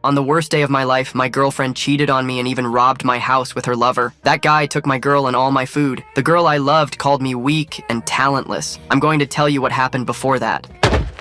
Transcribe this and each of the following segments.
On the worst day of my life, my girlfriend cheated on me and even robbed my house with her lover. That guy took my girl and all my food. The girl I loved called me weak and talentless. I'm going to tell you what happened before that.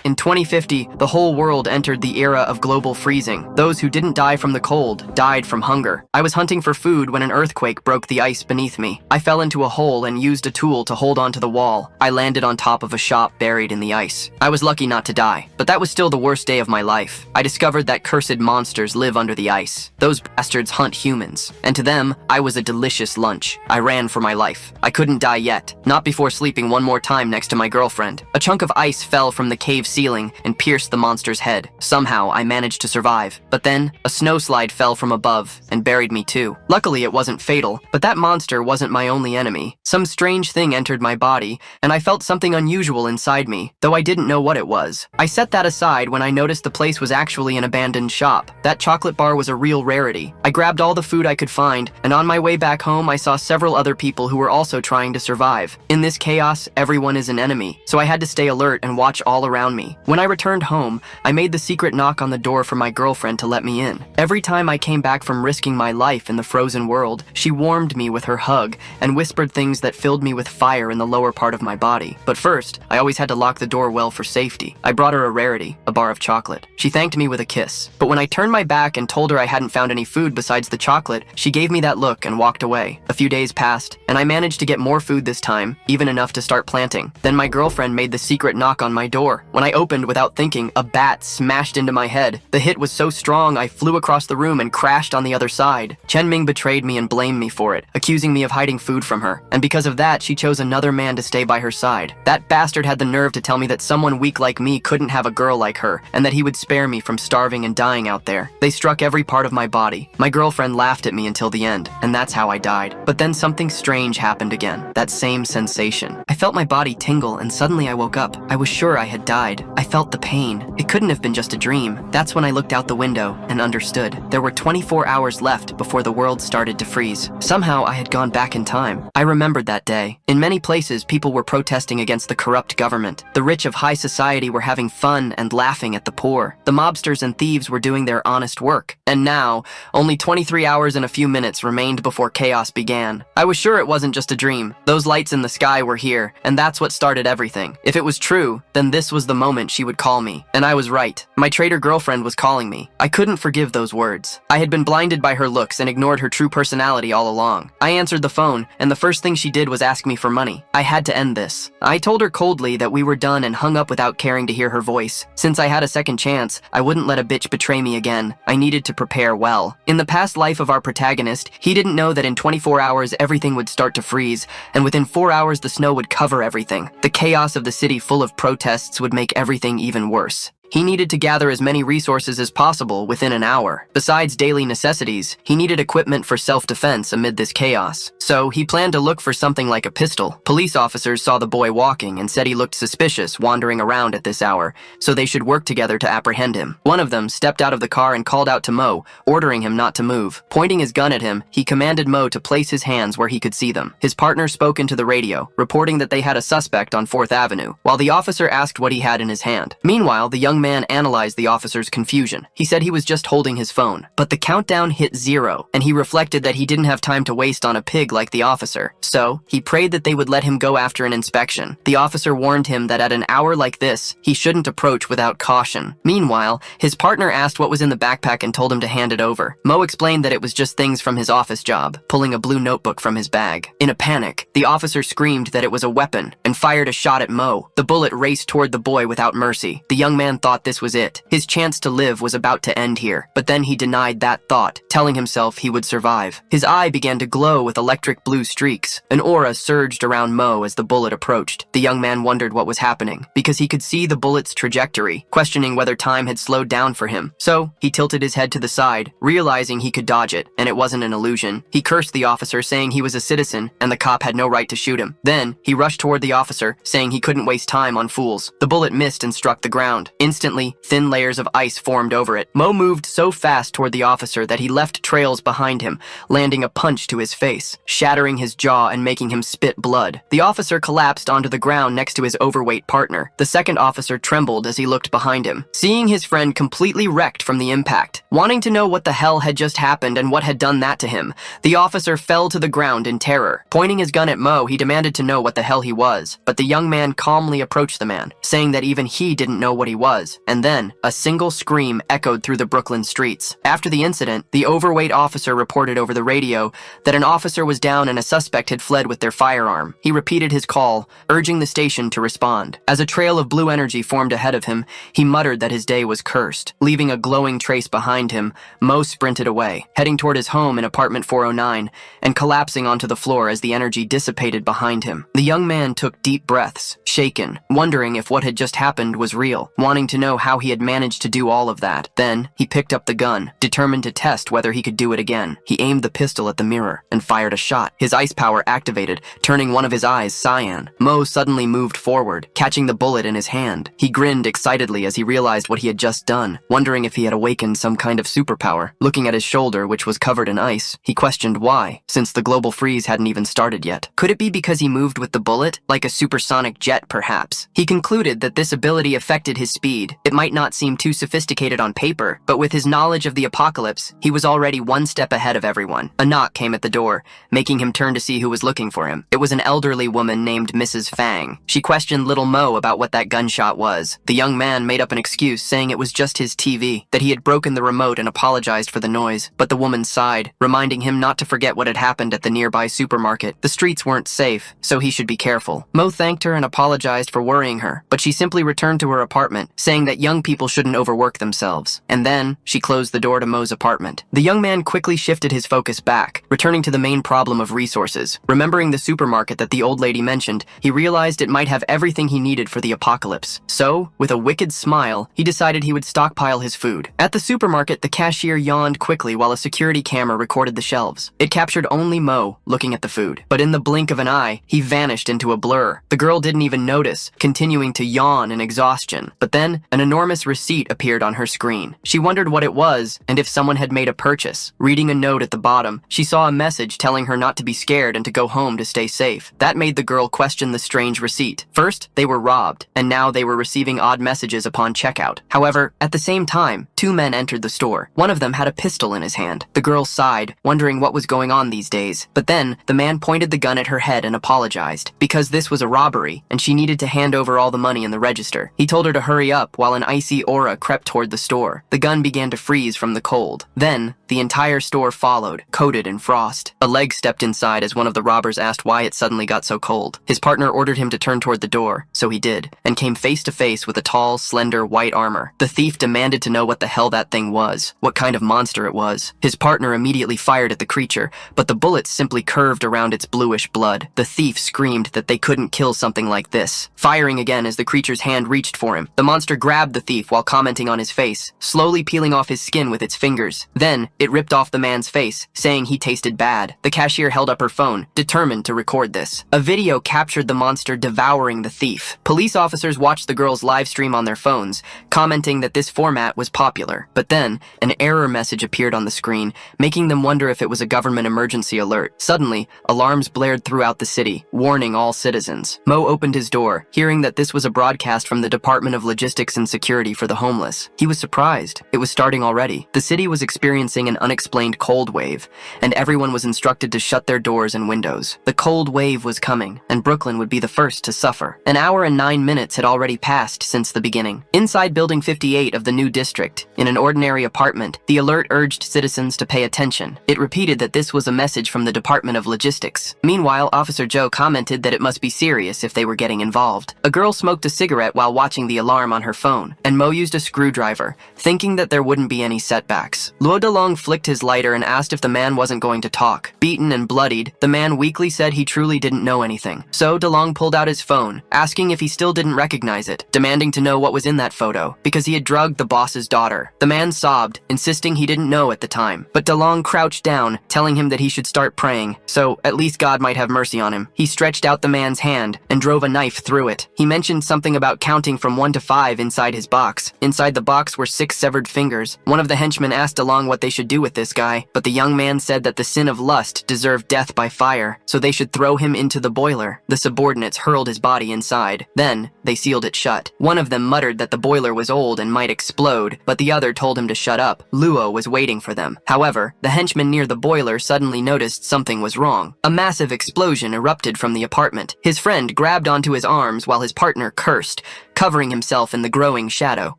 In 2050, the whole world entered the era of global freezing. Those who didn't die from the cold died from hunger. I was hunting for food when an earthquake broke the ice beneath me. I fell into a hole and used a tool to hold onto the wall. I landed on top of a shop buried in the ice. I was lucky not to die, but that was still the worst day of my life. I discovered that cursed monsters live under the ice. Those bastards hunt humans, and to them, I was a delicious lunch. I ran for my life. I couldn't die yet, not before sleeping one more time next to my girlfriend. A chunk of ice fell from the cave ceiling and pierced the monster's head. Somehow, I managed to survive. But then, a snowslide fell from above and buried me too. Luckily, it wasn't fatal, but that monster wasn't my only enemy. Some strange thing entered my body, and I felt something unusual inside me, though I didn't know what it was. I set that aside when I noticed the place was actually an abandoned shop. That chocolate bar was a real rarity. I grabbed all the food I could find, and on my way back home, I saw several other people who were also trying to survive. In this chaos, everyone is an enemy, so I had to stay alert and watch all around me. When I returned home, I made the secret knock on the door for my girlfriend to let me in. Every time I came back from risking my life in the frozen world, she warmed me with her hug and whispered things that filled me with fire in the lower part of my body. But first, I always had to lock the door well for safety. I brought her a rarity, a bar of chocolate. She thanked me with a kiss. But when I turned my back and told her I hadn't found any food besides the chocolate, she gave me that look and walked away. A few days passed, and I managed to get more food this time, even enough to start planting. Then my girlfriend made the secret knock on my door. When I opened without thinking, a bat smashed into my head. The hit was so strong, I flew across the room and crashed on the other side. Chen Ming betrayed me and blamed me for it, accusing me of hiding food from her. And because of that, she chose another man to stay by her side. That bastard had the nerve to tell me that someone weak like me couldn't have a girl like her, and that he would spare me from starving and dying out there. They struck every part of my body. My girlfriend laughed at me until the end, and that's how I died. But then something strange happened again. That same sensation. I felt my body tingle, and suddenly I woke up. I was sure I had died. I felt the pain. It couldn't have been just a dream. That's when I looked out the window and understood. There were 24 hours left before the world started to freeze. Somehow I had gone back in time. I remembered that day. In many places, people were protesting against the corrupt government. The rich of high society were having fun and laughing at the poor. The mobsters and thieves were doing their honest work. And now, only 23 hours and a few minutes remained before chaos began. I was sure it wasn't just a dream. Those lights in the sky were here, and that's what started everything. If it was true, then this was the moment she would call me. And I was right. My traitor girlfriend was calling me. I couldn't forgive those words. I had been blinded by her looks and ignored her true personality all along. I answered the phone, and the first thing she did was ask me for money. I had to end this. I told her coldly that we were done and hung up without caring to hear her voice. Since I had a second chance, I wouldn't let a bitch betray me again. I needed to prepare well. In the past life of our protagonist, he didn't know that in 24 hours everything would start to freeze, and within 4 hours the snow would cover everything. The chaos of the city full of protests would make everything even worse. He needed to gather as many resources as possible within an hour. Besides daily necessities, he needed equipment for self-defense amid this chaos. So he planned to look for something like a pistol. Police officers saw the boy walking and said he looked suspicious wandering around at this hour, so they should work together to apprehend him. One of them stepped out of the car and called out to Mo, ordering him not to move. Pointing his gun at him, he commanded Mo to place his hands where he could see them. His partner spoke into the radio, reporting that they had a suspect on 4th Avenue, while the officer asked what he had in his hand. Meanwhile, the young man analyzed the officer's confusion. He said he was just holding his phone, but the countdown hit 0, and he reflected that he didn't have time to waste on a pig like the officer. So, he prayed that they would let him go after an inspection. The officer warned him that at an hour like this, he shouldn't approach without caution. Meanwhile, his partner asked what was in the backpack and told him to hand it over. Mo explained that it was just things from his office job, pulling a blue notebook from his bag. In a panic, the officer screamed that it was a weapon and fired a shot at Mo. The bullet raced toward the boy without mercy. The young man thought this was it. His chance to live was about to end here, but then he denied that thought, telling himself he would survive. His eye began to glow with electric blue streaks. An aura surged around Mo as the bullet approached. The young man wondered what was happening, because he could see the bullet's trajectory, questioning whether time had slowed down for him. So, he tilted his head to the side, realizing he could dodge it, and it wasn't an illusion. He cursed the officer, saying he was a citizen, and the cop had no right to shoot him. Then, he rushed toward the officer, saying he couldn't waste time on fools. The bullet missed and struck the ground. Instantly, Instantly, thin layers of ice formed over it. Mo moved so fast toward the officer that he left trails behind him, landing a punch to his face, shattering his jaw and making him spit blood. The officer collapsed onto the ground next to his overweight partner. The second officer trembled as he looked behind him, seeing his friend completely wrecked from the impact. Wanting to know what the hell had just happened and what had done that to him, the officer fell to the ground in terror. Pointing his gun at Mo, he demanded to know what the hell he was, but the young man calmly approached the man, saying that even he didn't know what he was. And then, a single scream echoed through the Brooklyn streets. After the incident, the overweight officer reported over the radio that an officer was down and a suspect had fled with their firearm. He repeated his call, urging the station to respond. As a trail of blue energy formed ahead of him, he muttered that his day was cursed. Leaving a glowing trace behind him, Mo sprinted away, heading toward his home in apartment 409 and collapsing onto the floor as the energy dissipated behind him. The young man took deep breaths, shaken, wondering if what had just happened was real, wanting to know how he had managed to do all of that. Then, he picked up the gun, determined to test whether he could do it again. He aimed the pistol at the mirror and fired a shot. His ice power activated, turning one of his eyes cyan. Mo suddenly moved forward, catching the bullet in his hand. He grinned excitedly as he realized what he had just done, wondering if he had awakened some kind of superpower. Looking at his shoulder, which was covered in ice, he questioned why, since the global freeze hadn't even started yet. Could it be because he moved with the bullet, like a supersonic jet perhaps? He concluded that this ability affected his speed. It might not seem too sophisticated on paper, but with his knowledge of the apocalypse, he was already one step ahead of everyone. A knock came at the door, making him turn to see who was looking for him. It was an elderly woman named Mrs. Fang. She questioned little Mo about what that gunshot was. The young man made up an excuse, saying it was just his TV, that he had broken the remote and apologized for the noise. But the woman sighed, reminding him not to forget what had happened at the nearby supermarket. The streets weren't safe, so he should be careful. Mo thanked her and apologized for worrying her, but she simply returned to her apartment, saying that young people shouldn't overwork themselves. And then, she closed the door to Mo's apartment. The young man quickly shifted his focus back, returning to the main problem of resources. Remembering the supermarket that the old lady mentioned, he realized it might have everything he needed for the apocalypse. So, with a wicked smile, he decided he would stockpile his food. At the supermarket, the cashier yawned quickly while a security camera recorded the shelves. It captured only Mo looking at the food. But in the blink of an eye, he vanished into a blur. The girl didn't even notice, continuing to yawn in exhaustion. But then, an enormous receipt appeared on her screen. She wondered what it was and if someone had made a purchase. Reading a note at the bottom, she saw a message telling her not to be scared and to go home to stay safe. That made the girl question the strange receipt. First, they were robbed, and now they were receiving odd messages upon checkout. However, at the same time, two men entered the store. One of them had a pistol in his hand. The girl sighed, wondering what was going on these days. But then, the man pointed the gun at her head and apologized, because this was a robbery, and she needed to hand over all the money in the register. He told her to hurry up while an icy aura crept toward the store. The gun began to freeze from the cold. Then, the entire store followed, coated in frost. A leg stepped inside as one of the robbers asked why it suddenly got so cold. His partner ordered him to turn toward the door, so he did, and came face to face with a tall, slender, white armor. The thief demanded to know what the hell that thing was, what kind of monster it was. His partner immediately fired at the creature, but the bullets simply curved around its bluish blood. The thief screamed that they couldn't kill something like this, firing again as the creature's hand reached for him. The monster grabbed the thief while commenting on his face, slowly peeling off his skin with its fingers. Then, it ripped off the man's face, saying he tasted bad. The cashier held up her phone, determined to record this. A video captured the monster devouring the thief. Police officers watched the girl's live stream on their phones, commenting that this format was popular. But then, an error message appeared on the screen, making them wonder if it was a government emergency alert. Suddenly, alarms blared throughout the city, warning all citizens. Mo opened his door, hearing that this was a broadcast from the Department of Logistics and Security for the Homeless. He was surprised. It was starting already. The city was experiencing an unexplained cold wave, and everyone was instructed to shut their doors and windows. The cold wave was coming, and Brooklyn would be the first to suffer. An hour and 9 minutes had already passed since the beginning. Inside Building 58 of the new district, in an ordinary apartment, the alert urged citizens to pay attention. It repeated that this was a message from the Department of Logistics. Meanwhile, Officer Joe commented that it must be serious if they were getting involved. A girl smoked a cigarette while watching the alarm on her phone, and Mo used a screwdriver, thinking that there wouldn't be any setbacks. Luo Delong flicked his lighter and asked if the man wasn't going to talk. Beaten and bloodied, the man weakly said he truly didn't know anything. So Delong pulled out his phone, asking if he still didn't recognize it, demanding to know what was in that photo, because he had drugged the boss's daughter. The man sobbed, insisting he didn't know at the time. But Delong crouched down, telling him that he should start praying, so at least God might have mercy on him. He stretched out the man's hand and drove a knife through it. He mentioned something about counting from 1 to 5 in inside his box. Inside the box were 6 severed fingers. One of the henchmen asked along what they should do with this guy, but the young man said that the sin of lust deserved death by fire, so they should throw him into the boiler. The subordinates hurled his body inside. Then, they sealed it shut. One of them muttered that the boiler was old and might explode, but the other told him to shut up. Luo was waiting for them. However, the henchman near the boiler suddenly noticed something was wrong. A massive explosion erupted from the apartment. His friend grabbed onto his arms while his partner cursed, covering himself in the growing shadow.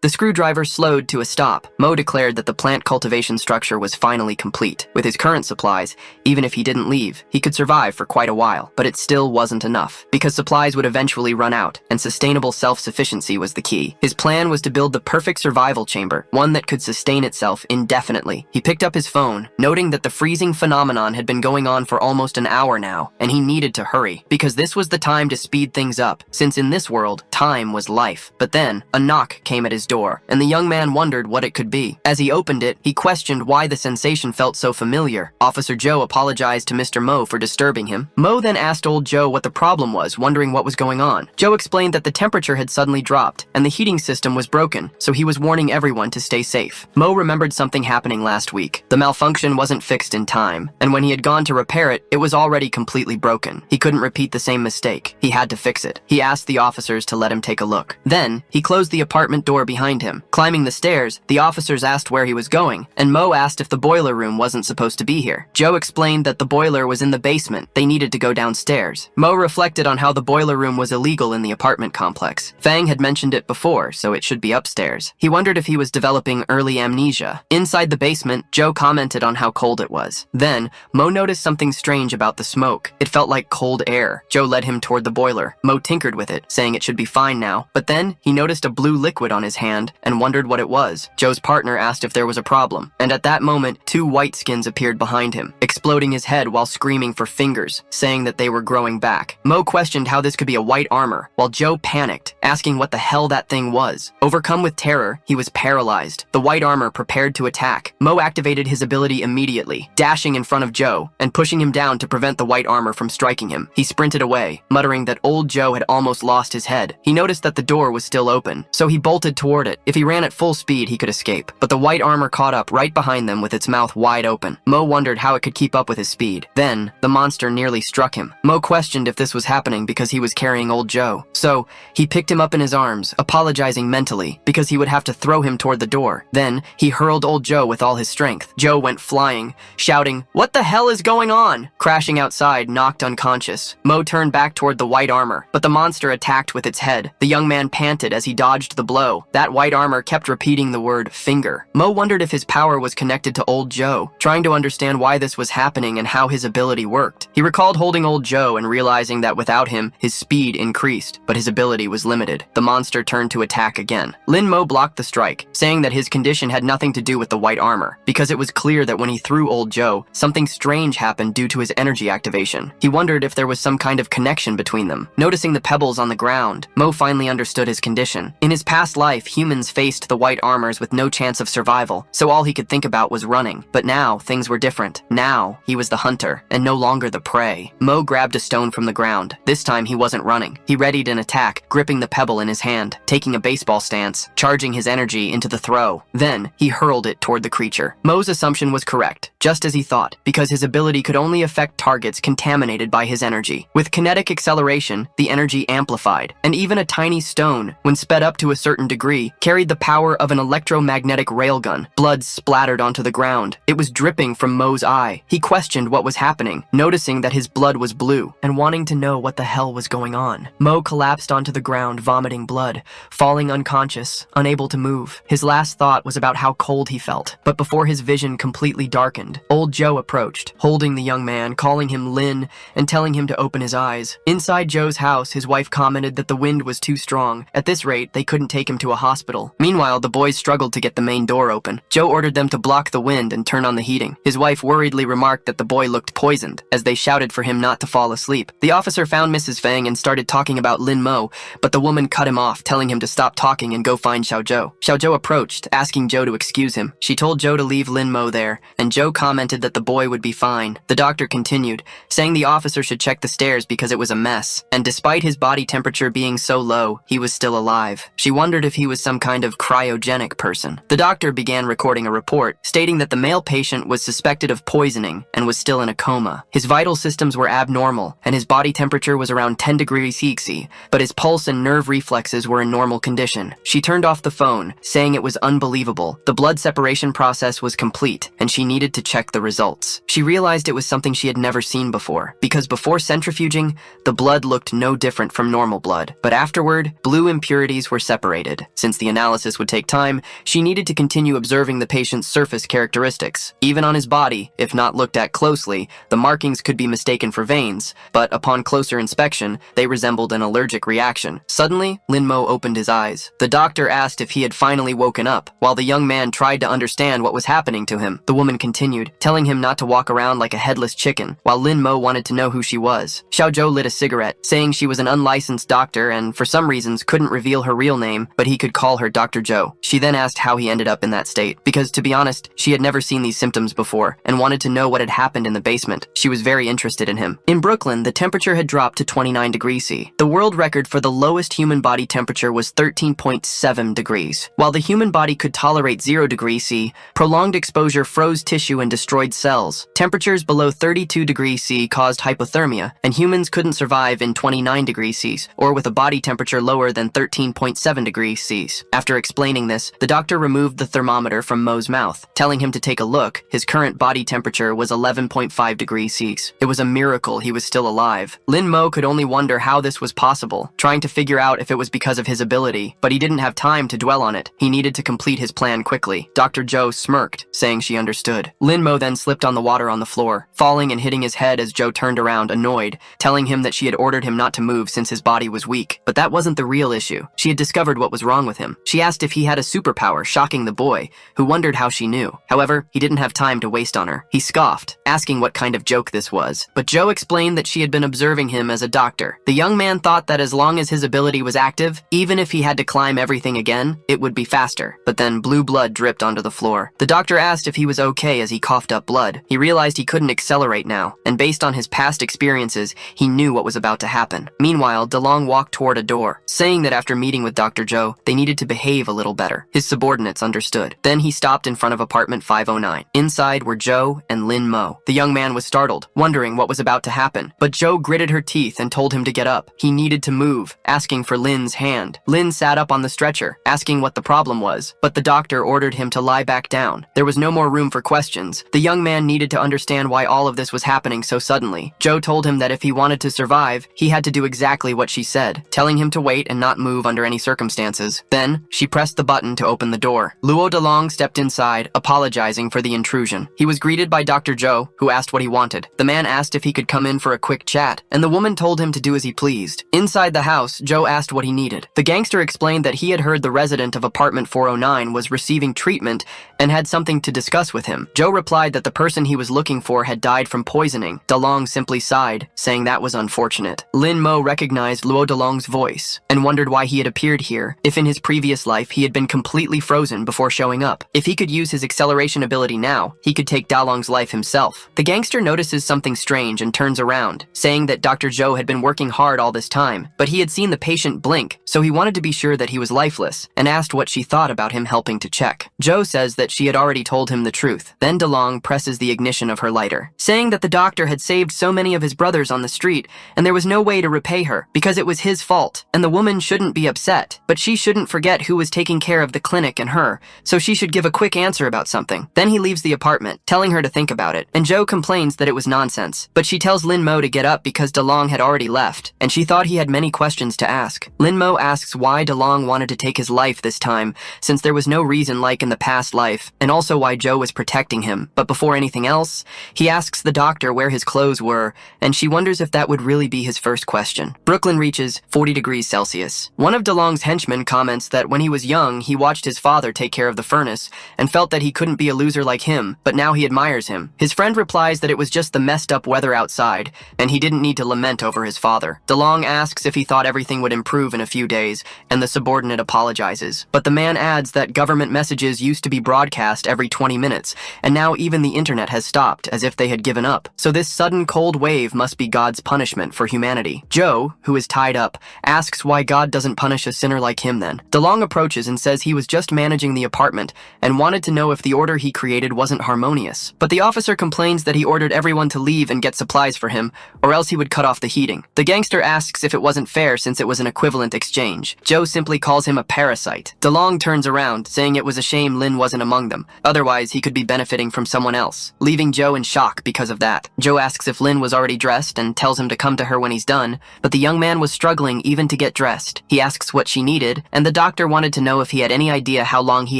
The screwdriver slowed to a stop. Mo declared that the plant cultivation structure was finally complete. With his current supplies, even if he didn't leave, he could survive for quite a while, but it still wasn't enough, because supplies would eventually run out, and sustainable self-sufficiency was the key. His plan was to build the perfect survival chamber, one that could sustain itself indefinitely. He picked up his phone, noting that the freezing phenomenon had been going on for almost an hour now, and he needed to hurry, because this was the time to speed things up, since in this world, time was life. But then, a knock came at his door, and the young man wondered what it could be. As he opened it, he questioned why the sensation felt so familiar. Officer Joe apologized to Mr. Mo for disturbing him. Mo then asked old Joe what the problem was, wondering what was going on. Joe explained that the temperature had suddenly dropped, and the heating system was broken, so he was warning everyone to stay safe. Mo remembered something happening last week. The malfunction wasn't fixed in time, and when he had gone to repair it, it was already completely broken. He couldn't repeat the same mistake. He had to fix it. He asked the officers to let him take a look. Then, he closed the apartment door behind him. Climbing the stairs, the officers asked where he was going, and Mo asked if the boiler room wasn't supposed to be here. Joe explained that the boiler was in the basement. They needed to go downstairs. Mo reflected on how the boiler room was illegal in the apartment complex. Fang had mentioned it before, so it should be upstairs. He wondered if he was developing early amnesia. Inside the basement, Joe commented on how cold it was. Then, Mo noticed something strange about the smoke. It felt like cold air. Joe led him toward the boiler. Mo tinkered with it, saying it should be fine now. But then, he noticed a blue liquid on his hand and wondered what it was. Joe's partner asked if there was a problem, and at that moment, 2 white skins appeared behind him, exploding his head while screaming for fingers, saying that they were growing back. Mo questioned how this could be a white armor, while Joe panicked, asking what the hell that thing was. Overcome with terror, he was paralyzed. The white armor prepared to attack. Mo activated his ability immediately, dashing in front of Joe and pushing him down to prevent the white armor from striking him. He sprinted away, muttering that old Joe had almost lost his head. He noticed that the door was still open, so he bolted toward it. If he ran at full speed, he could escape, but the white armor caught up right behind them with its mouth wide open. Mo wondered how it could keep up with his speed. Then, the monster nearly struck him. Mo questioned if this was happening because he was carrying old Joe, so he picked him up in his arms, apologizing mentally, because he would have to throw him toward the door. Then, he hurled old Joe with all his strength. Joe went flying, shouting, "What the hell is going on?" Crashing outside, knocked unconscious. Mo turned back toward the white armor, but the monster attacked with its head. The young man panted as he dodged the blow. That white armor kept repeating the word finger. Mo wondered if his power was connected to old Joe, trying to understand why this was happening and how his ability worked. He recalled holding old Joe and realizing that without him, his speed increased, but his ability was limited. The monster turned to attack again. Lin Mo blocked the strike, saying that his condition had nothing to do with the white armor, because it was clear that when he threw old Joe, something strange happened due to his energy activation. He wondered if there was some kind of connection between them. Noticing the pebbles on the ground, Mo finally understood his condition. In his past life, humans faced the white armors with no chance of survival, so all he could think about was running. But now, things were different. Now, he was the hunter, and no longer the prey. Mo grabbed a stone from the ground. This time, he wasn't running. He readied an attack, gripping the pebble in his hand, taking a baseball stance, charging his energy into the throw. Then, he hurled it toward the creature. Mo's assumption was correct, just as he thought, because his ability could only affect targets contaminated by his energy. With kinetic acceleration, the energy amplified, and even a tiny stone, when sped up to a certain degree, carried the power of an electromagnetic railgun. Blood splattered onto the ground. It was dripping from Mo's eye. He questioned what was happening, noticing that his blood was blue, and wanting to know what the hell was going on. Mo collapsed onto the ground, vomiting blood, falling unconscious, unable to move. His last thought was about how cold he felt, but before his vision completely darkened, old Joe approached, holding the young man, calling him Lin, and telling him to open his eyes. Inside Joe's house, his wife commented that the wind was too strong. At this rate, they couldn't take him to a hospital. Meanwhile, the boys struggled to get the main door open. Joe ordered them to block the wind and turn on the heating. His wife worriedly remarked that the boy looked poisoned, as they shouted for him not to fall asleep. The officer found Mrs. Fang and started talking about Lin Mo, but the woman cut him off, telling him to stop talking and go find Xiao Zhou. Xiao Zhou approached, asking Joe to excuse him. She told Joe to leave Lin Mo there, and Joe commented that the boy would be fine. The doctor continued, saying the officer should check the stairs because it was a mess, and despite his body temperature being so low, he he was still alive. She wondered if he was some kind of cryogenic person. The doctor began recording a report, stating that the male patient was suspected of poisoning and was still in a coma. His vital systems were abnormal, and his body temperature was around 10 degrees Celsius, but his pulse and nerve reflexes were in normal condition. She turned off the phone, saying it was unbelievable. The blood separation process was complete, and she needed to check the results. She realized it was something she had never seen before, because before centrifuging, the blood looked no different from normal blood, but afterward, blue impurities were separated. Since the analysis would take time, she needed to continue observing the patient's surface characteristics. Even on his body, if not looked at closely, the markings could be mistaken for veins, but upon closer inspection, they resembled an allergic reaction. Suddenly, Lin-mo opened his eyes. The doctor asked if he had finally woken up, while the young man tried to understand what was happening to him. The woman continued, telling him not to walk around like a headless chicken, while Lin-mo wanted to know who she was. Xiaozhou lit a cigarette, saying she was an unlicensed doctor and, for some reasons, couldn't reveal her real name, but he could call her Dr. Zhou. She then asked how he ended up in that state, because, to be honest, she had never seen these symptoms before, and wanted to know what had happened in the basement. She was very interested in him. In Brooklyn, the temperature had dropped to 29 degrees C. The world record for the lowest human body temperature was 13.7 degrees. While the human body could tolerate 0 degrees C, prolonged exposure froze tissue and destroyed cells. Temperatures below 32 degrees C caused hypothermia, and humans couldn't survive in 29 degrees C, or with a body temperature lower than 13.7 degrees C. After explaining this, the doctor removed the thermometer from Mo's mouth, telling him to take a look. His current body temperature was 11.5 degrees C. It was a miracle he was still alive. Lin-mo could only wonder how this was possible, trying to figure out if it was because of his ability, but he didn't have time to dwell on it. He needed to complete his plan quickly. Dr. Zhou smirked, saying she understood. Lin-mo then slipped on the water on the floor, falling and hitting his head as Zhou turned around, annoyed, telling him that she had ordered him not to move since his body was weak. But that wasn't the real issue. She had discovered what was wrong with him. She asked if he had a superpower, shocking the boy, who wondered how she knew. However, he didn't have time to waste on her. He scoffed, asking what kind of joke this was. But Zhou explained that she had been observing him as a doctor. The young man thought that as long as his ability was active, even if he had to climb everything again, it would be faster. But then blue blood dripped onto the floor. The doctor asked if he was okay as he coughed up blood. He realized he couldn't accelerate now, and based on his past experiences, he knew what was about to happen. Meanwhile, DeLong walked toward a door, saying that after meeting with Dr. Zhou, they needed to behave a little better. His subordinates understood. Then he stopped in front of apartment 509. Inside were Zhou and Lin-mo. The young man was startled, wondering what was about to happen, but Zhou gritted her teeth and told him to get up. He needed to move, asking for Lin's hand. Lin sat up on the stretcher, asking what the problem was, but the doctor ordered him to lie back down. There was no more room for questions. The young man needed to understand why all of this was happening so suddenly. Zhou told him that if he wanted to survive, he had to do exactly what she said, telling him to wait and not move under any circumstances. Then, she pressed the button to open the door. Luo Delong stepped inside, apologizing for the intrusion. He was greeted by Dr. Zhou, who asked what he wanted. The man asked if he could come in for a quick chat, and the woman told him to do as he pleased. Inside the house, Zhou asked what he needed. The gangster explained that he had heard the resident of apartment 409 was receiving treatment and had something to discuss with him. Zhou replied that the person he was looking for had died from poisoning. Delong simply sighed, saying that was unfortunate. Lin-mo recognized Luo Delong's voice and wondered why he had appeared here, if in his previous life he had been completely frozen before showing up. If he could use his acceleration ability now, he could take Dalong's life himself. The gangster notices something strange and turns around, saying that Dr. Zhou had been working hard all this time, but he had seen the patient blink, so he wanted to be sure that he was lifeless, and asked what she thought about him helping to check. Zhou says that she had already told him the truth. Then Delong presses the ignition of her lighter, saying that the doctor had saved so many of his brothers on the street, and there was no way to repay her, because it was his fault, and the woman shouldn't be upset, but she shouldn't forget who was taking care of the clinic and her, so she should give a quick answer about something. Then he leaves the apartment, telling her to think about it, and Zhou complains that it was nonsense, but she tells Lin-mo to get up because Delong had already left, and she thought he had many questions to ask. Lin-mo asks why Delong wanted to take his life this time, since there was no reason like in the past life, and also why Zhou was protecting him. But before anything else, he asks the doctor where his clothes were, and she wonders if that would really be his first question. Brooklyn reaches 40 degrees Celsius. One of DeLong's henchmen comments that when he was young, he watched his father take care of the furnace, and felt that he couldn't be a loser like him, but now he admires him. His friend replies that it was just the messed up weather outside, and he didn't need to lament over his father. DeLong asks if he thought everything would improve in a few days, and the subordinate apologizes. But the man adds that government messages used to be broadcast every 20 minutes, and now even the internet has stopped, as if they had given up. So this sudden cold wave must be God's punishment for humanity. Zhou, who is tied up, asks why God doesn't punish a sinner like him then. DeLong approaches and says he was just managing the apartment and wanted to know if the order he created wasn't harmonious. But the officer complains that he ordered everyone to leave and get supplies for him, or else he would cut off the heating. The gangster asks if it wasn't fair since it was an equivalent exchange. Joe simply calls him a parasite. DeLong turns around, saying it was a shame Lin wasn't among them. Otherwise, he could be benefiting from someone else, leaving Joe in shock because of that. Joe asks if Lin was already dressed and tells him to come to her when he's done, but the young man was struggling even to get dressed. He asks what she needed, and the doctor wanted to know if he had any idea how long he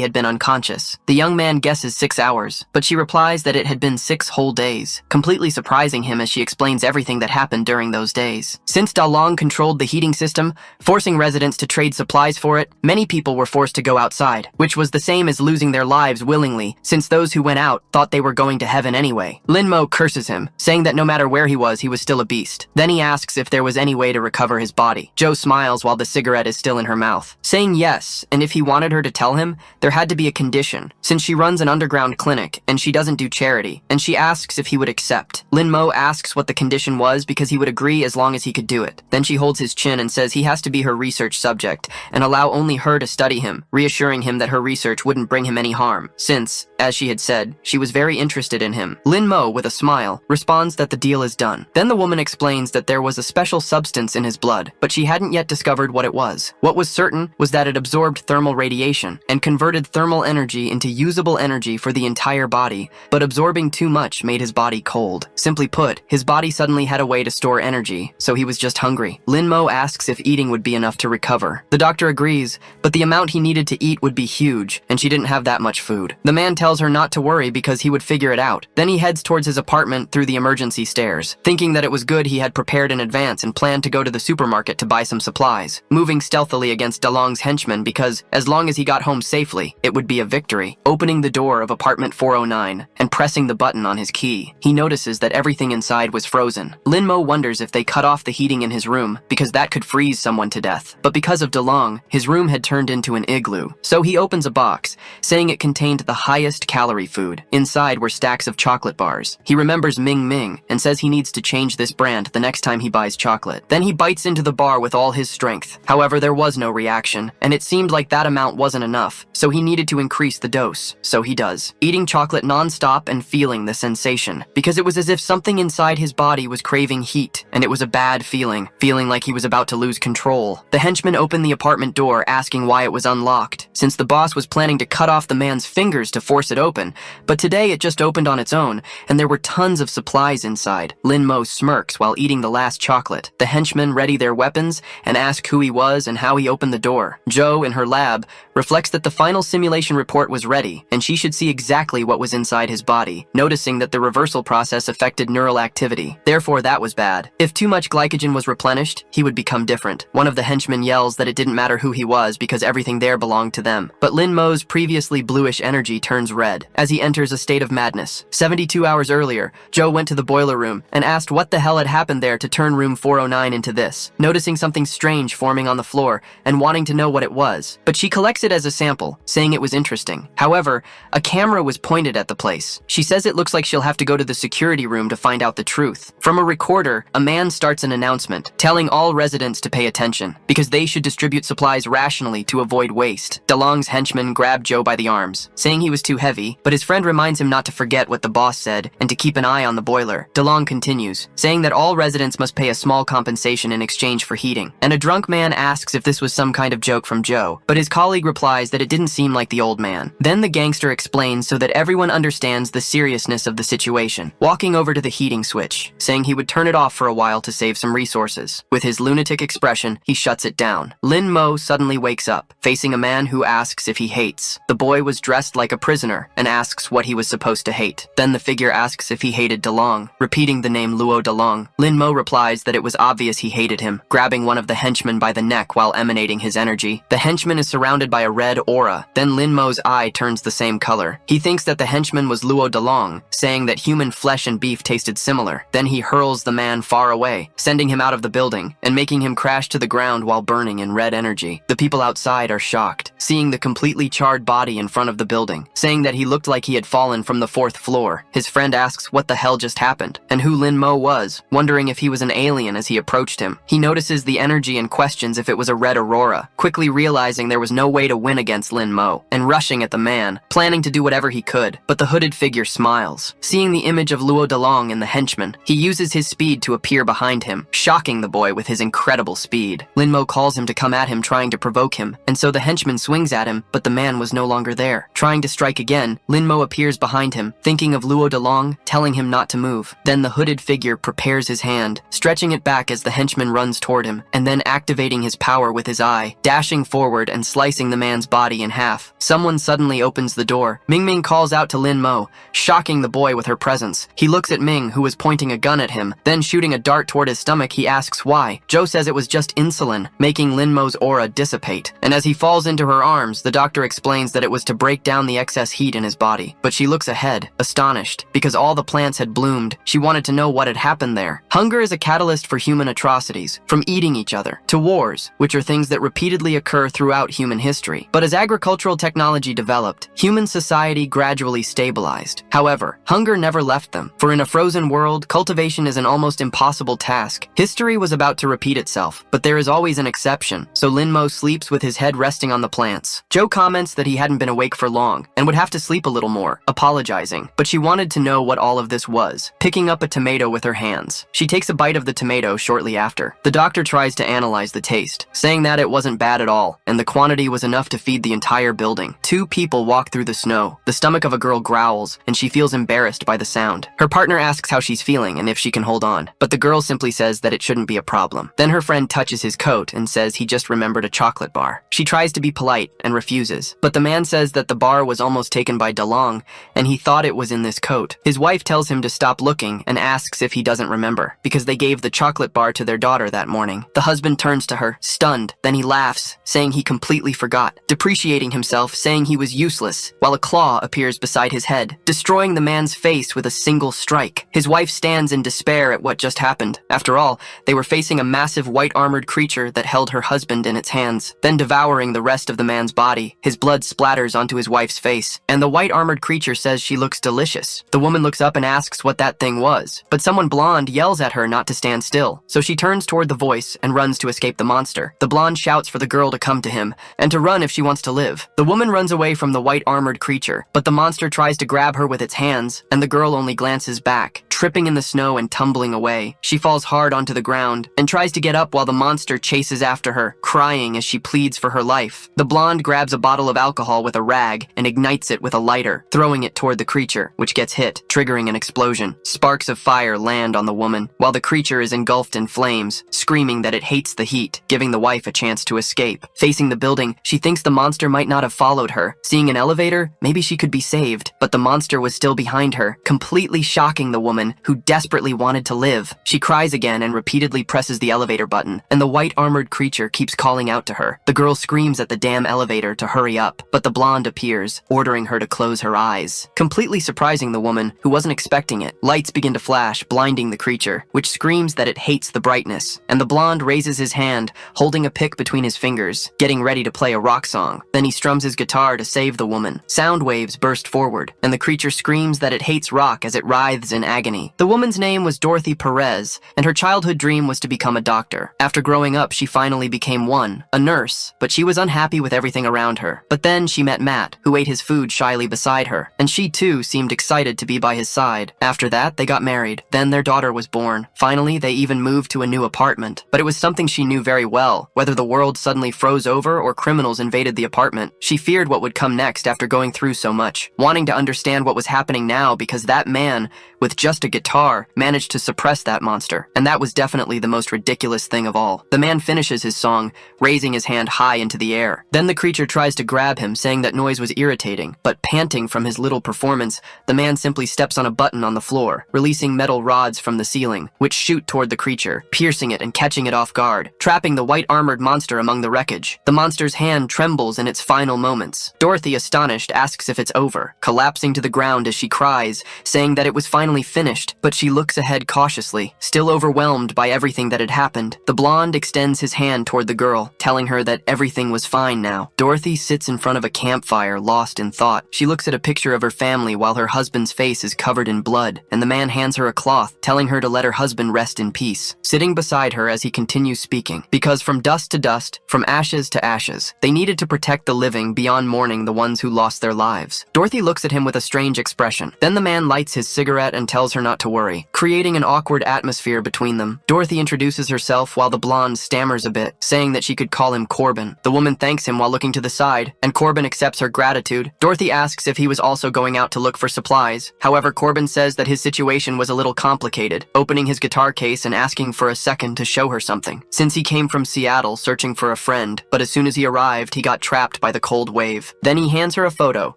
had been unconscious. The young man guesses 6 hours, but she replies that it had been 6 whole days, completely surprising him as she explains everything that happened during those days. Since DeLong controlled the heating system, forcing residents to trade supplies for it, many people were forced to go outside, which was the same as losing their lives willingly, since those who went out thought they were going to heaven anyway. Lin Mo curses him, saying that no matter where he was still a beast. Then he asks if there was any way to recover his body. Joe smiles while the cigarette is still in her mouth, saying yes, and if he wanted her to tell him, there had to be a condition, since she runs an underground clinic and she doesn't do charity, and she asks if he would accept. Lin Mo asks what the condition was because he would agree as long as he could do it. Then she holds his chin and says he has to be her research subject and allow only her to study him, reassuring him that her research wouldn't bring him any harm, since, as she had said, she was very interested in him. Lin Mo, with a smile, responds that the deal is done. Then the woman explains that there was a special substance in his blood, but she hadn't yet discovered what it was. What was certain was that it absorbed thermal radiation and converted thermal energy into usable energy for the entire body, but absorbing too much made his body cold. Simply put, his body suddenly had a way to store energy, so he was just hungry. Lin Mo asks if eating would be enough to recover. The doctor agrees, but the amount he needed to eat would be huge, and she didn't have that much food. The man tells her not to worry because he would figure it out. Then he heads towards his apartment through the emergency stairs, thinking that it was good he had prepared in advance and planned to go to the supermarket to buy some supplies, moving stealthily against DeLong's henchmen because, as long as he got home safely, it would be a victory. Opening the door of apartment 409 and pressing the button on his key, he notices that everything inside was frozen. Lin Mo wonders if they cut off the heating in his room because that could freeze someone to death. But because of DeLong, his room had turned into an igloo. So he opens a box, saying it contained the highest calorie food. Inside were stacks of chocolate bars. He remembers Ming Ming and says he needs to change this brand the next time he buys chocolate. Then he bites into the bar with all his strength. However, there was no reaction, and it seemed like that amount wasn't enough, so he needed to increase the dose. So he does, eating chocolate non-stop and feeling the sensation, because it was as if something inside his body was craving heat, and it was a bad feeling like he was about to lose control. The henchman opened the apartment door, asking why it was unlocked, since the boss was planning to cut off the man's fingers to force it open, but today it just opened on its own, and there were tons of supplies inside. Lin Mo smirks while eating the last chocolate. The henchmen ready their weapons and ask who he was and how he opened the door. Joe, in her lab, reflects that the final simulation report was ready, and she should see exactly what was inside his body, noticing that the reversal process affected neural activity. Therefore, that was bad. If too much glycogen was replenished, he would become different. One of the henchmen yells that it didn't matter who he was because everything there belonged to them. But Lin Mo's previously bluish energy turns red as he enters a state of madness. 72 hours earlier, Joe went to the boiler room and asked what the hell had happened there to turn room 409 into this, noticing something strange forming on the floor and wanting to know what it was. But she collects it as a sample, saying it was interesting. However, a camera was pointed at the place. She says it looks like she'll have to go to the security room to find out the truth. From a recorder, a man starts an announcement, telling all residents to pay attention, because they should distribute supplies rationally to avoid waste. DeLong's henchmen grab Joe by the arms, saying he was too heavy, but his friend reminds him not to forget what the boss said and to keep an eye on the boiler. DeLong continues, saying that all residents must pay a small compensation in exchange for heating, and a drunk man asks if this was some kind of joke from Joe, but his colleague replies that it didn't seem like the old man. Then the gangster explains so that everyone understands the seriousness of the situation, walking over to the heating switch, saying he would turn it off for a while to save some resources. With his lunatic expression, he shuts it down. Lin Mo suddenly wakes up, facing a man who asks if he hates. The boy was dressed like a prisoner and asks what he was supposed to hate. Then the figure asks if he hated DeLong, repeating the name Luo DeLong. Lin Mo replies that it was obvious he hated him, grabbing one of the henchmen by the neck while emanating his energy. The henchman is surrounded by a red aura. Then Lin Mo's eye turns the same color. He thinks that the henchman was Luo DeLong, saying that human flesh and beef tasted similar. Then he hurls the man far away, sending him out of the building and making him crash to the ground while burning in red energy. The people outside are shocked, seeing the completely charred body in front of the building, saying that he looked like he had fallen from the 4th floor. His friend asks what the hell just happened, and who Lin Mo was, wondering if he was an alien as he approached him. He notices the energy and questions if it was a red aurora, quickly realizing there was no way to win against Lin Mo, and rushing at the man, planning to do whatever he could, but the hooded figure smiles. Seeing the image of Luo Dalong in the henchman, he uses his speed to appear behind him, shocking the boy with his incredible speed. Lin Mo calls him to come at him, trying to provoke him, and so the henchman swings at him, but the man was no longer there. Trying to strike again, Lin Mo appears behind him, thinking of Luo Dalong, telling him not to move. Then the hooded figure prepares his hand, stretching it back as the henchman runs toward him, and then activating his power with his eye, dashing forward and slicing the man's body in half. Someone suddenly opens the door. Ming Ming calls out to Lin Mo, shocking the boy with her presence. He looks at Ming, who was pointing a gun at him, then shooting a dart toward his stomach. He asks why. Joe says it was just insulin, making Lin Mo's aura dissipate. And as he falls into her arms, the doctor explains that it was to break down the excess heat in his body. But she looks ahead, astonished, because all the plants had bloomed. She wanted to know what had happened there. Hunger is a catalyst for human atrocities, from eating each other to wars, which are things that repeatedly occur throughout human history. But as agricultural technology developed, human society gradually stabilized. However, hunger never left them, for in a frozen world, cultivation is an almost impossible task. History was about to repeat itself, but there is always an exception, so Lin Mo sleeps with his head resting on the plants. Joe comments that he hadn't been awake for long, and would have to sleep a little more, apologizing, but she wanted to know what all of this was, picking up a tomato with her hands. She takes a bite of the tomato shortly after. The doctor tries to analyze the taste, saying that it wasn't bad at all, and the quantity was enough to feed the entire building. 2 people walk through the snow. The stomach of a girl growls, and she feels embarrassed by the sound. Her partner asks how she's feeling and if she can hold on, but the girl simply says that it shouldn't be a problem. Then her friend touches his coat and says he just remembered a chocolate bar. She tries to be polite and refuses, but the man says that the bar was almost taken by Dalong, and he thought it was in this coat. His wife tells him to stop looking and asks if he doesn't remember, because they gave the chocolate bar to their daughter that morning. The husband turns to her, stunned, then he laughs, saying he completely forgot, depreciating himself, saying he was useless, while a claw appears beside his head, destroying the man's face with a single strike. His wife stands in despair at what just happened. After all, they were facing a massive white-armored creature that held her husband in its hands, then devouring the rest of the man's body. His blood splatters onto his wife's face, and the white-armored creature says she looks delicious. The woman looks up and asks what that thing was, but someone blonde yells at her not to stand still, so she turns toward the voice and runs to escape the monster. The blonde shouts for the girl to come to him, and to run if she wants to live. The woman runs away from the white-armored creature, but the monster tries to grab her with its hands, and the girl only glances back, tripping in the snow and tumbling away. She falls hard onto the ground, and tries to get up while the monster chases after her, crying as she pleads for her life. The blonde grabs a bottle of alcohol with a rag and ignites it with a lighter, throwing it toward the creature, which gets hit, triggering an explosion. Sparks of fire land on the woman, while the creature is engulfed in flames, screaming that it hates the heat, giving the wife a chance to escape. Facing the building, she thinks the monster might not have followed her. Seeing an elevator, maybe she could be saved, but the monster was still behind her, completely shocking the woman, who desperately wanted to live. She cries again and repeatedly presses the elevator button, and the white-armored creature keeps calling out to her. The girl screams at the damn elevator to hurry up, but the blonde appears, ordering her to close her eyes, completely surprising the woman, who wasn't expecting it. Lights begin to flash, blinding the creature, which screams that it hates the brightness, and the blonde raises his hand, holding a pick between his fingers, getting ready to play a rock song. Then he strums his guitar to save the woman. Sound waves burst forward, and the creature screams that it hates rock as it writhes in agony. The woman's name was Dorothy Perez, and her childhood dream was to become a doctor. After growing up, she finally became one, a nurse, but she was unhappy with everything around her. But then she met Matt, who ate his food shyly beside her, and she too seemed excited to be by his side. After that, they got married. Then their daughter was born. Finally, they even moved to a new apartment. But it was something she knew very well. Whether the world suddenly froze over or criminals invaded the apartment, she feared what would come next after going through so much, wanting to understand what was happening now because that man, with just a guitar, managed to suppress that monster. And that was definitely the most ridiculous thing of all. The man finishes his song, raising his hand high into the air. Then the creature tries to grab him, saying that noise was irritating, but panting from his little performance, the man simply steps on a button on the floor, releasing metal rods from the ceiling, which shoot toward the creature, piercing it and catching it off guard, trapping the white-armored monster among the wreckage. The monster's hand trembles in its final moments. Dorothy, astonished, asks if it's over, collapsing to the ground as she cries, saying that it was finally finished finished, but she looks ahead cautiously, still overwhelmed by everything that had happened. The blonde extends his hand toward the girl, telling her that everything was fine now. Dorothy sits in front of a campfire, lost in thought. She looks at a picture of her family while her husband's face is covered in blood, and the man hands her a cloth, telling her to let her husband rest in peace. Sitting beside her as he continues speaking, because from dust to dust, from ashes to ashes, they needed to protect the living beyond mourning the ones who lost their lives. Dorothy looks at him with a strange expression. Then the man lights his cigarette and tells her not to worry, creating an awkward atmosphere between them. Dorothy introduces herself while the blonde stammers a bit, saying that she could call him Corbin. The woman thanks him while looking to the side, and Corbin accepts her gratitude. Dorothy asks if he was also going out to look for supplies. However, Corbin says that his situation was a little complicated, opening his guitar case and asking for a second to show her something, since he came from Seattle searching for a friend, but as soon as he arrived, he got trapped by the cold wave. Then he hands her a photo,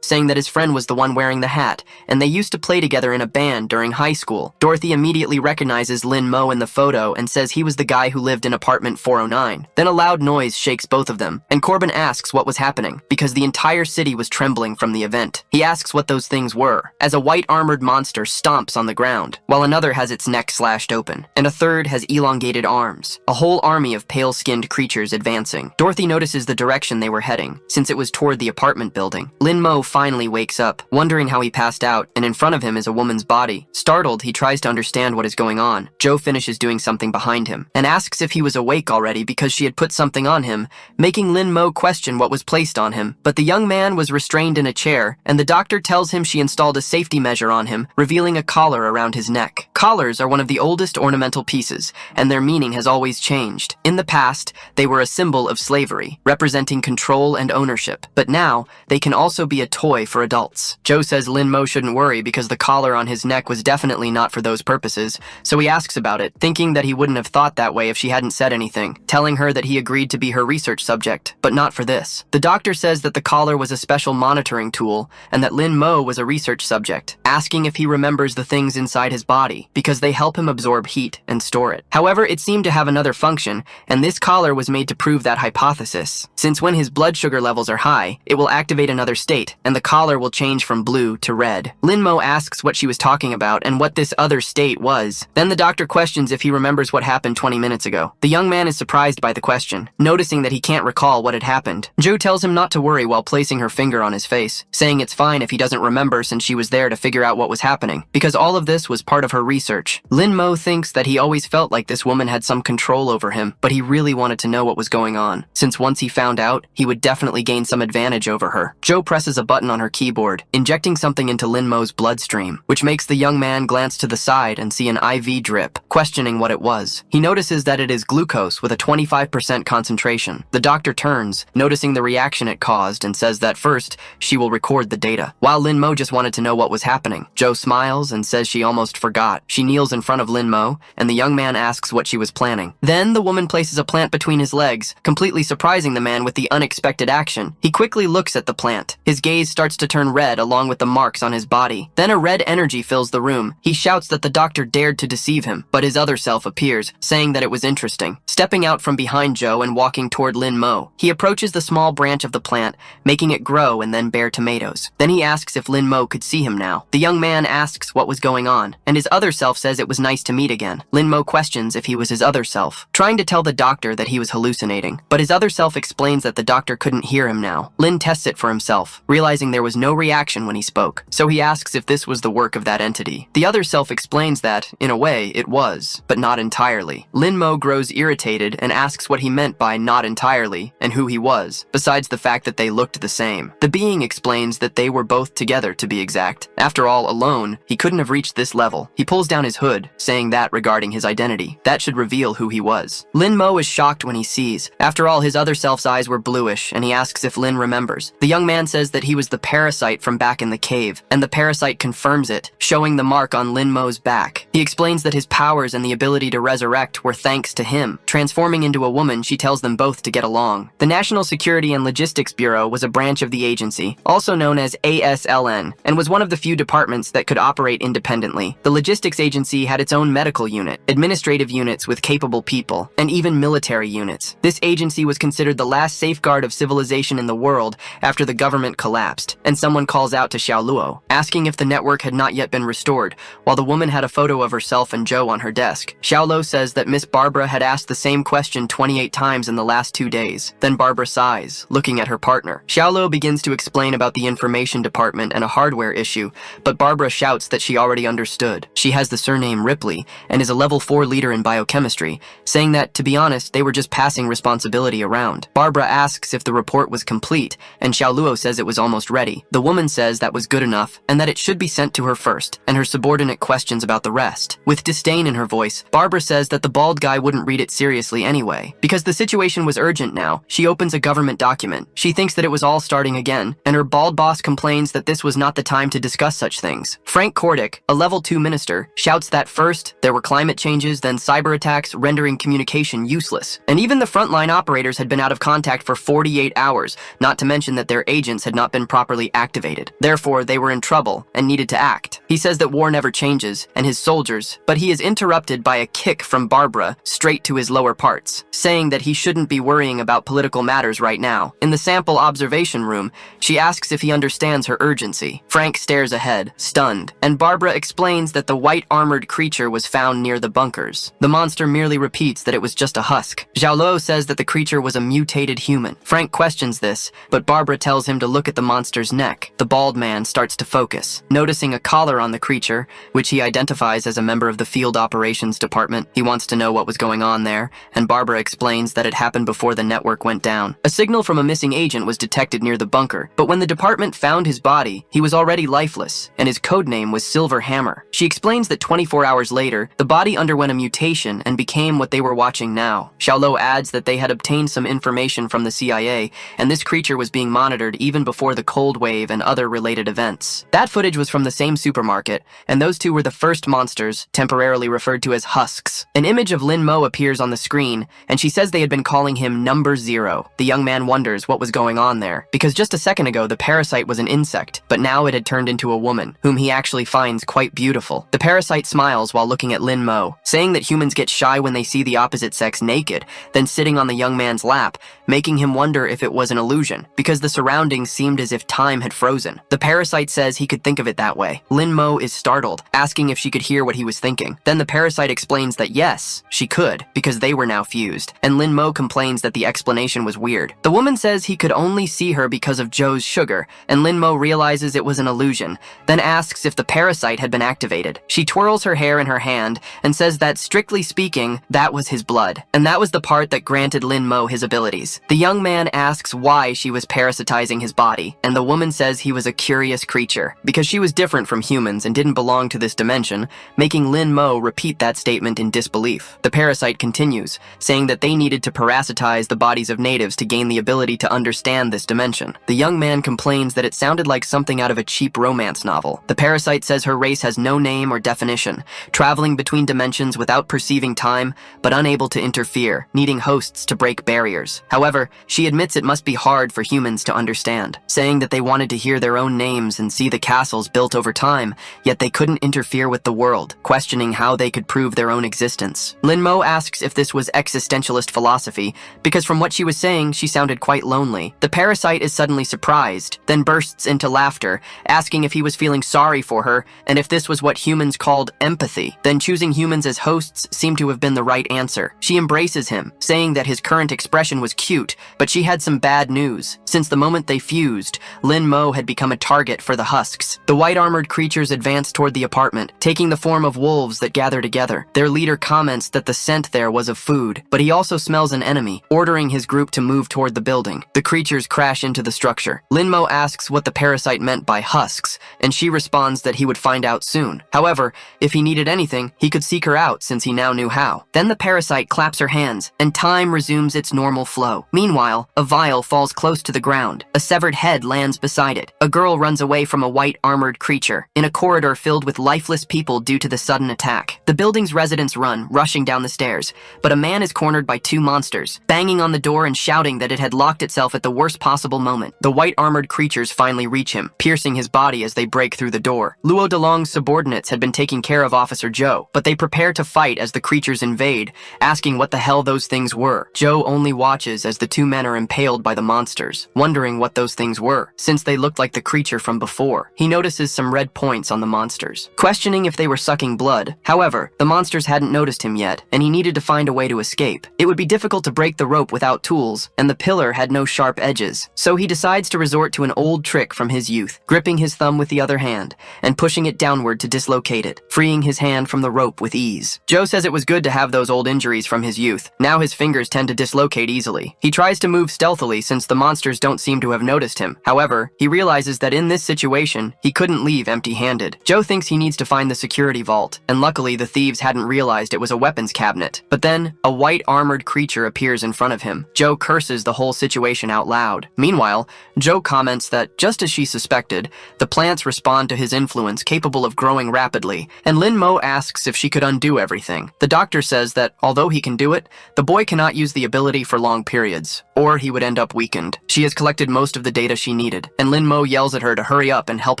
saying that his friend was the one wearing the hat, and they used to play together in a band during high school. Dorothy immediately recognizes Lin Mo in the photo and says he was the guy who lived in apartment 409. Then a loud noise shakes both of them, and Corbin asks what was happening, because the entire city was trembling from the event. He asks what those things were, as a white armored monster stomps on the ground, while another has its neck slashed open, and a third has elongated arms. A whole army of pale-skinned creatures advancing. Dorothy notices the direction they were heading, since it was toward the apartment building. Lin Mo finally wakes up, wondering how he passed out, and in front of him is a woman's body. Startled, he tries to understand what is going on. Joe finishes doing something behind him, and asks if he was awake already because she had put something on him, making Lin Mo question what was placed on him. But the young man was restrained in a chair, and the doctor tells him she installed a safety measure on him, revealing a collar around his neck. Collars are one of the oldest ornamental pieces, and their meaning has always changed. In the past, they were a symbol of slavery, representing control and ownership, but now, they can also be a toy for adults. Joe says Lin Mo shouldn't worry because the collar on his neck was definitely not for those purposes, so he asks about it, thinking that he wouldn't have thought that way if she hadn't said anything, telling her that he agreed to be her research subject, but not for this. The doctor says that the collar was a special monitoring tool, and that Lin Mo was a research subject, asking if he remembers the things inside his body, because they help him absorb heat and store it. However, it seemed to have another function, and this collar was made to prove that hypothesis, since when his blood sugar levels are high, it will activate another state, and the collar will change from blue to red. Lin Mo asks what she was talking about and what this other state was. Then the doctor questions if he remembers what happened 20 minutes ago. The young man is surprised by the question, noticing that he can't recall what had happened. Joe tells him not to worry while placing her finger on his face, saying it's fine if he doesn't remember since she was there to figure out what was happening, because all of this was part of her research. Lin Mo thinks that he always felt like this woman had some control over him, but he really wanted to know what was going on, since once he found out, he would definitely gain some advantage over her. Joe presses a button on her keyboard, injecting something into Lin Mo's bloodstream, which makes the young man glance to the side and see an IV drip, questioning what it was. He notices that it is glucose with a 25% concentration. The doctor turns, noticing the reaction it caused, and says that first, she will record the data. While Lin Mo just wanted to know what was happening, Joe smiles and says she almost forgot. She kneels in front of Lin Mo, and the young man asks what she was planning. Then the woman places a plant between his legs, completely surprising the man with the unexpected action. He quickly looks at the plant. His gaze starts to turn red along with the marks on his body. Then a red energy fills the room. He shouts that the doctor dared to deceive him, but his other self appears, saying that it was interesting. Stepping out from behind Joe and walking toward Lin Mo, he approaches the small branch of the plant, making it grow and then bear tomatoes. Then he asks if Lin Mo could see him now. The young man asks what was going on, and his other self says it was nice to meet again. Lin Mo questions if he was his other self, trying to tell the doctor that he was hallucinating, but his other self explains that the doctor couldn't hear him now. Lin tests it for himself, realizing there was no reaction when he spoke, so he asks if this was the work of that entity. The other self explains that, in a way, it was, but not entirely. Lin Mo grows irritated and asks what he meant by not entirely, and who he was, besides the fact that they looked the same. The being explains that they were both together, to be exact. After all, alone, he couldn't have reached this level. He pulls down his hood, saying that regarding his identity. That should reveal who he was. Lin Mo is shocked when he sees. After all, his other self's eyes were bluish, and he asks if Lin remembers. The young man says that he was the parasite from back in the cave, and the parasite confirms it, showing the mark on Lin Mo's back. He explains that his powers and the ability to resurrect were thanks to him, Transforming into a woman, she tells them both to get along. The National Security and Logistics Bureau was a branch of the agency, also known as ASLN, and was one of the few departments that could operate independently. The logistics agency had its own medical unit, administrative units with capable people, and even military units. This agency was considered the last safeguard of civilization in the world after the government collapsed, and someone calls out to Xiaoluo, asking if the network had not yet been restored, while the woman had a photo of herself and Joe on her desk. Xiaoluo says that Miss Barbara had asked the same question 28 times in the last 2 days. Then Barbara sighs, looking at her partner. Xiaoluo begins to explain about the information department and a hardware issue, but Barbara shouts that she already understood. She has the surname Ripley and is a level 4 leader in biochemistry, saying that, to be honest, they were just passing responsibility around. Barbara asks if the report was complete, and Xiaoluo says it was almost ready. The woman says that was good enough, and that it should be sent to her first, and her subordinate questions about the rest. With disdain in her voice, Barbara says that the bald guy wouldn't read it seriously anyway. Because the situation was urgent now, she opens a government document. She thinks that it was all starting again, and her bald boss complains that this was not the time to discuss such things. Frank Kordick, a level 2 minister, shouts that first, there were climate changes, then cyber attacks rendering communication useless. And even the frontline operators had been out of contact for 48 hours, not to mention that their agents had not been properly activated. Therefore, they were in trouble and needed to act. He says that war never changes, and his soldiers, but he is interrupted by a kick from Barbara straight to his lower parts, saying that he shouldn't be worrying about political matters right now. In the sample observation room, she asks if he understands her urgency. Frank stares ahead, stunned, and Barbara explains that the white armored creature was found near the bunkers. The monster merely repeats that it was just a husk. Xiaoluo says that the creature was a mutated human. Frank questions this, but Barbara tells him to look at the monster's neck. The bald man starts to focus, noticing a collar on the creature, which he identifies as a member of the field operations department. He wants to know what was going on there, and Barbara explains that it happened before the network went down. A signal from a missing agent was detected near the bunker, but when the department found his body, he was already lifeless, and his codename was Silver Hammer. She explains that 24 hours later, the body underwent a mutation and became what they were watching now. Xiaoluo adds that they had obtained some information from the CIA, and this creature was being monitored even before the Cold Wave and other related events. That footage was from the same supermarket, and those two were the first monsters, temporarily referred to as husks. An image of Lin Mo appears on the screen, and she says they had been calling him Number Zero. The young man wonders what was going on there, because just a second ago the parasite was an insect, but now it had turned into a woman, whom he actually finds quite beautiful. The parasite smiles while looking at Lin Mo, saying that humans get shy when they see the opposite sex naked, then sitting on the young man's lap, making him wonder if it was an illusion, because the surroundings seemed as if time had frozen. The parasite says he could think of it that way. Lin Mo is startled, asking if she could hear what he was thinking. Then the parasite explains that yes, she could, because they were now fused, and Lin Mo complains that the explanation was weird. The woman says he could only see her because of Joe's sugar, and Lin Mo realizes it was an illusion, then asks if the parasite had been activated. She twirls her hair in her hand and says that, strictly speaking, that was his blood, and that was the part that granted Lin Mo his abilities. The young man asks why she was parasitizing his body, and the woman says he was a curious creature, because she was different from humans and didn't belong to this dimension, making Lin Mo repeat that statement in disbelief. The parasite continues, saying that they needed to parasitize the bodies of natives to gain the ability to understand this dimension. The young man complains that it sounded like something out of a cheap romance novel. The parasite says her race has no name or definition, traveling between dimensions without perceiving time, but unable to interfere, needing hosts to break barriers. However, she admits it must be hard for humans to understand, saying that they wanted to hear their own names and see the castles built over time, yet they couldn't interfere with the world, questioning how they could prove their own existence. Lin Mo asks if this was existentialist philosophy, because from what she was saying, she sounded quite lonely. The parasite is suddenly surprised, then bursts into laughter, asking if he was feeling sorry for her, and if this was what humans called empathy. Then choosing humans as hosts seemed to have been the right answer. She embraces him, saying that his current expression was cute, but she had some bad news. Since the moment they fused, Lin Mo had become a target for the husks. The white armored creatures advance toward the apartment, taking the form of wolves that gather together. Their leader comments that the scent there was of food, but he also smells an enemy, ordering his group to move toward the building. The creatures crash into the structure. Lin Mo asks what the parasite meant by husks, and she responds that he would find out soon. However, if he needed anything, he could seek her out since he now knew how. Then the parasite claps her hands, and time resumes its normal flow. Meanwhile, a vial falls close to the ground. A severed head lands beside it. A girl runs away from a white armored creature, in a corridor filled with lifeless people due to the sudden attack. The building's residents run, rushing down the stairs, but but a man is cornered by two monsters, banging on the door and shouting that it had locked itself at the worst possible moment. The white-armored creatures finally reach him, piercing his body as they break through the door. Luo Delong's subordinates had been taking care of Officer Joe, but they prepare to fight as the creatures invade, asking what the hell those things were. Joe only watches as the two men are impaled by the monsters, wondering what those things were, since they looked like the creature from before. He notices some red points on the monsters, questioning if they were sucking blood. However, the monsters hadn't noticed him yet, and he needed to find a way to escape. It would be difficult to break the rope without tools, and the pillar had no sharp edges, so he decides to resort to an old trick from his youth, gripping his thumb with the other hand, and pushing it downward to dislocate it, freeing his hand from the rope with ease. Joe says it was good to have those old injuries from his youth. Now his fingers tend to dislocate easily. He tries to move stealthily since the monsters don't seem to have noticed him. However, he realizes that in this situation, he couldn't leave empty-handed. Joe thinks he needs to find the security vault, and luckily the thieves hadn't realized it was a weapons cabinet. But then, a white armored creature appears in front of him. Joe curses the whole situation out loud. Meanwhile, Joe comments that, just as she suspected, the plants respond to his influence, capable of growing rapidly, and Lin Mo asks if she could undo everything. The doctor says that, although he can do it, the boy cannot use the ability for long periods, or he would end up weakened. She has collected most of the data she needed, and Lin Mo yells at her to hurry up and help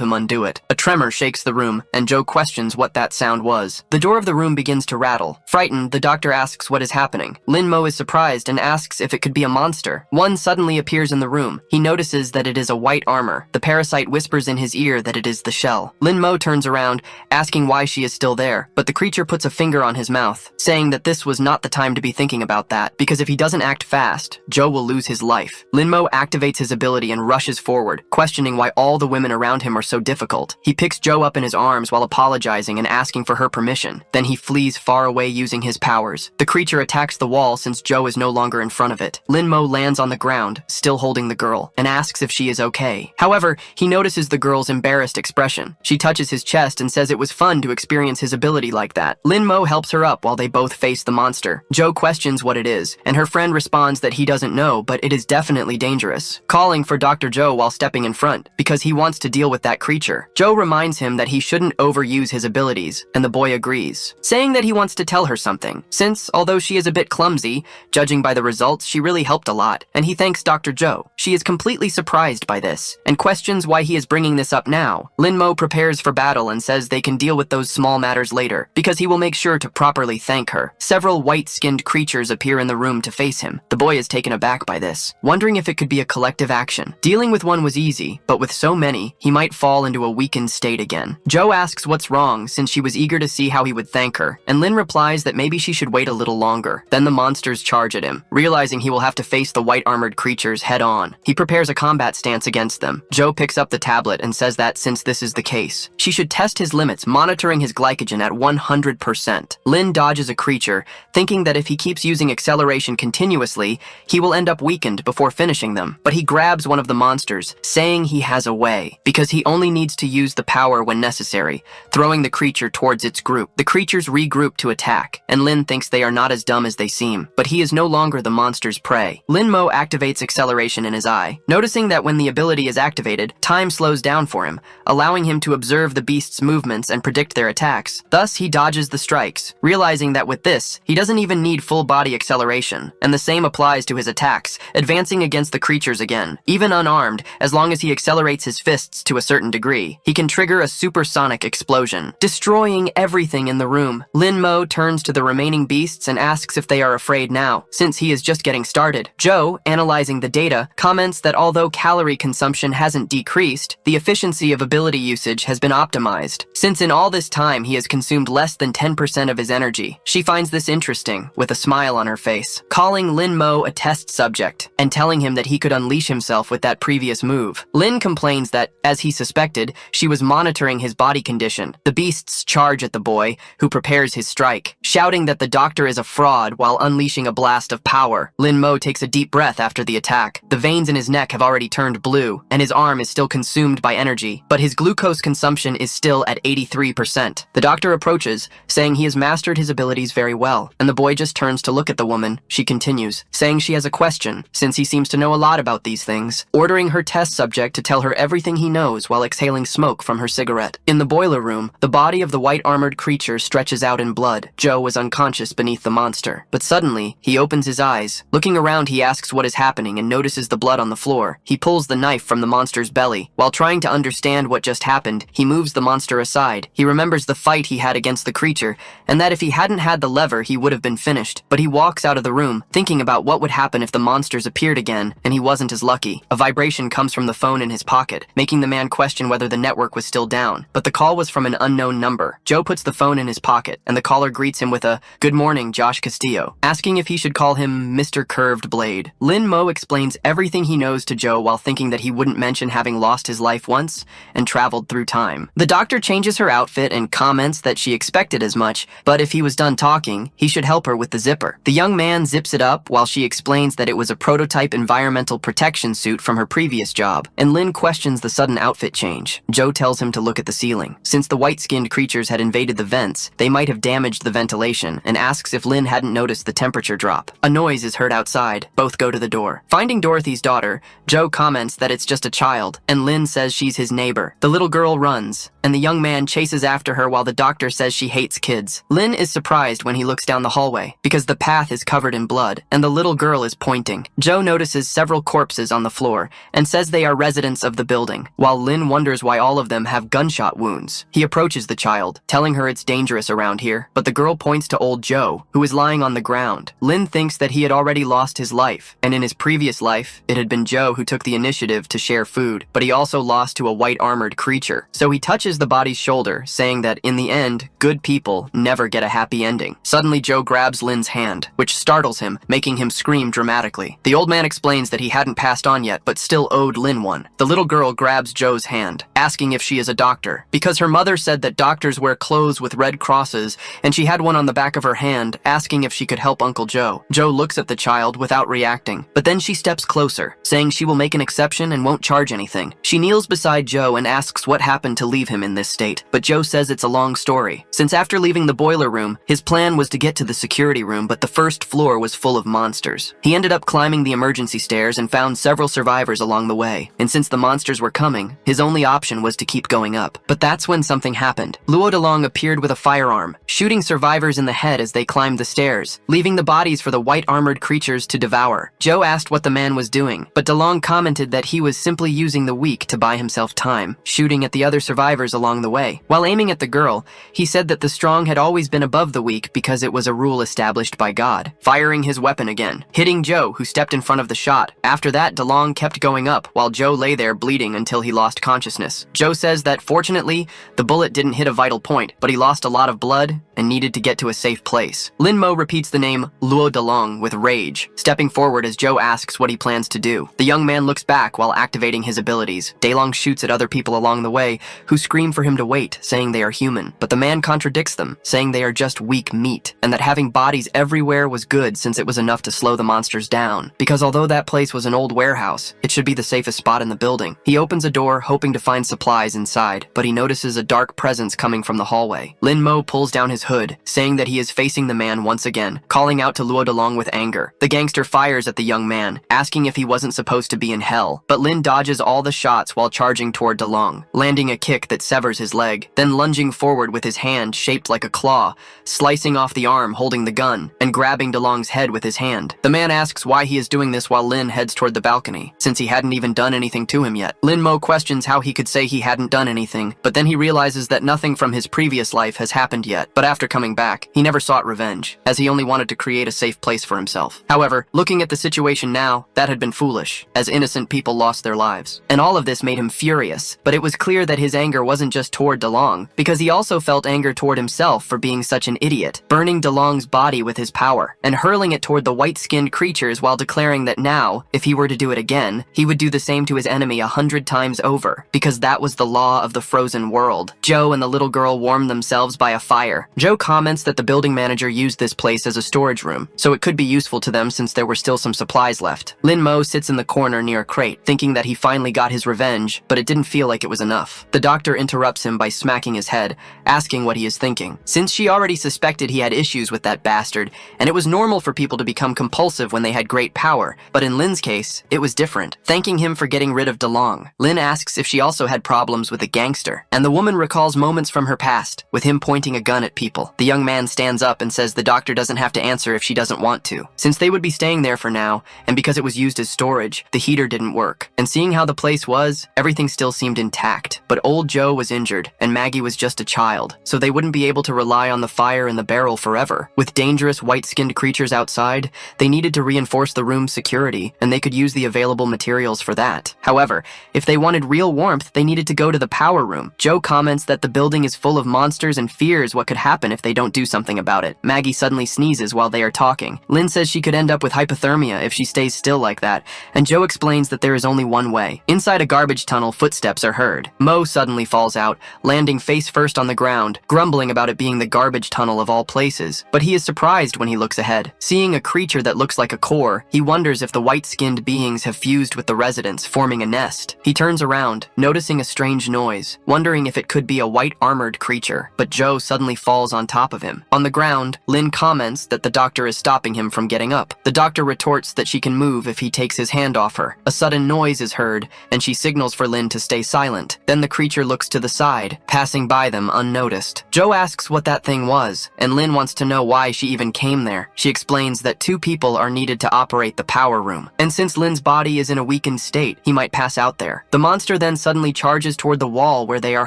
him undo it. A tremor shakes the room, and Joe questions what that sound was. The door of the room begins to rattle. Frightened, the doctor asks what is happening. Lin Mo is surprised and asks if it could be a monster. One suddenly appears in the room. He notices that it is a white armor. The parasite whispers in his ear that it is the shell. Lin Mo turns around, asking why she is still there, but the creature puts a finger on his mouth, saying that this was not the time to be thinking about that, because if he doesn't act fast, Joe will lose his life. Lin Mo activates his ability and rushes forward, questioning why all the women around him are so difficult. He picks Joe up in his arms while apologizing and asking for her permission. Then he flees far away using his powers. The creature attacks the wall since Joe is no longer in front of it. Lin Mo lands on the ground, still holding the girl, and asks if she is okay. However, he notices the girl's embarrassed expression. She touches his chest and says it was fun to experience his ability like that. Lin Mo helps her up while they both face the monster. Joe questions what it is, and her friend responds that he doesn't know, but it is definitely dangerous, calling for Dr. Joe while stepping in front, because he wants to deal with that creature. Joe reminds him that he shouldn't overuse his abilities, and the boy agrees, saying that he wants to tell her something, since, although she is a bit clumsy, judging by the results, she really helped a lot, and he thanks Dr. Joe. She is completely surprised by this, and questions why he is bringing this up now. Lin Mo prepares for battle and says they can deal with those small matters later, because he will make sure to properly thank her. Several white-skinned creatures appear in the room to face him. The boy is taken aback by this, wondering if it could be a collective action. Dealing with one was easy, but with so many, he might fall into a weakened state again. Joe asks what's wrong since she was eager to see how he would thank her, and Lin replies that maybe she should wait a little longer. Then the monsters charge at him, realizing he will have to face the white-armored creatures head-on. He prepares a combat stance against them. Joe picks up the tablet and says that since this is the case, she should test his limits, monitoring his glycogen at 100%. Lin dodges a creature, thinking that if he keeps using acceleration continuously, he will end up weakened before finishing them. But he grabs one of the monsters, saying he has a way, because he only needs to use the power when necessary, throwing the creature towards its group. The creatures regroup to attack, and Lin thinks they are not as dumb as they seem, but he is no longer the monster's prey. Lin Mo activates acceleration in his eye, noticing that when the ability is activated, time slows down for him, allowing him to observe the beast's movements and predict their attacks. Thus, he dodges the strikes, realizing that with this, he doesn't even need full body acceleration, and the same applies to his attacks, advancing against the creatures again. Even unarmed, as long as he accelerates his fists to a certain degree, he can trigger a supersonic explosion, destroying everything in the room. Lin Mo turns to the remaining beasts and asks if they are afraid now, since he is just getting started. Joe, analyzing the data, comments that although calorie consumption hasn't decreased, the efficiency of ability usage has been optimized, since in all this time he has consumed less than 10% of his energy. She finds this interesting, with a smile on her face, calling Lin Mo a test subject, and telling him that he could unleash himself with that previous move. Lin complains that, as he suspected, she was monitoring his body condition. The beasts charge at the boy, who prepares his strike, shouting that the doctor is a fraud while unleashing a blast of power. Lin Mo takes a deep breath after the attack. The veins in his neck have already turned blue, and his arm is still consumed by energy, but his glucose consumption is still at 83%. The doctor approaches, saying he has mastered his abilities very well, and the boy just turns to look at the woman. She continues, saying she has a question, since he seems to know a lot about these things, ordering her test subject to tell her everything he knows while exhaling smoke from her cigarette. In the boiler room, the body of the white-armored creature stretches out in blood. Joe Joe was unconscious beneath the monster. But suddenly, he opens his eyes. Looking around, he asks what is happening and notices the blood on the floor. He pulls the knife from the monster's belly. While trying to understand what just happened, he moves the monster aside. He remembers the fight he had against the creature, and that if he hadn't had the lever, he would have been finished. But he walks out of the room, thinking about what would happen if the monsters appeared again, and he wasn't as lucky. A vibration comes from the phone in his pocket, making the man question whether the network was still down. But the call was from an unknown number. Joe puts the phone in his pocket, and the caller greets him with a "Good morning, Josh Castillo," asking if he should call him Mr. Curved Blade. Lin Mo explains everything he knows to Joe while thinking that he wouldn't mention having lost his life once and traveled through time. The doctor changes her outfit and comments that she expected as much, but if he was done talking, he should help her with the zipper. The young man zips it up while she explains that it was a prototype environmental protection suit from her previous job, and Lin questions the sudden outfit change. Joe tells him to look at the ceiling. Since the white-skinned creatures had invaded the vents, they might have damaged the ventilation, and asks if Lin hadn't noticed the temperature drop. A noise is heard outside. Both go to the door. Finding Dorothy's daughter, Joe comments that it's just a child, and Lin says she's his neighbor. The little girl runs, and the young man chases after her while the doctor says she hates kids. Lin is surprised when he looks down the hallway, because the path is covered in blood, and the little girl is pointing. Joe notices several corpses on the floor, and says they are residents of the building, while Lin wonders why all of them have gunshot wounds. He approaches the child, telling her it's dangerous around here, but the girl points to old Joe, who is lying on the ground. Lin thinks that he had already lost his life, and in his previous life, it had been Joe who took the initiative to share food, but he also lost to a white-armored creature. So he touches the body's shoulder, saying that in the end, good people never get a happy ending. Suddenly, Joe grabs Lin's hand, which startles him, making him scream dramatically. The old man explains that he hadn't passed on yet, but still owed Lin one. The little girl grabs Joe's hand, asking if she is a doctor, because her mother said that doctors wear clothes with red crosses, and she had one on the back of her hand, asking if she could help Uncle Joe. Joe looks at the child without reacting, but then she steps closer, saying she will make an exception and won't charge anything. She kneels beside Joe and asks what happened to leave him in this state, but Joe says it's a long story. Since after leaving the boiler room, his plan was to get to the security room, but the first floor was full of monsters. He ended up climbing the emergency stairs and found several survivors along the way, and since the monsters were coming, his only option was to keep going up. But that's when something happened. Luo Delong appeared with a firearm, shooting survivors in the head as they climbed the stairs, leaving the bodies for the white-armored creatures to devour. Joe asked what the man was doing, but Delong commented that he was simply using the weak to buy himself time, shooting at the other survivors along the way. While aiming at the girl, he said that the strong had always been above the weak because it was a rule established by God, firing his weapon again, hitting Joe, who stepped in front of the shot. After that, Delong kept going up, while Joe lay there bleeding until he lost consciousness. Joe says that fortunately, the bullet didn't hit a vital point, but he lost a lot of blood and needed to get to a safe place. Lin Mo repeats the name Luo Delong with rage, stepping forward as Joe asks what he plans to do. The young man looks back while activating his abilities. Delong shoots at other people along the way, who scream for him to wait, saying they are human. But the man contradicts them, saying they are just weak meat, and that having bodies everywhere was good since it was enough to slow the monsters down. Because although that place was an old warehouse, it should be the safest spot in the building. He opens a door, hoping to find supplies inside, but he notices a dark presence coming from the hallway. Lin Mo pulls down his hood, saying that he is facing the man once again, calling out to Luo Delong with anger. The gangster fires at the young man, asking if he wasn't supposed to be in hell, but Lin dodges all the shots while charging toward Delong, landing a kick that severs his leg, then lunging forward with his hand shaped like a claw, slicing off the arm holding the gun, and grabbing Delong's head with his hand. The man asks why he is doing this while Lin heads toward the balcony, since he hadn't even done anything to him yet. Lin Mo questions how he could say he hadn't done anything, but then he realizes that nothing from his previous life has happened yet. But after coming back, he never sought revenge, as he only wanted to create a safe place for himself. However, looking at the situation now, that had been foolish, as innocent people lost their lives. And all of this made him furious, but it was clear that his anger wasn't just toward Delong, because he also felt anger toward himself for being such an idiot, burning Delong's body with his power, and hurling it toward the white-skinned creatures while declaring that now, if he were to do it again, he would do the same to his enemy 100 times over, because that was the law of the frozen world. Joe and the little girl warmed themselves by a fire. Joe comments that the building manager used this place as a storage room, so it could be useful to them since there were still some supplies left. Lin Mo sits in the corner near a crate, thinking that he finally got his revenge, but it didn't feel like it was enough. The doctor interrupts him by smacking his head, asking what he is thinking. Since she already suspected he had issues with that bastard, and it was normal for people to become compulsive when they had great power, but in Lin's case, it was different. Thanking him for getting rid of DeLong, Lin asks if she also had problems with a gangster, and the woman recalls moments from her past, with him pointing a gun at people. The young man stands up and says the doctor doesn't have to answer if she doesn't want to. Since they would be staying there for now, and because it was used as storage, the heater didn't work. And seeing how the place was, everything still seemed intact. But old Joe was injured, and Maggie was just a child, so they wouldn't be able to rely on the fire in the barrel forever. With dangerous white-skinned creatures outside, they needed to reinforce the room's security, and they could use the available materials for that. However, if they wanted real warmth, they needed to go to the power room. Joe comments that the building is full of monsters and fears what could happen if they don't do something about it. Maggie suddenly sneezes while they are talking. Lin says she could end up with hypothermia if she stays still like that, and Joe explains that there is only one way. Inside a garbage tunnel, footsteps are heard. Mo suddenly falls out, landing face first on the ground, grumbling about it being the garbage tunnel of all places. But he is surprised when he looks ahead. Seeing a creature that looks like a core, he wonders if the white-skinned beings have fused with the residents, forming a nest. He turns around, noticing a strange noise, wondering if it could be a white-armored creature, but Joe suddenly falls on top of him. On the ground, Lin comments that the doctor is stopping him from getting up. The doctor retorts that she can move if he takes his hand off her. A sudden noise is heard, and she signals for Lin to stay silent. Then the creature looks to the side, passing by them unnoticed. Joe asks what that thing was, and Lin wants to know why she even came there. She explains that 2 people are needed to operate the power room, and since Lin's body is in a weakened state, he might pass out there. The monster then suddenly charges toward the wall where they are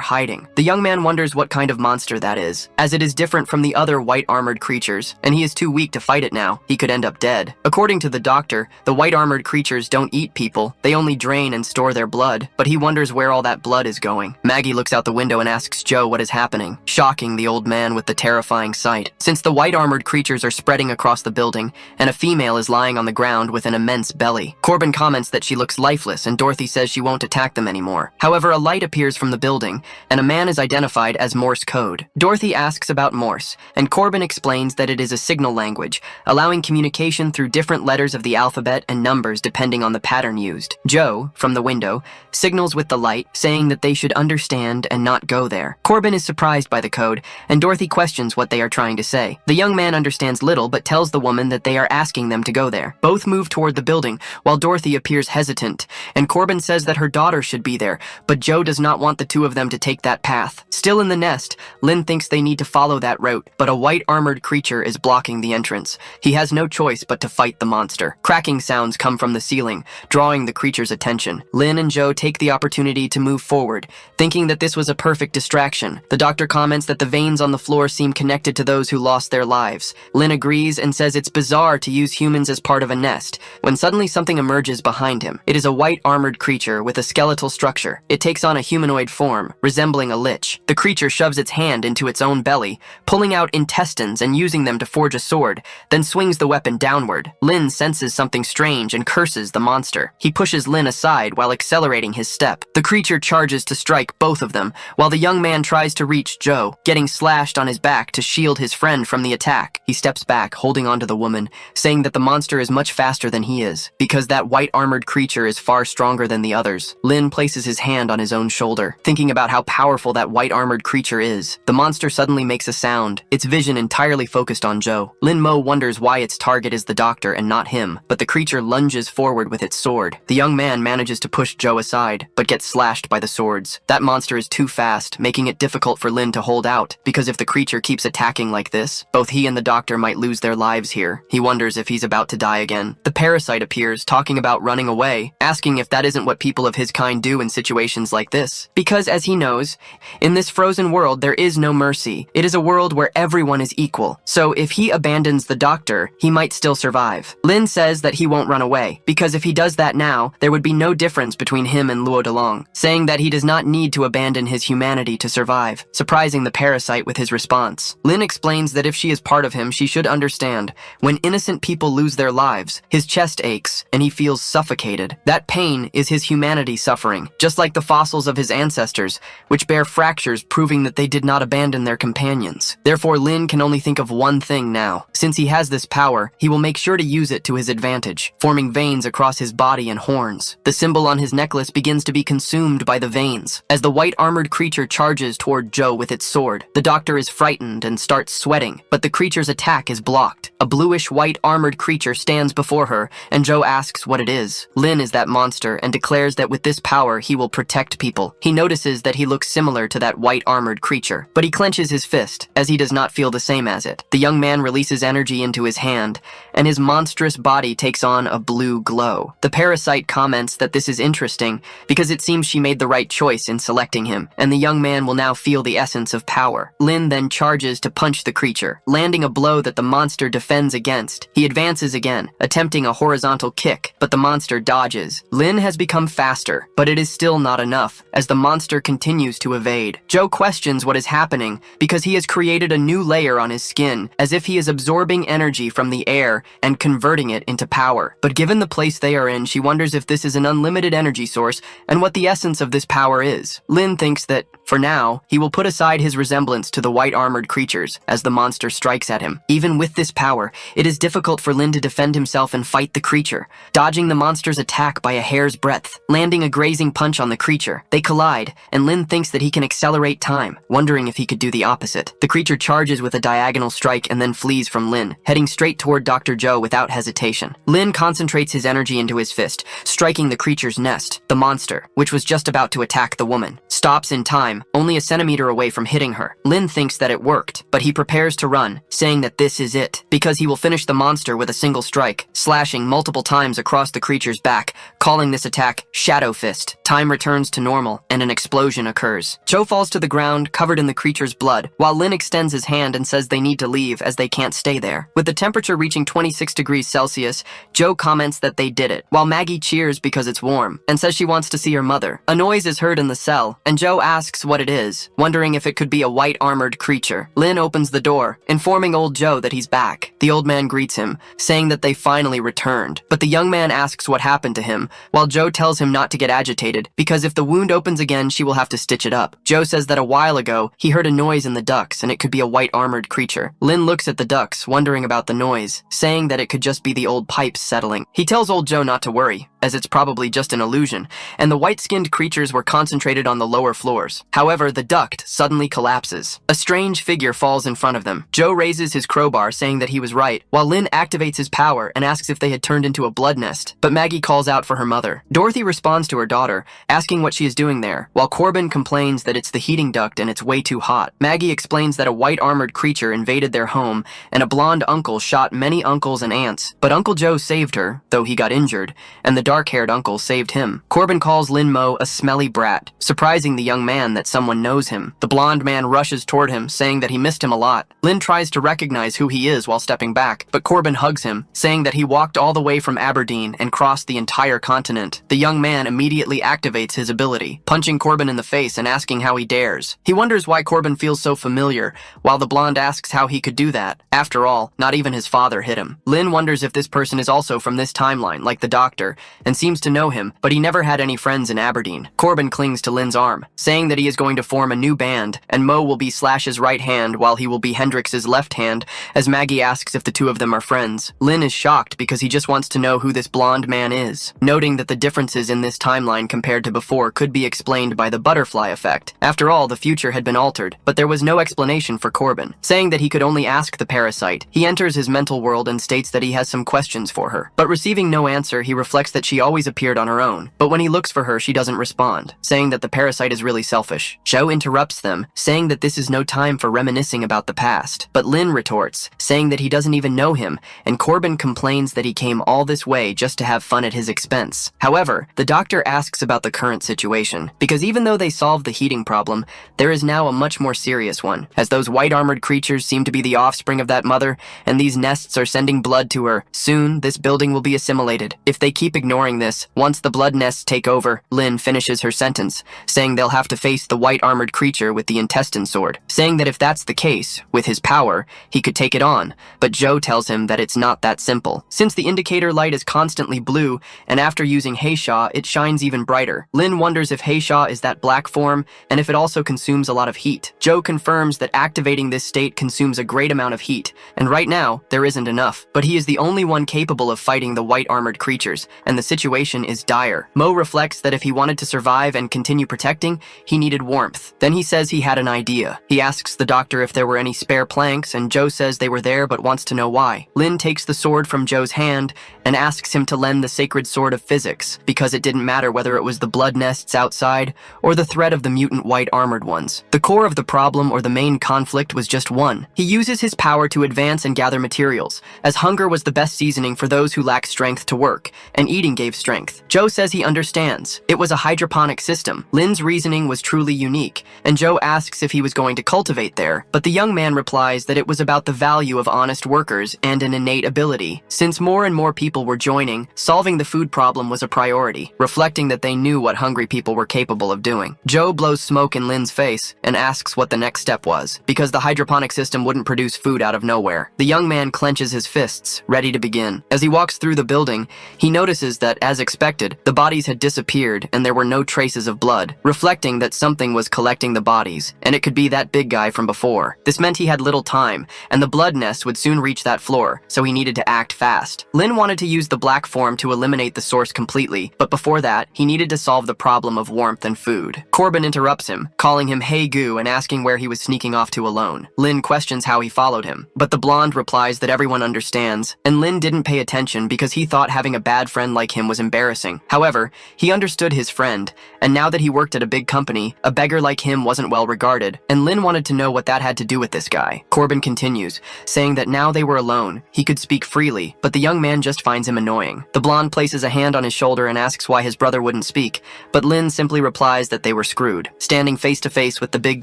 hiding. The young man wonders what kind of monster that is, as it is different from the other white-armored creatures, and he is too weak to fight it now. He could end up dead. According to the doctor, the white-armored creatures don't eat people, they only drain and store their blood, but he wonders where all that blood is going. Maggie looks out the window and asks Joe what is happening, shocking the old man with the terrifying sight. Since the white-armored creatures are spreading across the building, and a female is lying on the ground with an immense belly. Corbin comments that she looks lifeless, and Dorothy says she won't attack them anymore. However, a light appears from the building, and a man is identified as Morse code. Dorothy asks about Morse, and Corbin explains that it is a signal language, allowing communication through different letters of the alphabet and numbers depending on the pattern used. Joe, from the window, signals with the light, saying that they should understand and not go there. Corbin is surprised by the code, and Dorothy questions what they are trying to say. The young man understands little, but tells the woman that they are asking them to go there. Both move toward the building, while Dorothy appears hesitant, and Corbin says that her daughter should be there, but Joe does not want the 2 of them to take that path. Still in the nest, Lin thinks they need to follow that route, but a white-armored creature is blocking the entrance. He has no choice but to fight the monster. Cracking sounds come from the ceiling, drawing the creature's attention. Lin and Joe take the opportunity to move forward, thinking that this was a perfect distraction. The doctor comments that the veins on the floor seem connected to those who lost their lives. Lin agrees and says it's bizarre to use humans as part of a nest, when suddenly something emerges behind him. It is a white-armored creature with a skeletal structure. It takes on a humanoid form, resembling a lich. The creature shoves its hand into its own belly, pulling out intestines and using them to forge a sword, then swings the weapon downward. Lin senses something strange and curses the monster. He pushes Lin aside while accelerating his step. The creature charges to strike both of them, while the young man tries to reach Joe, getting slashed on his back to shield his friend from the attack. He steps back, holding onto the woman, saying that the monster is much faster than he is, because that white-armored creature is far stronger than the others. Lin places his hand on his own shoulder, thinking about how powerful that white-armored creature is. The monster suddenly makes a sound, its vision entirely focused on Joe. Lin Mo wonders why its target is the doctor and not him, but the creature lunges forward with its sword. The young man manages to push Joe aside, but gets slashed by the swords. That monster is too fast, making it difficult for Lin to hold out, because if the creature keeps attacking like this, both he and the doctor might lose their lives here. He wonders if he's about to die again. The parasite appears, talking about running away, asking if that isn't what people of his kind do in situations like this. Because, as he knows, in this frozen world there is no mercy. It is a world where everyone is equal. So if he abandons the doctor, he might still survive. Lin says that he won't run away, because if he does that now, there would be no difference between him and Luo Delong, saying that he does not need to abandon his humanity to survive, surprising the parasite with his response. Lin explains that if she is part of him, she should understand. When innocent people lose their lives, his chest aches, and he feels suffocated. That pain is his humanity suffering, just like the fossils of his ancestors, which bear fractures proving that they did not abandon their companions. Therefore, Lin can only think of one thing now, Since he has this power, he will make sure to use it to his advantage, forming veins across his body and horns. The symbol on his necklace begins to be consumed by the veins. As the white armored creature charges toward Joe with its sword, the doctor is frightened and starts sweating, but the creature's attack is blocked. A bluish-white armored creature stands before her, and Joe asks what it is. Lin is that monster and declares that with this power he will protect people. He notices that he looks similar to that white armored creature, but he clenches his fist, as he does not feel the same as it. The young man releases energy into his hand, and his monstrous body takes on a blue glow. The parasite comments that this is interesting because it seems she made the right choice in selecting him, and the young man will now feel the essence of power. Lin then charges to punch the creature, landing a blow that the monster defends against. He advances again, attempting a horizontal kick, but the monster dodges. Lin has become faster, but it is still not enough, as the monster continues to evade. Joe questions what is happening because he has created a new layer on his skin, as if he is absorbing energy from the air and converting it into power. But given the place they are in, she wonders if this is an unlimited energy source and what the essence of this power is. Lin thinks that, for now, he will put aside his resemblance to the white armored creatures as the monster strikes at him. Even with this power, it is difficult for Lin to defend himself and fight the creature, dodging the monster's attack by a hair's breadth, landing a grazing punch on the creature. They collide, and Lin thinks that he can accelerate time, wondering if he could do the opposite. The creature charges with a diagonal strike and then flees from Lin, heading straight toward Dr. Joe without hesitation. Lin concentrates his energy into his fist, striking the creature's nest. The monster, which was just about to attack the woman, stops in time, only a centimeter away from hitting her. Lin thinks that it worked, but he prepares to run, saying that this is it, because he will finish the monster with a single strike, slashing multiple times across the creature's back, calling this attack Shadow Fist. Time returns to normal, and an explosion occurs. Joe falls to the ground, covered in the creature's blood, while Lin extends his hand and says they need to leave as they can't stay there. With the temperature reaching 26 degrees Celsius, Joe comments that they did it, while Maggie cheers because it's warm, and says she wants to see her mother. A noise is heard in the cell, and Joe asks what it is, wondering if it could be a white armored creature. Lin opens the door, informing old Joe that he's back. The old man greets him, saying that they finally returned, but the young man asks what happened to him, while Joe tells him not to get agitated, because if the wound opens again, she will have to stitch it up. Joe says that a while ago, he heard a noise in the ducts, and it could be a white armored creature. Lin looks at the ducts, wondering about the noise, saying that it could just be the old pipes settling. He tells old Joe not to worry, as it's probably just an illusion, and the white-skinned creatures were concentrated on the lower floors. However, the duct suddenly collapses. A strange figure falls in front of them. Joe raises his crowbar, saying that he was right, while Lin activates his power and asks if they had turned into a blood nest, but Maggie calls out for her mother. Dorothy responds to her daughter, asking what she is doing there, while Corbin complains that it's the heating duct and it's way too hot. Maggie explains that a white armored creature invaded their home, and a blonde uncle shot many uncles and aunts, but Uncle Joe saved her, though he got injured, and the dark-haired uncle saved him. Corbin calls Lin Mo a smelly brat, surprising the young man that someone knows him. The blonde man rushes toward him, saying that he missed him a lot. Lin tries to recognize who he is while stepping back, but Corbin hugs him, saying that he walked all the way from Aberdeen and crossed the entire continent. The young man immediately activates his ability, punching Corbin in the face and asking how he dares. He wonders why Corbin feels so familiar, while the blonde asks how he could do that. After all, not even his father hit him. Lin wonders if this person is also from this timeline, like the doctor, and seems to know him, but he never had any friends in Aberdeen. Corbin clings to Lin's arm, saying that he is going to form a new band, and Mo will be Slash's right hand while he will be Hendrix's left hand, as Maggie asks if the two of them are friends. Lin is shocked because he just wants to know who this blonde man is, noting that the differences in this timeline compared to before could be explained by the butterfly effect. After all, the future had been altered, but there was no explanation for Corbin, saying that he could only ask the parasite. He enters his mental world and states that he has some questions for her, but receiving no answer, he reflects that she always appeared on her own, but when he looks for her, she doesn't respond, saying that the parasite is really selfish. Joe interrupts them, saying that this is no time for reminiscing about the past, but Lin retorts, saying that he doesn't even know him, and Corbin complains that he came all this way just to have fun at his expense. However, the doctor asks about the current situation, because even though they solved the heating problem, there is now a much more serious one, as those white armored creatures seem to be the offspring of that mother, and these nests are sending blood to her. Soon, this building will be assimilated. If they keep ignoring this, once the blood nests take over, Lin finishes her sentence, saying they'll have to face the white armored creature with the intestine sword, saying that if that's the case, with his power, he could take it on, but Joe tells him that it's not that simple. Since the indicator light is constantly blue, and after using Heisha, it shines even brighter. Lin wonders if Heisha is that black form, and if it also consumes a lot of heat. Joe confirms that activating this state consumes a great amount of heat, and right now, there isn't enough. But he is the only one capable of fighting the white armored creatures, and the situation is dire. Mo reflects that if he wanted to survive and continue protecting, he needed warmth. Then he says he had an idea. He asks the doctor if there were any spare planks, and Joe says they were there but wants to know why. Lin takes the sword from Joe's hand and asks him to lend the sacred sword of physics, because it didn't matter whether it was the blood nests outside or the threat of the mutant white armored ones. The core of the problem or the main conflict was just one. He uses his power to advance and gather materials, as hunger was the best seasoning for those who lack strength to work, and eating gave strength. Joe says he understands. It was a hydroponic system. Lin's reasoning was truly unique, and Joe asks if he was going to cultivate there, but the young man replies that it was about the value of honest workers and an innate ability. Since more and more people were joining, solving the food problem was a priority, reflecting that they knew what hungry people were capable of doing. Joe blows smoke in Lin's face and asks what the next step was, because the hydroponic system wouldn't produce food out of nowhere. The young man clenches his fists, ready to begin. As he walks through the building, he notices that, as expected, the bodies had disappeared and there were no traces of blood, reflecting that something was collecting the bodies, and it could be that big guy from before. This meant he had little time, and the blood nest would soon reach that floor, so he needed to act fast. Lin wanted to use the black form to eliminate the source completely, but before that, he needed to solve the problem of warmth and food. Corbin interrupts him, calling him Hey Goo and asking where he was sneaking off to alone. Lin questions how he followed him, but the blonde replies that everyone understands, and Lin didn't pay attention because he thought having a bad friend like him was embarrassing. However, he understood his friend, and now that he worked at a big company, a beggar like him wasn't well regarded, and Lin wanted to know what that had to do with this guy. Corbin continues, saying that now they were alone, he could speak freely, but the young man just finds him annoying. The blonde places a hand on his shoulder and asks why his brother wouldn't speak, but Lin simply replies that they were screwed, standing face to face with the big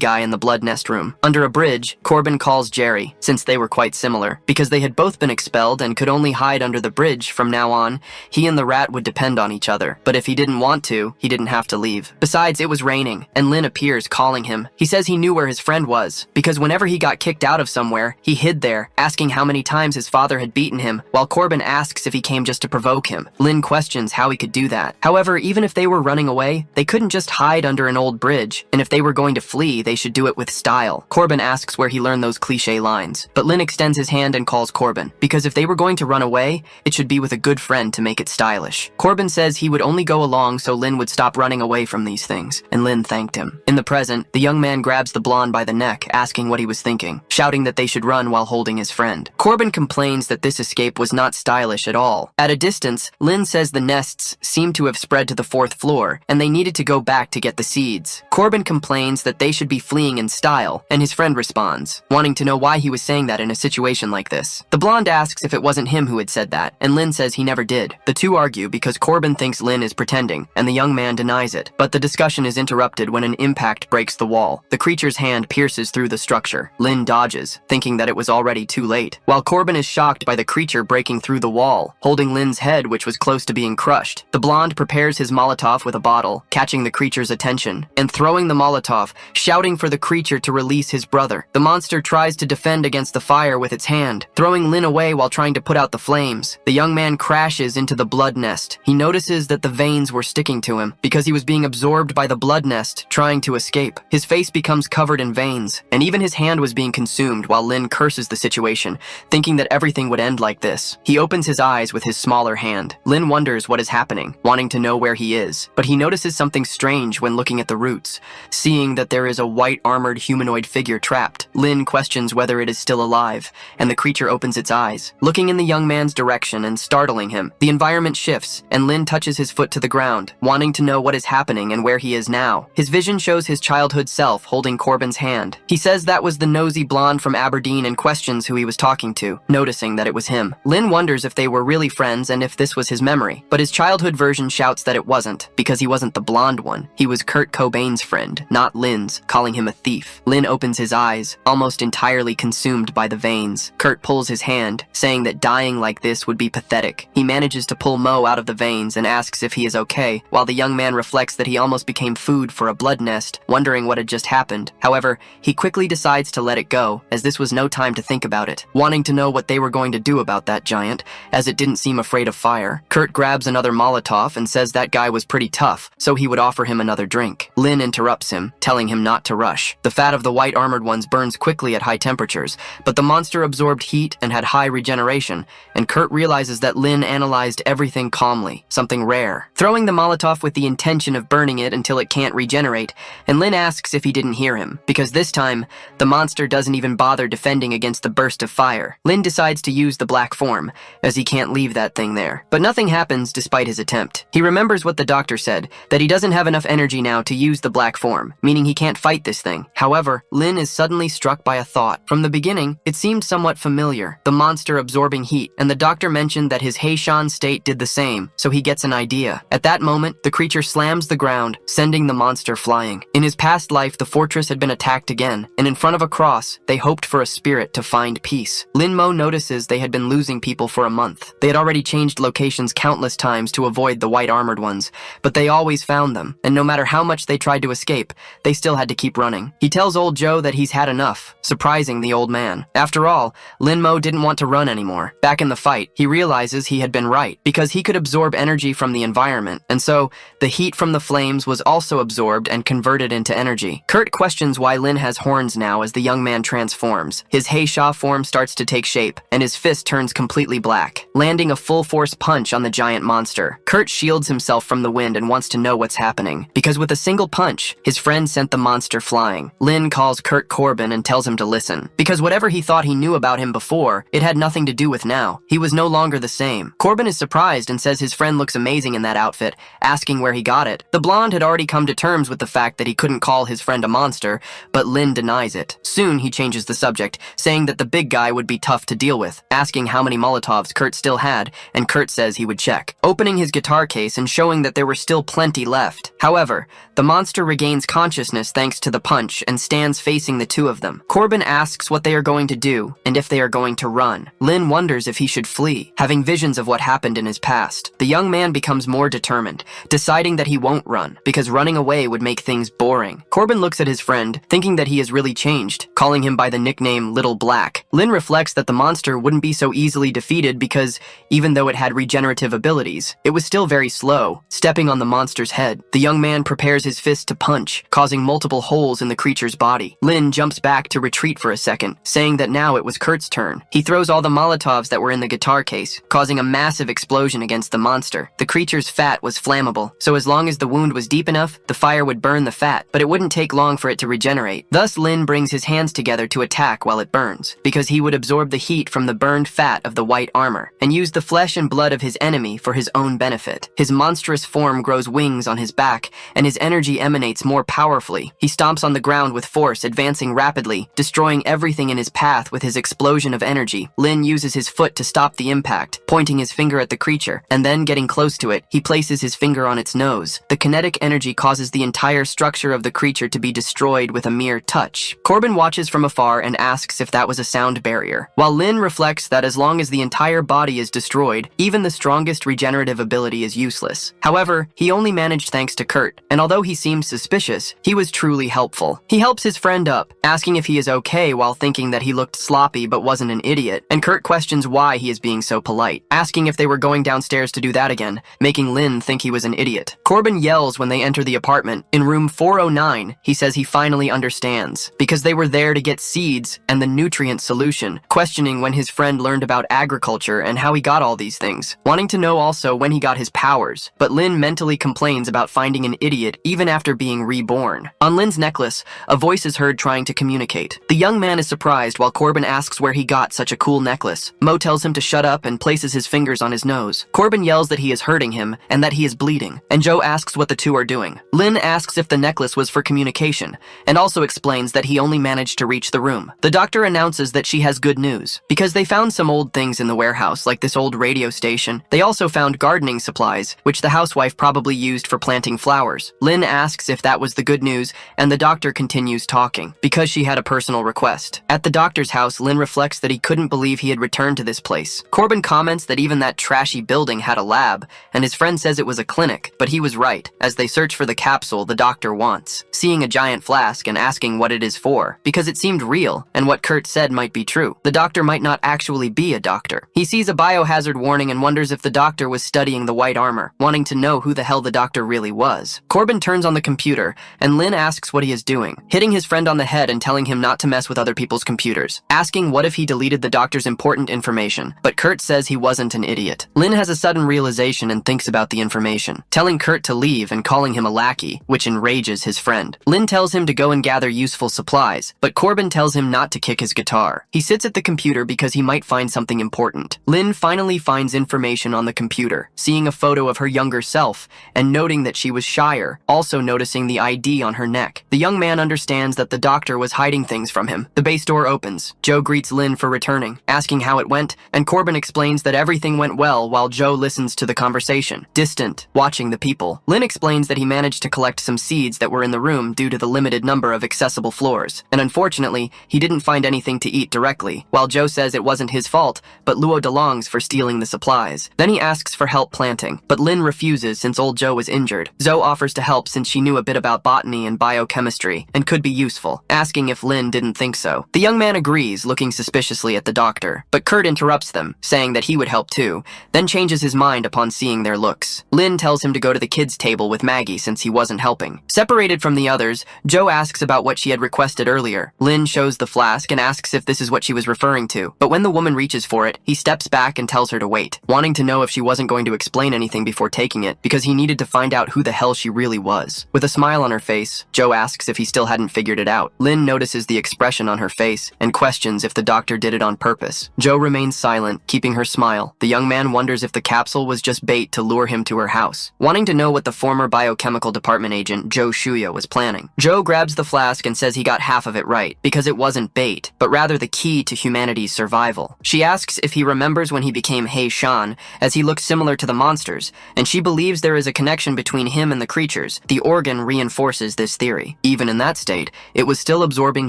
guy in the blood nest room. Under a bridge, Corbin calls Jerry, since they were quite similar. Because they had both been expelled and could only hide under the bridge from now on, he and the rat would depend on each other. But if he didn't want to, he didn't have to leave. Besides, it was raining, and Lin appears calling him. He says he knew where his friend was, because whenever he got kicked out of somewhere, he hid there, asking how many times his father had beaten him, while Corbin asks if he came just to provoke him. Lin questions how he could do that. However, even if they were running away, they couldn't just hide under an old bridge, and if they were going to flee, they should do it with style. Corbin asks where he learned those cliché lines, but Lin extends his hand and calls Corbin, because if they were going to run away, it should be with a good friend to make it stylish. Corbin says he would only go along so Lin would stop running away from these things, and Lin thanked him. In the present, the young man grabs the blonde by the neck, asking what he was thinking, shouting that they should run while holding his friend. Corbin complains that this escape was not stylish at all. At a distance, Lin says the nests seemed to have spread to the 4th floor, and they needed to go back to get the seeds. Corbin complains that they should be fleeing in style, and his friend responds, wanting to know why he was saying that in a situation like this. The blonde asks if it wasn't him who had said that, and Lin says he never did. The two argue because Corbin thinks Lin is pretending, and the young man denies it, but the discussion is interrupted when an impact breaks the wall. The creature's hand pierces through the structure. Lin dodges, thinking that it was already too late, while Corbin is shocked by the creature breaking through the wall, holding Lin's head, which was close to being crushed. The blonde prepares his Molotov with a bottle, catching the creature's attention, and throwing the Molotov, shouting for the creature to release his brother. The monster tries to defend against the fire with its hand, throwing Lin away while trying to put out the flames. The young man crashes into the blood nest. He notices that the veins were sticking to him, because he was being absorbed by the blood nest, trying to escape. His face becomes covered in veins, and even his hand was being consumed while Lin curses the situation, thinking that everything would end like this. He opens his eyes with his smaller hand. Lin wonders what is happening, wanting to know where he is, but he notices something strange when looking at the roots, seeing that there is a white armored humanoid figure trapped. Lin questions whether it is still alive, and the creature opens its eyes, looking in the young man's direction and startling him. The environment shifts, and Lin touches his foot to the ground, wanting to know what is happening and where he is now. His vision shows his childhood self holding Corbin's hand. He says that was the nosy blonde from Aberdeen and questions who he was talking to, noticing that it was him. Lin wonders if they were really friends and if this was his memory, but his childhood version shouts that it wasn't, because he wasn't the blonde one. He was Kurt Cobain's friend, not Lin's, calling him a thief. Lin opens his eyes, almost entirely consumed by the veins. Kurt pulls his hand, saying that dying like this would be pathetic. He manages to pull Mo out of the veins and asks if he is okay, while the young man reflects that he almost became food for a blood mud nest, wondering what had just happened. However, he quickly decides to let it go, as this was no time to think about it. Wanting to know what they were going to do about that giant, as it didn't seem afraid of fire, Kurt grabs another Molotov and says that guy was pretty tough, so he would offer him another drink. Lin interrupts him, telling him not to rush. The fat of the white armored ones burns quickly at high temperatures, but the monster absorbed heat and had high regeneration, and Kurt realizes that Lin analyzed everything calmly, something rare. Throwing the Molotov with the intention of burning it until it can't regenerate, and Lin asks if he didn't hear him, because this time, the monster doesn't even bother defending against the burst of fire. Lin decides to use the black form, as he can't leave that thing there. But nothing happens despite his attempt. He remembers what the doctor said, that he doesn't have enough energy now to use the black form, meaning he can't fight this thing. However, Lin is suddenly struck by a thought. From the beginning, it seemed somewhat familiar, the monster absorbing heat, and the doctor mentioned that his Heishan state did the same, so he gets an idea. At that moment, the creature slams the ground, sending the monster flying. In his past life, the fortress had been attacked again, and in front of a cross, they hoped for a spirit to find peace. Lin Mo notices they had been losing people for a month. They had already changed locations countless times to avoid the white armored ones, but they always found them, and no matter how much they tried to escape, they still had to keep running. He tells old Joe that he's had enough, surprising the old man. After all, Lin Mo didn't want to run anymore. Back in the fight, he realizes he had been right, because he could absorb energy from the environment, and so the heat from the flames was also absorbed and converted into energy. Kurt questions why Lin has horns now as the young man transforms. His Heisha form starts to take shape, and his fist turns completely black, landing a full-force punch on the giant monster. Kurt shields himself from the wind and wants to know what's happening, because with a single punch, his friend sent the monster flying. Lin calls Kurt Corbin and tells him to listen, because whatever he thought he knew about him before, it had nothing to do with now. He was no longer the same. Corbin is surprised and says his friend looks amazing in that outfit, asking where he got it. The blonde had already come to terms with the fact that he couldn't call his friend a monster, but Lin denies it. Soon he changes the subject, saying that the big guy would be tough to deal with, asking how many Molotovs Kurt still had, and Kurt says he would check, opening his guitar case and showing that there were still plenty left. However, the monster regains consciousness thanks to the punch and stands facing the two of them. Corbin asks what they are going to do and if they are going to run. Lin wonders if he should flee, having visions of what happened in his past. The young man becomes more determined, deciding that he won't run, because running away would make things boring. Corbin looks at his friend, thinking that he has really changed, calling him by the nickname Little Black. Lin reflects that the monster wouldn't be so easily defeated because, even though it had regenerative abilities, it was still very slow, stepping on the monster's head. The young man prepares his fist to punch, causing multiple holes in the creature's body. Lin jumps back to retreat for a second, saying that now it was Kurt's turn. He throws all the Molotovs that were in the guitar case, causing a massive explosion against the monster. The creature's fat was flammable, so as long as the wound was deep enough, the fire would burn the fat, but it wouldn't take long for it to regenerate. Thus, Lin brings his hands together to attack while it burns, because he would absorb the heat from the burned fat of the white armor, and use the flesh and blood of his enemy for his own benefit. His monstrous form grows wings on his back, and his energy emanates more powerfully. He stomps on the ground with force, advancing rapidly, destroying everything in his path with his explosion of energy. Lin uses his foot to stop the impact, pointing his finger at the creature, and then getting close to it, he places his finger on its nose. The kinetic energy causes the entire structure of the creature to be destroyed with a mere touch. Corbin watches from afar and asks if that was a sound barrier, while Lin reflects that as long as the entire body is destroyed, even the strongest regenerative ability is useless. However, he only managed thanks to Kurt, and although he seems suspicious, he was truly helpful. He helps his friend up, asking if he is okay while thinking that he looked sloppy but wasn't an idiot, and Kurt questions why he is being so polite, asking if they were going downstairs to do that again, making Lin think he was an idiot. Corbin yells when they enter the apartment. In room 409, he says he finally understands, because they were there to get seeds and the nutrient solution, questioning when his friend learned about agriculture and how he got all these things, wanting to know also when he got his powers, but Lin mentally complains about finding an idiot even after being reborn. On Lin's necklace, a voice is heard trying to communicate. The young man is surprised while Corbin asks where he got such a cool necklace. Mo tells him to shut up and places his fingers on his nose. Corbin yells that he is hurting him and that he is bleeding, and Joe asks what the two are doing. Lin asks if the necklace was for communication, and also explains that he only managed to reach the room. The doctor announces that she has good news, because they found some old things in the warehouse, like this old radio station. They also found gardening supplies, which the housewife probably used for planting flowers. Lin asks if that was the good news, and the doctor continues talking, because she had a personal request. At the doctor's house, Lin reflects that he couldn't believe he had returned to this place. Corbin comments that even that trashy building had a lab, and his friend says it was a clinic, but he was right. As they search for the capsule, the doctor doctor wants, seeing a giant flask and asking what it is for, because it seemed real, and what Kurt said might be true. The doctor might not actually be a doctor. He sees a biohazard warning and wonders if the doctor was studying the white armor, wanting to know who the hell the doctor really was. Corbin turns on the computer, and Lin asks what he is doing, hitting his friend on the head and telling him not to mess with other people's computers, asking what if he deleted the doctor's important information, but Kurt says he wasn't an idiot. Lin has a sudden realization and thinks about the information, telling Kurt to leave and calling him a lackey, which enrages his friend. Lin tells him to go and gather useful supplies, but Corbin tells him not to kick his guitar. He sits at the computer because he might find something important. Lin finally finds information on the computer, seeing a photo of her younger self and noting that she was shyer, also noticing the ID on her neck. The young man understands that the doctor was hiding things from him. The base door opens. Joe greets Lin for returning, asking how it went, and Corbin explains that everything went well while Joe listens to the conversation, distant, watching the people. Lin explains that he managed to collect some seeds that were in the room due to the limited number of accessible floors, and unfortunately, he didn't find anything to eat directly, while Joe says it wasn't his fault, but Luo DeLong's for stealing the supplies. Then he asks for help planting, but Lin refuses since old Joe was injured. Zoe offers to help since she knew a bit about botany and biochemistry, and could be useful, asking if Lin didn't think so. The young man agrees, looking suspiciously at the doctor, but Kurt interrupts them, saying that he would help too, then changes his mind upon seeing their looks. Lin tells him to go to the kids' table with Maggie since he wasn't helping. Separated from the others, Joe asks about what she had requested earlier. Lin shows the flask and asks if this is what she was referring to, but when the woman reaches for it, he steps back and tells her to wait, wanting to know if she wasn't going to explain anything before taking it, because he needed to find out who the hell she really was. With a smile on her face, Joe asks if he still hadn't figured it out. Lin notices the expression on her face and questions if the doctor did it on purpose. Joe remains silent, keeping her smile. The young man wonders if the capsule was just bait to lure him to her house, wanting to know what the former biochemical department agent Joe Shuya was planning. Joe grabs the flask and says he got half of it right, because it wasn't bait, but rather the key to humanity's survival. She asks if he remembers when he became Hei Shan, as he looks similar to the monsters, and she believes there is a connection between him and the creatures. The organ reinforces this theory. Even in that state, it was still absorbing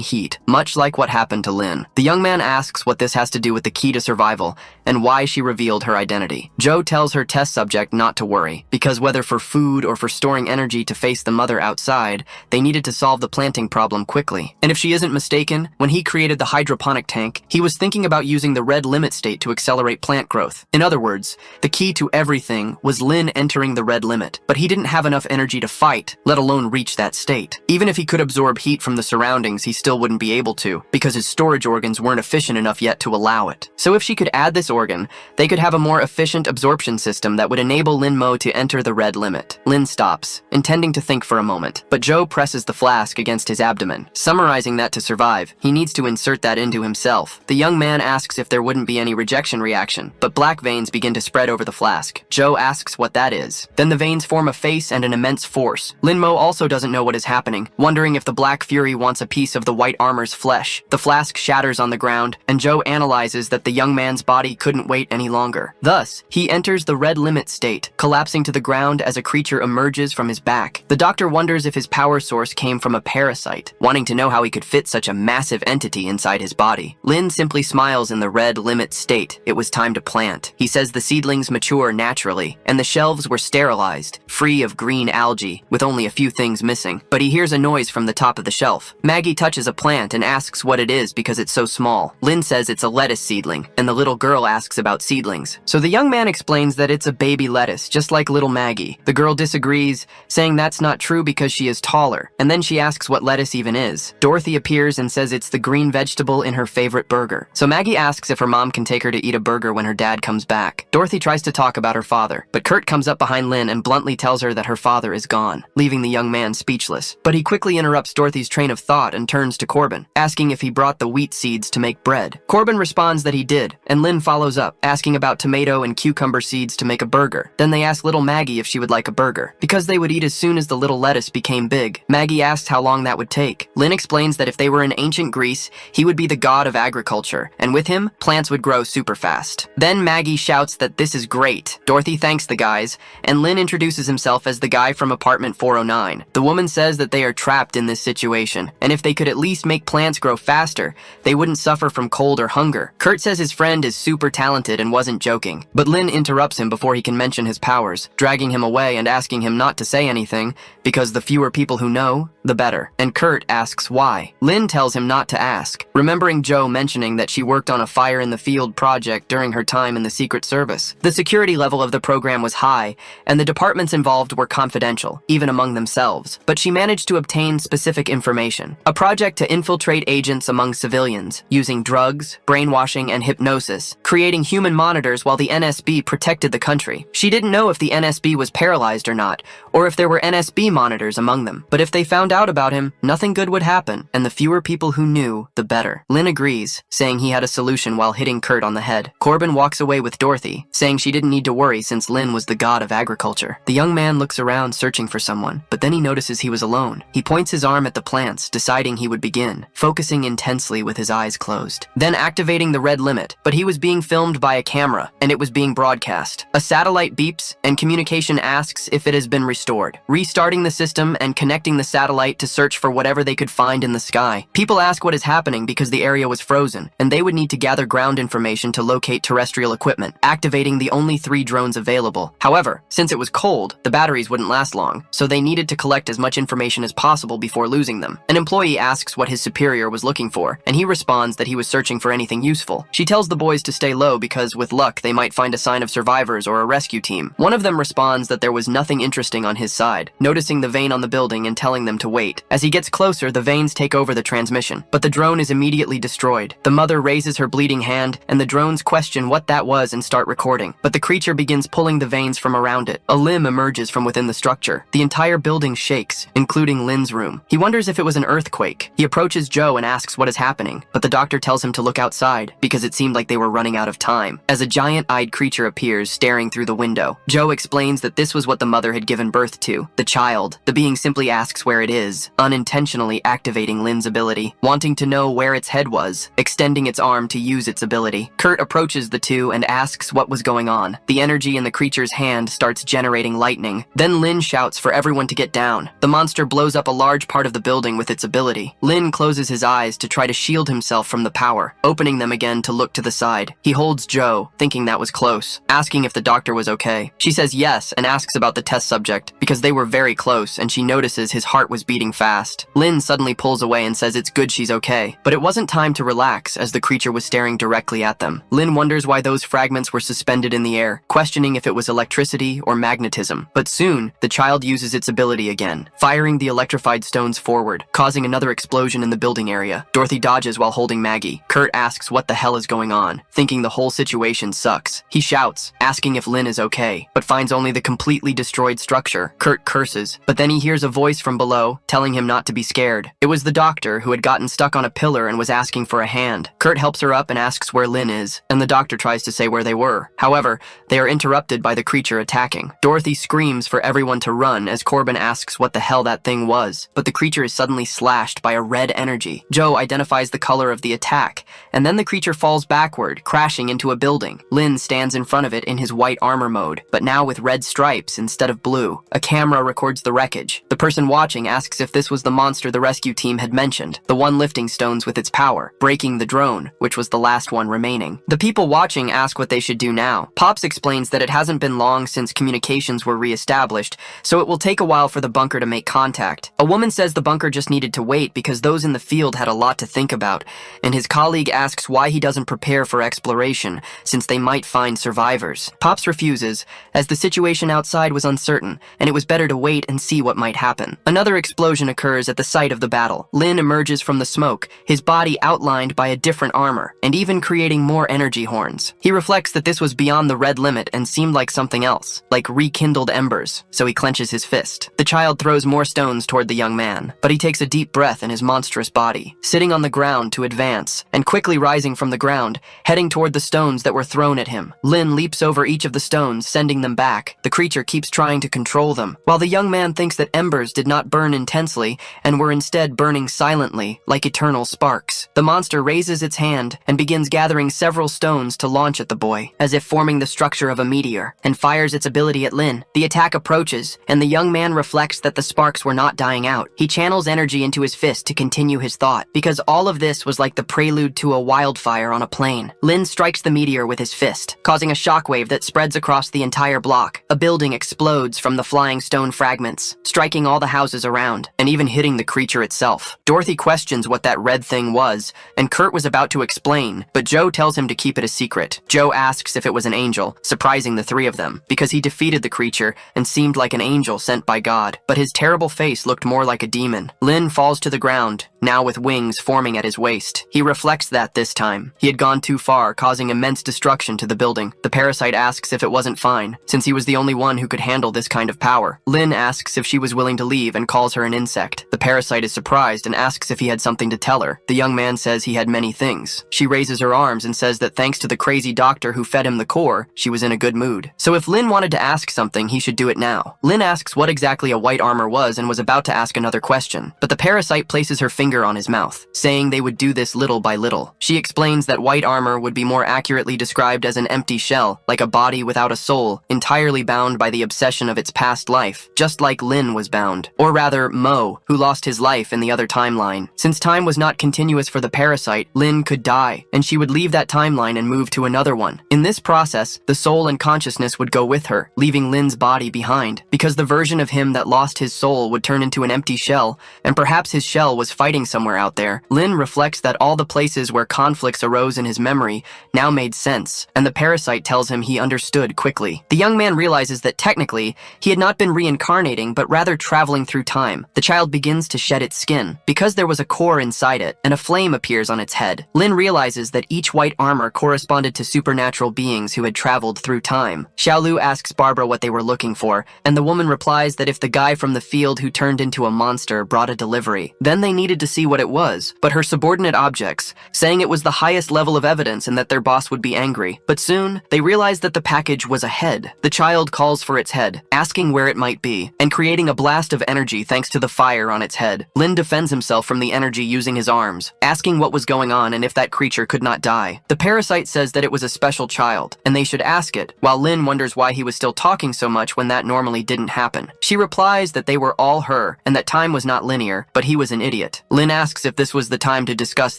heat, much like what happened to Lin. The young man asks what this has to do with the key to survival, and why she revealed her identity. Joe tells her test subject not to worry, because whether for food or for storing energy to face the mother outside, they needed to solve the planting problem quickly. And if she isn't mistaken, when he created the hydroponic tank, he was thinking about using the red limit state to accelerate plant growth. In other words, the key to everything was Lin entering the red limit, but he didn't have enough energy to fight, let alone reach that state. Even if he could absorb heat from the surroundings, he still wouldn't be able to, because his storage organs weren't efficient enough yet to allow it. So if she could add this organ, they could have a more efficient absorption system that would enable Lin Mo to enter the red limit. Lin stops, intending to think for a moment, but Joe presses the flask against his abdomen, summarizing that to survive, he needs to insert that into himself. The young man asks if there wouldn't be any rejection reaction, but black veins begin to spread over the flask. Joe asks what that is. Then the veins form a face and an immense force. Lin Mo also doesn't know what is happening, wondering if the Black Fury wants a piece of the white armor's flesh. The flask shatters on the ground, and Joe analyzes that the young man's body couldn't wait any longer. Thus, he enters the red limit state, collapsing to the ground as a creature emerges from his back. The doctor wonders if his power source came from a parasite, wanting to know how he could fit such a massive entity inside his body. Lin simply smiles in the red limit state. It was time to plant. He says the seedlings mature naturally, and the shelves were sterilized, free of green algae, with only a few things missing. But he hears a noise from the top of the shelf. Maggie touches a plant and asks what it is because it's so small. Lin says it's a lettuce seedling, and the little girl asks about seedlings. So the young man explains that it's a baby lettuce, just like little Maggie. The girl disagrees, saying that's not true because she is taller, and then she asks what lettuce even is. Dorothy appears and says it's the green vegetable in her favorite burger. So Maggie asks if her mom can take her to eat a burger when her dad comes back. Dorothy tries to talk about her father, but Kurt comes up behind Lin and bluntly tells her that her father is gone, leaving the young man speechless. But he quickly interrupts Dorothy's train of thought and turns to Corbin, asking if he brought the wheat seeds to make bread. Corbin responds that he did, and Lin follows up, asking about tomato and cucumber seeds to make a burger. Then they ask little Maggie if she would like a burger, because they would eat as soon as the little lettuce became big. Maggie asks how long that would take. Lin explains that if they were in ancient Greece, he would be the god of agriculture, and with him, plants would grow super fast. Then Maggie shouts that this is great. Dorothy thanks the guys, and Lin introduces himself as the guy from apartment 409. The woman says that they are trapped in this situation, and if they could at least make plants grow faster, they wouldn't suffer from cold or hunger. Kurt says his friend is super talented and wasn't joking, but Lin interrupts him before he can mention his powers, dragging him away and asking him not to say anything, because the fewer people who know, the better. And Kurt asks why. Lin tells him not to ask, remembering Joe mentioning that she worked on a fire in the field project during her time in the Secret Service. The security level of the program was high, and the departments involved were confidential, even among themselves. But she managed to obtain specific information. A project to infiltrate agents among civilians, using drugs, brainwashing, and hypnosis, creating human monitors while the NSB protected the country. She didn't know if the NSB was paralyzed or not, or if there were NSB monitors among them. But if they found out about him, nothing good would happen, and the fewer people who knew, the better. Lin agrees, saying he had a solution while hitting Kurt on the head. Corbin walks away with Dorothy, saying she didn't need to worry since Lin was the god of agriculture. The young man looks around searching for someone, but then he notices he was alone. He points his arm at the plants, deciding he would begin, focusing intensely with his eyes closed. Then activating the red limit, but he was being filmed by a camera, and it was being broadcast. A satellite beeps, and communication asks if it has been restored. Restarting the system and connecting the satellite to search for whatever they could find in the sky. People ask what is happening because the area was frozen, and they would need to gather ground information to locate terrestrial equipment, activating the only 3 drones available. However, since it was cold, the batteries wouldn't last long, so they needed to collect as much information as possible before losing them. An employee asks what his superior was looking for, and he responds that he was searching for anything useful. She tells the boys to stay low because, with luck, they might find a sign of survivors or a rescue team. One of them responds that there was nothing interesting on his side, noticing the vane on the building and telling them to wait. As he gets closer, the vanes take over the transmission, but the drone is immediately destroyed. The mother raises her bleeding hand, and the drones question what that was and start recording, but the creature begins pulling the vanes from around it. A limb emerges from within the structure. The entire building shakes, including Lin's room. He wonders if it was an earthquake. He approaches Joe and asks what is happening, but the doctor tells him to look outside, because it seemed like they were running out of time. As a giant-eyed creature appears, staring through the window, Joe explains that this was what the mother had given birth to, the child. The being simply asks where it is, unintentionally activating Lin's ability, wanting to know where its head was, extending its arm to use its ability. Kurt approaches the two and asks what was going on. The energy in the creature's hand starts generating lightning. Then Lin shouts for everyone to get down. The monster blows up a large part of the building with its ability. Lin closes his eyes to try to shield himself from the power, opening them again to look to the side. He holds Joe, thinking that was close, asking if the doctor was okay. She says yes and asks about the test subject, because they were very close and she notices his heart was beating fast. Lin suddenly pulls away and says it's good she's okay, but it wasn't time to relax as the creature was staring directly at them. Lin wonders why those fragments were suspended in the air, questioning if it was electricity or magnetism. But soon, the child uses its ability again, firing the electrified stones forward, causing another explosion in the building area. Dorothy dodges while holding Maggie. Kurt asks what the hell is going on, thinking the whole situation sucks. He shouts, asking if Lin is okay, but finds only the completely destroyed structure. Kurt curses, but then he hears a voice from below, telling him not to be scared. It was the doctor who had gotten stuck on a pillar and was asking for a hand. Kurt helps her up and asks where Lin is, and the doctor tries to say where they were. However, they are interrupted by the creature attacking. Dorothy screams for everyone to run as Corbin asks what the hell that thing was, but the creature is suddenly slashed by a red energy. Joe identifies the color of the attack, and then the creature falls backward, crashing into a building. Lin stands in front of it in his white armor mode, but now with red stripes instead of blue. A camera records the wreckage. The person watching asks if this was the monster the rescue team had mentioned, the one lifting stones with its power, breaking the drone, which was the last one remaining. The people watching ask what they should do now. Pops explains that it hasn't been long since communications were re-established, so it will take a while for the bunker to make contact. A woman says the bunker just needed to wait because those in the field had a lot to think about, and his colleague asks why he doesn't prepare for exploration, since they might find survivors. Pops refuses, as the situation outside was uncertain, and it was better to wait and see what might happen. Another explosion occurs at the site of the battle. Lin emerges from the smoke, his body outlined by a different armor, and even creating more energy horns. He reflects that this was beyond the red limit and seemed like something else, like rekindled embers, so he clenches his fist. The child throws more stones toward the young man, but he takes a deep breath in his monstrous body, sitting on the ground to advance, and quickly rising from the ground, heading toward the stones that were thrown at him. Lin leaps over each of the stones, sending them back. The creature keeps trying to control them, while the young man thinks that embers did not burn intensely and were instead burning silently, like eternal sparks. The monster raises its hand and begins gathering several stones to launch at the boy, as if forming the structure of a meteor, and fires its ability at Lin. The attack approaches, and the young man reflects that the sparks were not dying out. He channels energy into his fist to continue his thought, because all of this was like the prelude to a wildfire on a plane. Lin strikes the meteor with his fist, causing a shockwave that spreads across the entire block. A building explodes from the flying stone fragments apartments, striking all the houses around, and even hitting the creature itself. Dorothy questions what that red thing was, and Kurt was about to explain, but Joe tells him to keep it a secret. Joe asks if it was an angel, surprising the three of them, because he defeated the creature and seemed like an angel sent by God, but his terrible face looked more like a demon. Lin falls to the ground, now with wings forming at his waist. He reflects that this time. He had gone too far, causing immense destruction to the building. The parasite asks if it wasn't fine, since he was the only one who could handle this kind of power. Lin asks if she was willing to leave and calls her an insect. The parasite is surprised and asks if he had something to tell her. The young man says he had many things. She raises her arms and says that thanks to the crazy doctor who fed him the core, she was in a good mood. So if Lin wanted to ask something, he should do it now. Lin asks what exactly a white armor was and was about to ask another question, but the parasite places her finger on his mouth, saying they would do this little by little. She explains that white armor would be more accurately described as an empty shell, like a body without a soul, entirely bound by the obsession of its past life, just like Lin was bound. Or rather, Mo, who lost his life in the other timeline. Since time was not continuous for the parasite, Lin could die, and she would leave that timeline and move to another one. In this process, the soul and consciousness would go with her, leaving Lin's body behind, because the version of him that lost his soul would turn into an empty shell, and perhaps his shell was fighting somewhere out there. Lin reflects that all the places where conflicts arose in his memory now made sense, and the parasite tells him he understood quickly. The young man realizes that technically, he had not been reincarnating, but rather traveling through time. The child begins to shed its skin, because there was a core inside it, and a flame appears on its head. Lin realizes that each white armor corresponded to supernatural beings who had traveled through time. Xiaolu asks Barbara what they were looking for, and the woman replies that if the guy from the field who turned into a monster brought a delivery, then they needed to see what it was, but her subordinate objects, saying it was the highest level of evidence and that their boss would be angry. But soon, they realized that the package was a head. The child calls for its head, asking where it might be, and creating a blast of energy thanks to the fire on its head. Lin defends himself from the energy using his arms, asking what was going on and if that creature could not die. The parasite says that it was a special child, and they should ask it, while Lin wonders why he was still talking so much when that normally didn't happen. She replies that they were all her, and that time was not linear, but he was an idiot. Lin asks if this was the time to discuss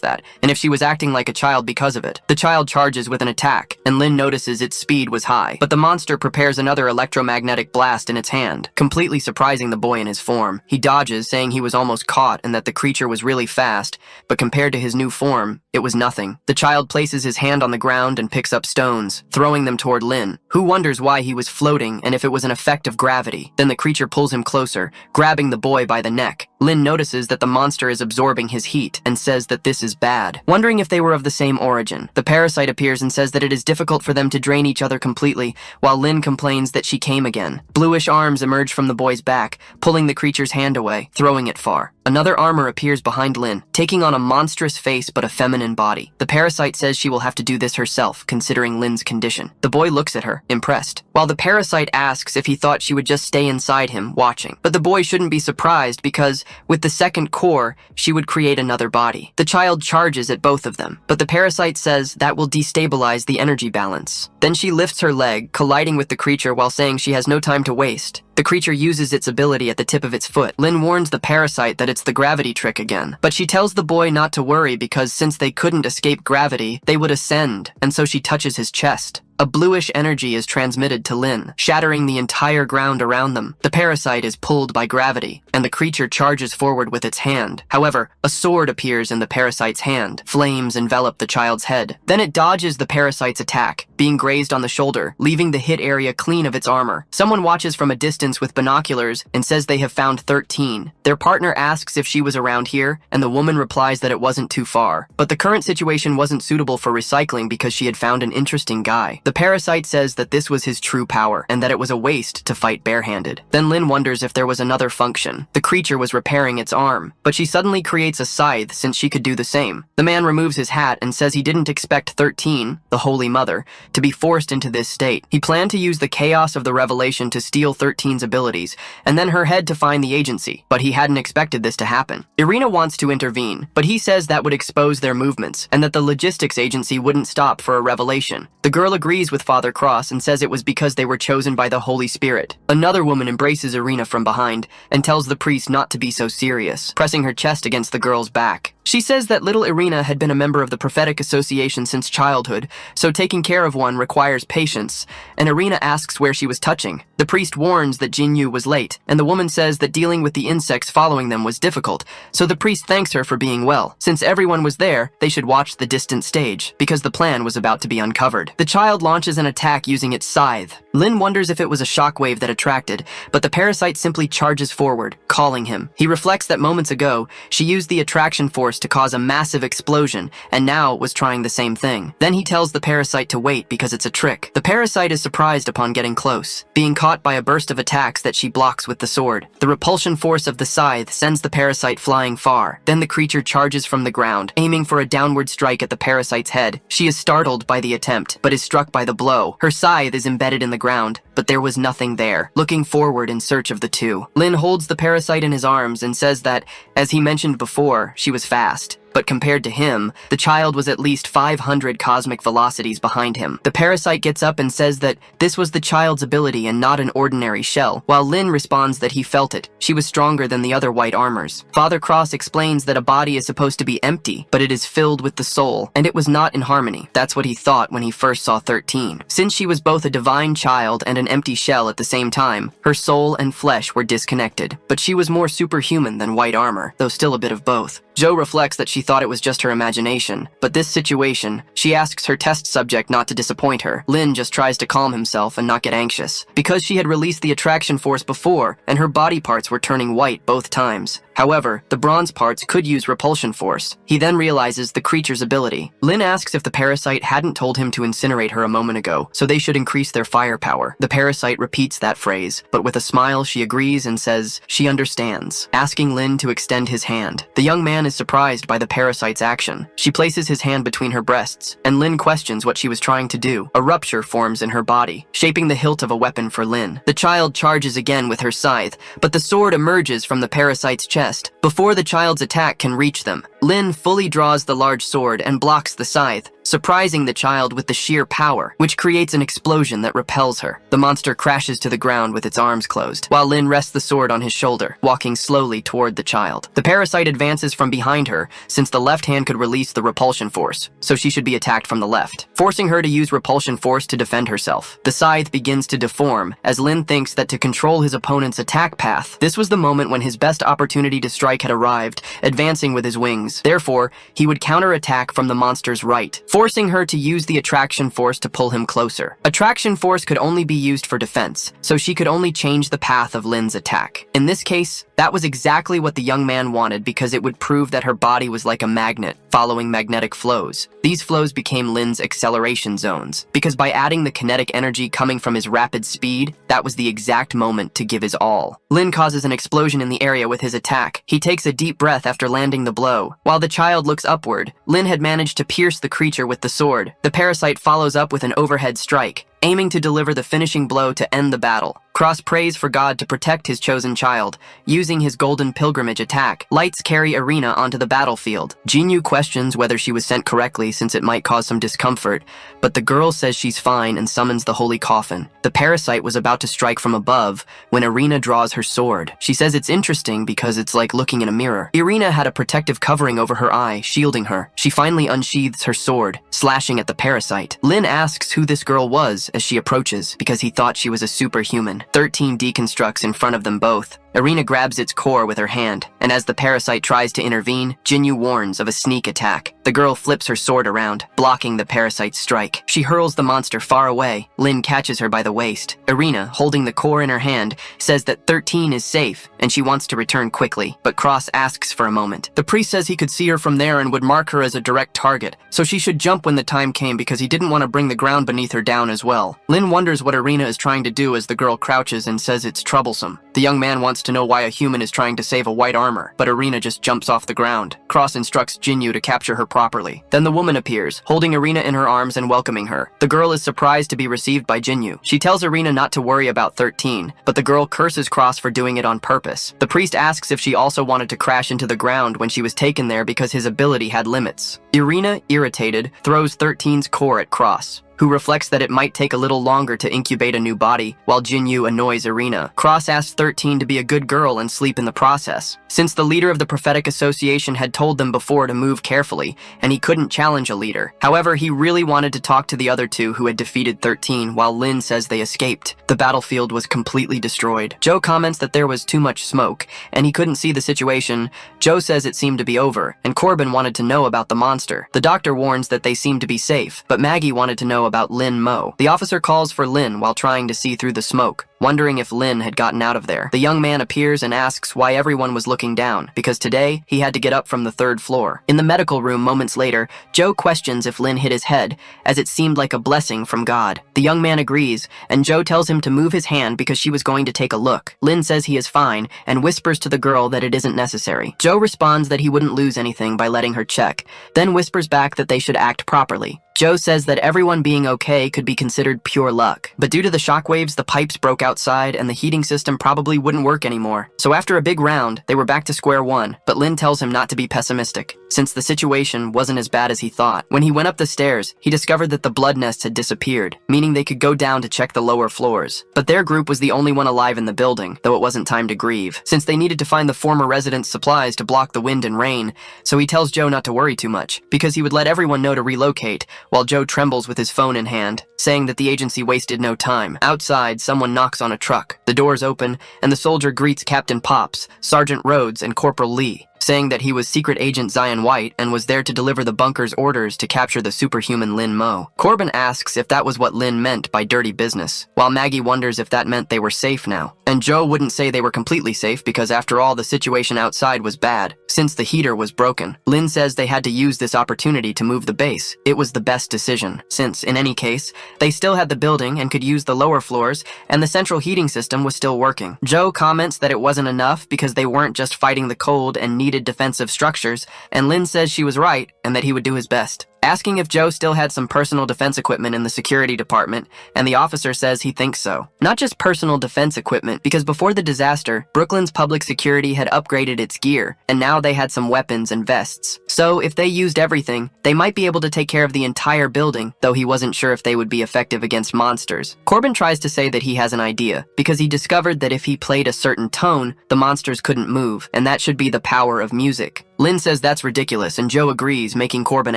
that, and if she was acting like a child because of it. The child charges with an attack, and Lin notices its speed was high, but the monster prepares another electromagnetic blast in its hand, completely surprising the boy in his form. He dodges, saying he was almost caught and that the creature was really fast, but compared to his new form, it was nothing. The child places his hand on the ground and picks up stones, throwing them toward Lin, who wonders why he was floating and if it was an effect of gravity. Then the creature pulls him closer, grabbing the boy by the neck. Lin notices that the monster is absorbing his heat and says that this is bad. Wondering if they were of the same origin, the parasite appears and says that it is difficult for them to drain each other completely, while Lin complains that she came again. Bluish arms emerge from the boy's back, pulling the creature's hand away, throwing it far. Another armor appears behind Lin, taking on a monstrous face but a feminine body. The parasite says she will have to do this herself, considering Lin's condition. The boy looks at her, impressed, while the parasite asks if he thought she would just stay inside him, watching. But the boy shouldn't be surprised because, with the second core, she would create another body. The child charges at both of them, but the parasite says that will destabilize the energy balance. Then she lifts her leg, colliding with the creature while saying she has no time to waste. The creature uses its ability at the tip of its foot. Lin warns the parasite that it's the gravity trick again, but she tells the boy not to worry because since they couldn't escape gravity, they would ascend, and so she touches his chest. A bluish energy is transmitted to Lin, shattering the entire ground around them. The parasite is pulled by gravity, and the creature charges forward with its hand. However, a sword appears in the parasite's hand. Flames envelop the child's head. Then it dodges the parasite's attack, being grazed on the shoulder, leaving the hit area clean of its armor. Someone watches from a distance with binoculars and says they have found 13. Their partner asks if she was around here, and the woman replies that it wasn't too far. But the current situation wasn't suitable for recycling because she had found an interesting guy. The parasite says that this was his true power, and that it was a waste to fight barehanded. Then Lin wonders if there was another function. The creature was repairing its arm, but she suddenly creates a scythe since she could do the same. The man removes his hat and says he didn't expect 13, the Holy Mother, to be forced into this state. He planned to use the chaos of the revelation to steal 13's abilities, and then her head to find the agency, but he hadn't expected this to happen. Irina wants to intervene, but he says that would expose their movements, and that the logistics agency wouldn't stop for a revelation. The girl agrees with Father Cross and says it was because they were chosen by the Holy Spirit. Another woman embraces Irina from behind and tells the priest not to be so serious, pressing her chest against the girl's back. She says that little Irina had been a member of the prophetic association since childhood, so taking care of one requires patience, and Irina asks where she was touching. The priest warns that Jinyu was late, and the woman says that dealing with the insects following them was difficult, so the priest thanks her for being well. Since everyone was there, they should watch the distant stage, because the plan was about to be uncovered. The child launches an attack using its scythe. Lin wonders if it was a shockwave that attracted, but the parasite simply charges forward, calling him. He reflects that moments ago, she used the attraction force to cause a massive explosion, and now was trying the same thing. Then he tells the parasite to wait because it's a trick. The parasite is surprised upon getting close, being caught by a burst of attacks that she blocks with the sword. The repulsion force of the scythe sends the parasite flying far. Then the creature charges from the ground, aiming for a downward strike at the parasite's head. She is startled by the attempt, but is struck by the blow. Her scythe is embedded in the ground, but there was nothing there. Looking forward in search of the two, Lin holds the parasite in his arms and says that, as he mentioned before, she was fast. But compared to him, the child was at least 500 cosmic velocities behind him. The parasite gets up and says that this was the child's ability and not an ordinary shell, while Lin responds that he felt it. She was stronger than the other white armors. Father Cross explains that a body is supposed to be empty, but it is filled with the soul, and it was not in harmony. That's what he thought when he first saw 13. Since she was both a divine child and an empty shell at the same time, her soul and flesh were disconnected, but she was more superhuman than white armor, though still a bit of both. Jo reflects that she thought it was just her imagination, but this situation, she asks her test subject not to disappoint her. Lin just tries to calm himself and not get anxious, because she had released the attraction force before, and her body parts were turning white both times. However, the bronze parts could use repulsion force. He then realizes the creature's ability. Lin asks if the parasite hadn't told him to incinerate her a moment ago, so they should increase their firepower. The parasite repeats that phrase, but with a smile she agrees and says she understands, asking Lin to extend his hand. The young man is surprised by the parasite's action. She places his hand between her breasts, and Lin questions what she was trying to do. A rupture forms in her body, shaping the hilt of a weapon for Lin. The child charges again with her scythe, but the sword emerges from the parasite's chest. Before the child's attack can reach them, Lin fully draws the large sword and blocks the scythe, surprising the child with the sheer power, which creates an explosion that repels her. The monster crashes to the ground with its arms closed, while Lin rests the sword on his shoulder, walking slowly toward the child. The parasite advances from behind her, since the left hand could release the repulsion force, so she should be attacked from the left, forcing her to use repulsion force to defend herself. The scythe begins to deform, as Lin thinks that to control his opponent's attack path, this was the moment when his best opportunity to strike had arrived, advancing with his wings. Therefore, he would counterattack from the monster's right, forcing her to use the attraction force to pull him closer. Attraction force could only be used for defense, so she could only change the path of Lin's attack. In this case, that was exactly what the young man wanted because it would prove that her body was like a magnet, following magnetic flows. These flows became Lin's acceleration zones, because by adding the kinetic energy coming from his rapid speed, that was the exact moment to give his all. Lin causes an explosion in the area with his attack. He takes a deep breath after landing the blow. While the child looks upward, Lin had managed to pierce the creature with the sword. The parasite follows up with an overhead strike, aiming to deliver the finishing blow to end the battle. Cross prays for God to protect his chosen child, using his golden pilgrimage attack. Lights carry Irina onto the battlefield. Jinyu questions whether she was sent correctly since it might cause some discomfort, but the girl says she's fine and summons the holy coffin. The parasite was about to strike from above when Irina draws her sword. She says it's interesting because it's like looking in a mirror. Irina had a protective covering over her eye, shielding her. She finally unsheathes her sword, slashing at the parasite. Lin asks who this girl was as she approaches, because he thought she was a superhuman. 13 deconstructs in front of them both. Irina grabs its core with her hand, and as the parasite tries to intervene, Jinyu warns of a sneak attack. The girl flips her sword around, blocking the parasite's strike. She hurls the monster far away. Lin catches her by the waist. Irina, holding the core in her hand, says that 13 is safe, and she wants to return quickly, but Cross asks for a moment. The priest says he could see her from there and would mark her as a direct target, so she should jump when the time came because he didn't want to bring the ground beneath her down as well. Lin wonders what Irina is trying to do as the girl crouches and says it's troublesome. The young man wants to know why a human is trying to save a white armor, but Irina just jumps off the ground. Cross instructs Jinyu to capture her properly. Then the woman appears, holding Irina in her arms and welcoming her. The girl is surprised to be received by Jinyu. She tells Irina not to worry about 13, but the girl curses Cross for doing it on purpose. The priest asks if she also wanted to crash into the ground when she was taken there because his ability had limits. Irina, irritated, throws 13's core at Cross, who reflects that it might take a little longer to incubate a new body, while Jinyu annoys Irina. Cross asks 13 to be a good girl and sleep in the process, since the leader of the Prophetic Association had told them before to move carefully, and he couldn't challenge a leader. However, he really wanted to talk to the other two who had defeated 13, while Lin says they escaped. The battlefield was completely destroyed. Joe comments that there was too much smoke, and he couldn't see the situation. Joe says it seemed to be over, and Corbin wanted to know about the monster. The doctor warns that they seem to be safe, but Maggie wanted to know about Lin Mo. The officer calls for Lin while trying to see through the smoke, wondering if Lin had gotten out of there. The young man appears and asks why everyone was looking down, because today he had to get up from the 3rd floor. In the medical room moments later, Joe questions if Lin hit his head, as it seemed like a blessing from God. The young man agrees, and Joe tells him to move his hand because she was going to take a look. Lin says he is fine, and whispers to the girl that it isn't necessary. Joe responds that he wouldn't lose anything by letting her check, then whispers back that they should act properly. Joe says that everyone being okay could be considered pure luck, but due to the shockwaves, the pipes broke outside and the heating system probably wouldn't work anymore. So after a big round, they were back to square one, but Lin tells him not to be pessimistic, since the situation wasn't as bad as he thought. When he went up the stairs, he discovered that the blood nest had disappeared, meaning they could go down to check the lower floors. But their group was the only one alive in the building, though it wasn't time to grieve, since they needed to find the former residents' supplies to block the wind and rain, so he tells Joe not to worry too much, because he would let everyone know to relocate, while Joe trembles with his phone in hand, saying that the agency wasted no time. Outside, someone knocks on a truck. The doors open, and the soldier greets Captain Pops, Sergeant Rhodes, and Corporal Lee, saying that he was Secret Agent Zion White and was there to deliver the bunker's orders to capture the superhuman Lin Mo. Corbin asks if that was what Lin meant by dirty business, while Maggie wonders if that meant they were safe now. And Joe wouldn't say they were completely safe because after all, the situation outside was bad, since the heater was broken. Lin says they had to use this opportunity to move the base. It was the best decision, since, in any case, they still had the building and could use the lower floors, and the central heating system was still working. Joe comments that it wasn't enough because they weren't just fighting the cold and needed defensive structures, and Lin says she was right and that he would do his best. Asking if Joe still had some personal defense equipment in the security department, and the officer says he thinks so. Not just personal defense equipment, because before the disaster, Brooklyn's public security had upgraded its gear, and now they had some weapons and vests. So if they used everything, they might be able to take care of the entire building, though he wasn't sure if they would be effective against monsters. Corbin tries to say that he has an idea, because he discovered that if he played a certain tone, the monsters couldn't move, and that should be the power of music. Lin says that's ridiculous, and Joe agrees, making Corbin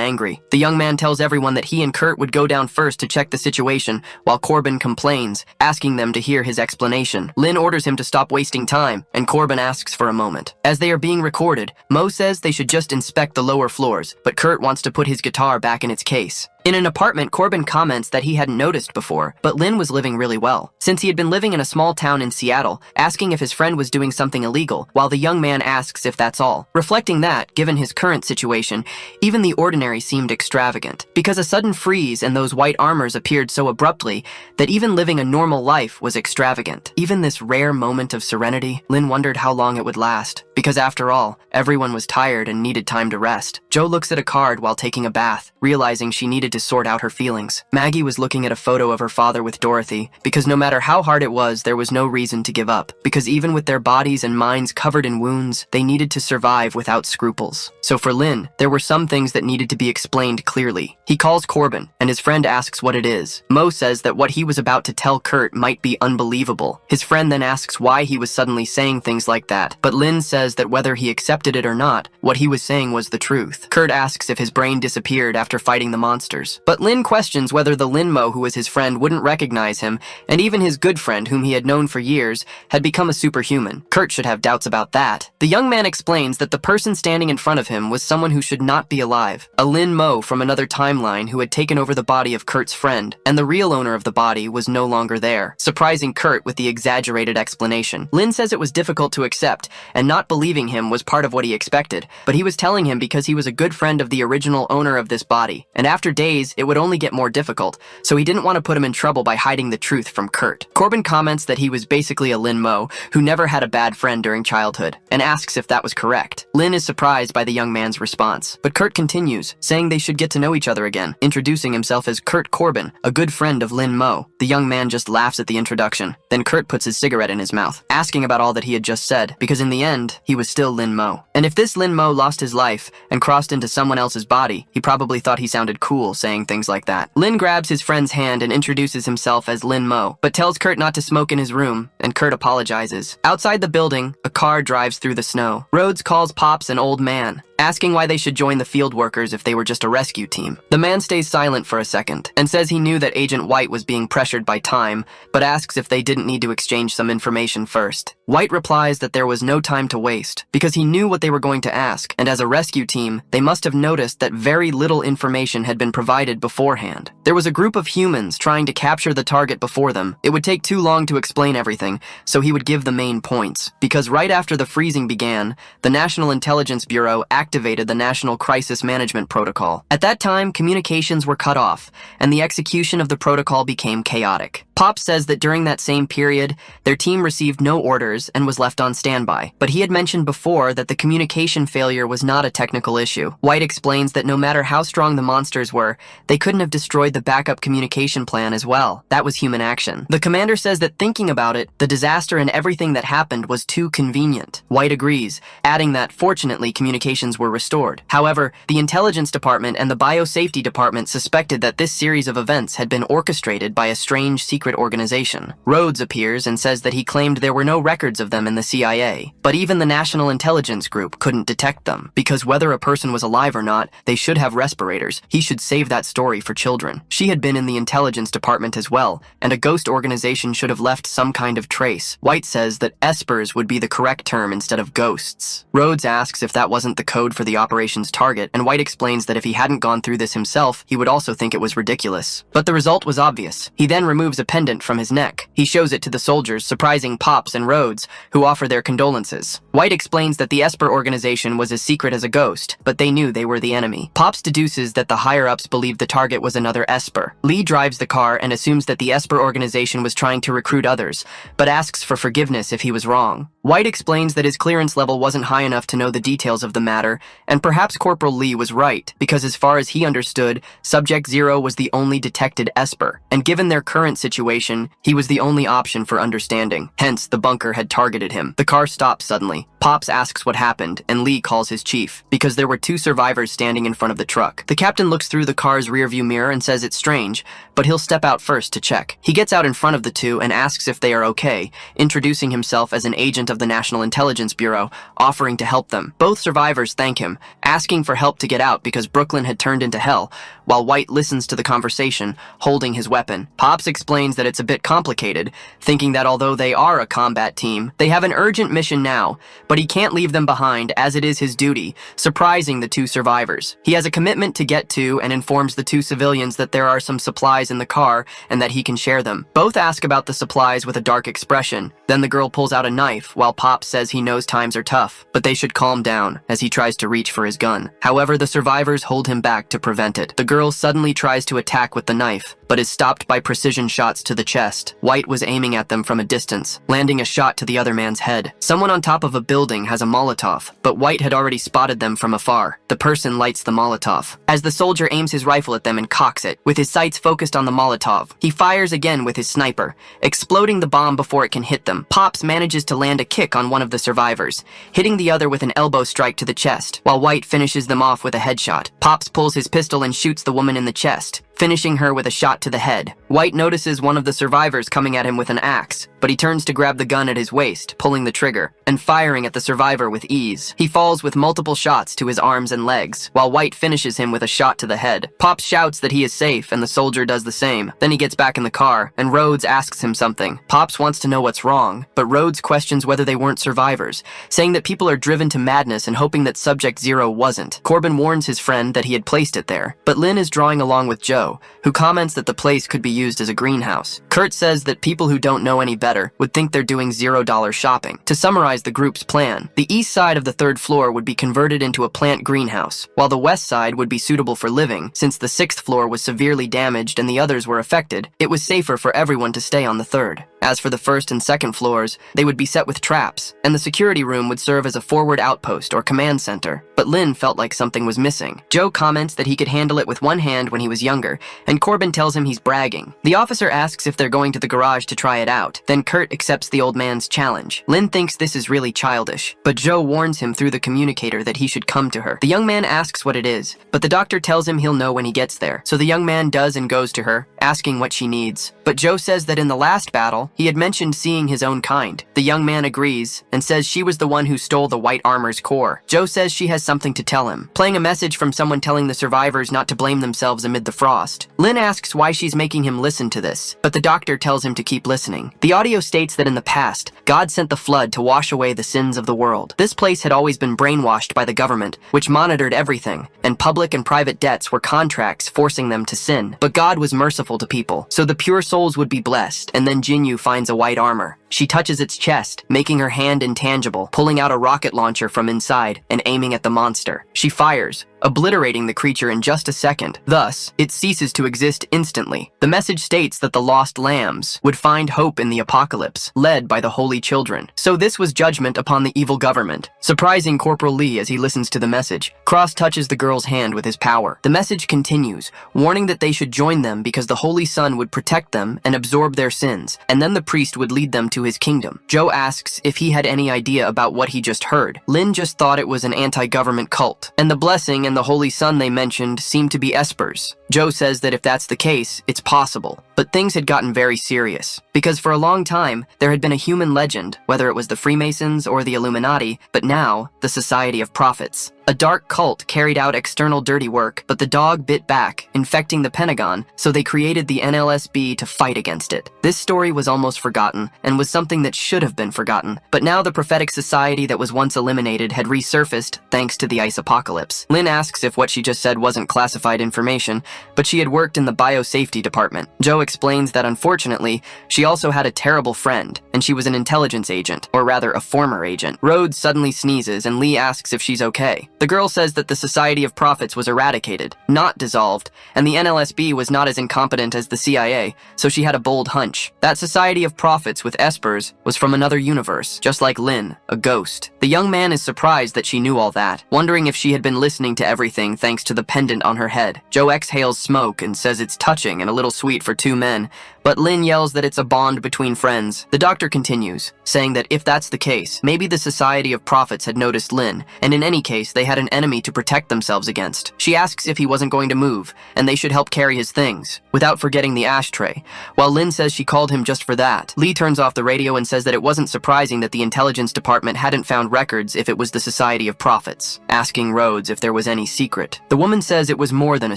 angry. The young man tells everyone that he and Kurt would go down first to check the situation, while Corbin complains, asking them to hear his explanation. Lin orders him to stop wasting time, and Corbin asks for a moment. As they are being recorded, Mo says they should just inspect the lower floors, but Kurt wants to put his guitar back in its case. In an apartment, Corbin comments that he hadn't noticed before, but Lin was living really well, since he had been living in a small town in Seattle, asking if his friend was doing something illegal, while the young man asks if that's all. Reflecting that, given his current situation, even the ordinary seemed extravagant, because a sudden freeze and those white armors appeared so abruptly that even living a normal life was extravagant. Even this rare moment of serenity, Lin wondered how long it would last, because after all, everyone was tired and needed time to rest. Joe looks at a card while taking a bath, realizing she needed to sort out her feelings. Maggie was looking at a photo of her father with Dorothy, because no matter how hard it was, there was no reason to give up, because even with their bodies and minds covered in wounds, they needed to survive without scruples. So for Lin, there were some things that needed to be explained clearly. He calls Corbin, and his friend asks what it is. Mo says that what he was about to tell Kurt might be unbelievable. His friend then asks why he was suddenly saying things like that, but Lin says that whether he accepted it or not, what he was saying was the truth. Kurt asks if his brain disappeared after fighting the monsters. But Lin questions whether the Lin Mo who was his friend wouldn't recognize him, and even his good friend whom he had known for years had become a superhuman. Kurt should have doubts about that. The young man explains that the person standing in front of him was someone who should not be alive, a Lin Mo from another timeline who had taken over the body of Kurt's friend, and the real owner of the body was no longer there, surprising Kurt with the exaggerated explanation. Lin says it was difficult to accept, and not believing him was part of what he expected, but he was telling him because he was a good friend of the original owner of this body, and after days stays, it would only get more difficult, so he didn't want to put him in trouble by hiding the truth from Kurt. Corbin comments that he was basically a Lin Mo who never had a bad friend during childhood, and asks if that was correct. Lin is surprised by the young man's response, but Kurt continues, saying they should get to know each other again, introducing himself as Kurt Corbin, a good friend of Lin Mo. The young man just laughs at the introduction. Then Kurt puts his cigarette in his mouth, asking about all that he had just said, because in the end, he was still Lin Mo. And if this Lin Mo lost his life and crossed into someone else's body, he probably thought he sounded cool saying things like that. Lin grabs his friend's hand and introduces himself as Lin Mo, but tells Kurt not to smoke in his room, and Kurt apologizes. Outside the building, a car drives through the snow. Rhodes calls Pops an old man, asking why they should join the field workers if they were just a rescue team. The man stays silent for a second and says he knew that Agent White was being pressured by time, but asks if they didn't need to exchange some information first. White replies that there was no time to waste because he knew what they were going to ask, and as a rescue team, they must have noticed that very little information had been provided beforehand. There was a group of humans trying to capture the target before them. It would take too long to explain everything, so he would give the main points. Because right after the freezing began, the National Intelligence Bureau activated the National Crisis Management Protocol. At that time, communications were cut off, and the execution of the protocol became chaotic. Pop says that during that same period, their team received no orders and was left on standby. But he had mentioned before that the communication failure was not a technical issue. White explains that no matter how strong the monsters were, they couldn't have destroyed the backup communication plan as well. That was human action. The commander says that thinking about it, the disaster and everything that happened was too convenient. White agrees, adding that fortunately communications were restored. However, the intelligence department and the biosafety department suspected that this series of events had been orchestrated by a strange secret organization. Rhodes appears and says that he claimed there were no records of them in the CIA, but even the National Intelligence Group couldn't detect them, because whether a person was alive or not, they should have respirators. He should save that story for children. She had been in the intelligence department as well, and a ghost organization should have left some kind of trace. White says that espers would be the correct term instead of ghosts. Rhodes asks if that wasn't the code for the operation's target, and White explains that if he hadn't gone through this himself, he would also think it was ridiculous. But the result was obvious. He then removes a pendant from his neck. He shows it to the soldiers, surprising Pops and Rhodes, who offer their condolences. White explains that the Esper organization was as secret as a ghost, but they knew they were the enemy. Pops deduces that the higher-ups believed the target was another Esper. Lee drives the car and assumes that the Esper organization was trying to recruit others, but asks for forgiveness if he was wrong. White explains that his clearance level wasn't high enough to know the details of the matter, and perhaps Corporal Lee was right, because as far as he understood, Subject Zero was the only detected Esper, and given their current situation, he was the only option for understanding. Hence, the bunker had targeted him. The car stops suddenly. Pops asks what happened, and Lee calls his chief, because there were two survivors standing in front of the truck. The captain looks through the car's rearview mirror and says it's strange, but he'll step out first to check. He gets out in front of the two and asks if they are okay, introducing himself as an agent of the National Intelligence Bureau, offering to help them. Both survivors thank him, asking for help to get out because Brooklyn had turned into hell, while White listens to the conversation, holding his weapon. Pops explains that it's a bit complicated, thinking that although they are a combat team, they have an urgent mission now, but he can't leave them behind as it is his duty, surprising the two survivors. He has a commitment to get to and informs the two civilians that there are some supplies in the car and that he can share them. Both ask about the supplies with a dark expression. Then the girl pulls out a knife while Pops says he knows times are tough, but they should calm down as he tries to reach for his gun. However, the survivors hold him back to prevent it. The girl suddenly tries to attack with the knife, but is stopped by precision shots to the chest. White was aiming at them from a distance, landing a shot to the other man's head. Someone on top of a building has a Molotov, but White had already spotted them from afar. The person lights the Molotov. As the soldier aims his rifle at them and cocks it, with his sights focused on the Molotov, he fires again with his sniper, exploding the bomb before it can hit them. Pops manages to land a kick on one of the survivors, hitting the other with an elbow strike to the chest, while White finishes them off with a headshot. Pops pulls his pistol and shoots the woman in the chest, finishing her with a shot to the head. White notices one of the survivors coming at him with an axe, but he turns to grab the gun at his waist, pulling the trigger, and firing at the survivor with ease. He falls with multiple shots to his arms and legs, while White finishes him with a shot to the head. Pops shouts that he is safe, and the soldier does the same. Then he gets back in the car, and Rhodes asks him something. Pops wants to know what's wrong, but Rhodes questions whether they weren't survivors, saying that people are driven to madness and hoping that Subject Zero wasn't. Corbin warns his friend that he had placed it there, but Lin is drawing along with Joe, Joe, who comments that the place could be used as a greenhouse. Kurt says that people who don't know any better would think they're doing $0 shopping. To summarize the group's plan, the east side of the third floor would be converted into a plant greenhouse, while the west side would be suitable for living. Since the sixth floor was severely damaged and the others were affected, it was safer for everyone to stay on the third. As for the first and second floors, they would be set with traps, and the security room would serve as a forward outpost or command center. But Lynn felt like something was missing. Joe comments that he could handle it with one hand when he was younger, and Corbin tells him he's bragging. The officer asks if they're going to the garage to try it out. Then Kurt accepts the old man's challenge. Lynn thinks this is really childish, but Joe warns him through the communicator that he should come to her. The young man asks what it is, but the doctor tells him he'll know when he gets there. So the young man does and goes to her, asking what she needs. But Joe says that in the last battle, he had mentioned seeing his own kind. The young man agrees and says she was the one who stole the white armor's core. Joe says she has something to tell him, playing a message from someone telling the survivors not to blame themselves amid the frost. Lynn asks why she's making him listen to this, but the doctor tells him to keep listening. The audio states that in the past, God sent the flood to wash away the sins of the world. This place had always been brainwashed by the government, which monitored everything, and public and private debts were contracts forcing them to sin. But God was merciful to people, so the pure souls would be blessed, and then Jinyu finds a white armor. She touches its chest, making her hand intangible, pulling out a rocket launcher from inside and aiming at the monster. She fires, obliterating the creature in just a second. Thus, it ceases to exist instantly. The message states that the lost lambs would find hope in the apocalypse, led by the holy children. So this was judgment upon the evil government. Surprising Corporal Lee as he listens to the message. Cross touches the girl's hand with his power. The message continues, warning that they should join them because the Holy Sun would protect them and absorb their sins, and then the priest would lead them to his kingdom. Joe asks if he had any idea about what he just heard. Lynn just thought it was an anti-government cult, and the blessing and the Holy Sun they mentioned seemed to be espers. Joe says that if that's the case, it's possible. But things had gotten very serious, because for a long time, there had been a human legend, whether it was the Freemasons or the Illuminati, but now, the Society of Prophets. A dark cult carried out external dirty work, but the dog bit back, infecting the Pentagon, so they created the NLSB to fight against it. This story was almost forgotten, and was something that should have been forgotten. But now the prophetic society that was once eliminated had resurfaced thanks to the ice apocalypse. Lynn asks if what she just said wasn't classified information, but she had worked in the biosafety department. Joe explains that unfortunately, she also had a terrible friend, and she was an intelligence agent, or rather a former agent. Rhodes suddenly sneezes, and Lee asks if she's okay. The girl says that the Society of Prophets was eradicated, not dissolved, and the NLSB was not as incompetent as the CIA, so she had a bold hunch. That Society of Prophets with espers was from another universe, just like Lynn, a ghost. The young man is surprised that she knew all that, wondering if she had been listening to everything thanks to the pendant on her head. Joe exhales smoke and says it's touching and a little sweet for two men, but Lynn yells that it's a bond between friends. The doctor continues, saying that if that's the case, maybe the Society of Prophets had noticed Lynn, and in any case, they had an enemy to protect themselves against. She asks if he wasn't going to move, and they should help carry his things, without forgetting the ashtray, while Lynn says she called him just for that. Lee turns off the radio and says that it wasn't surprising that the intelligence department hadn't found records if it was the Society of Prophets, asking Rhodes if there was any secret. The woman says it was more than a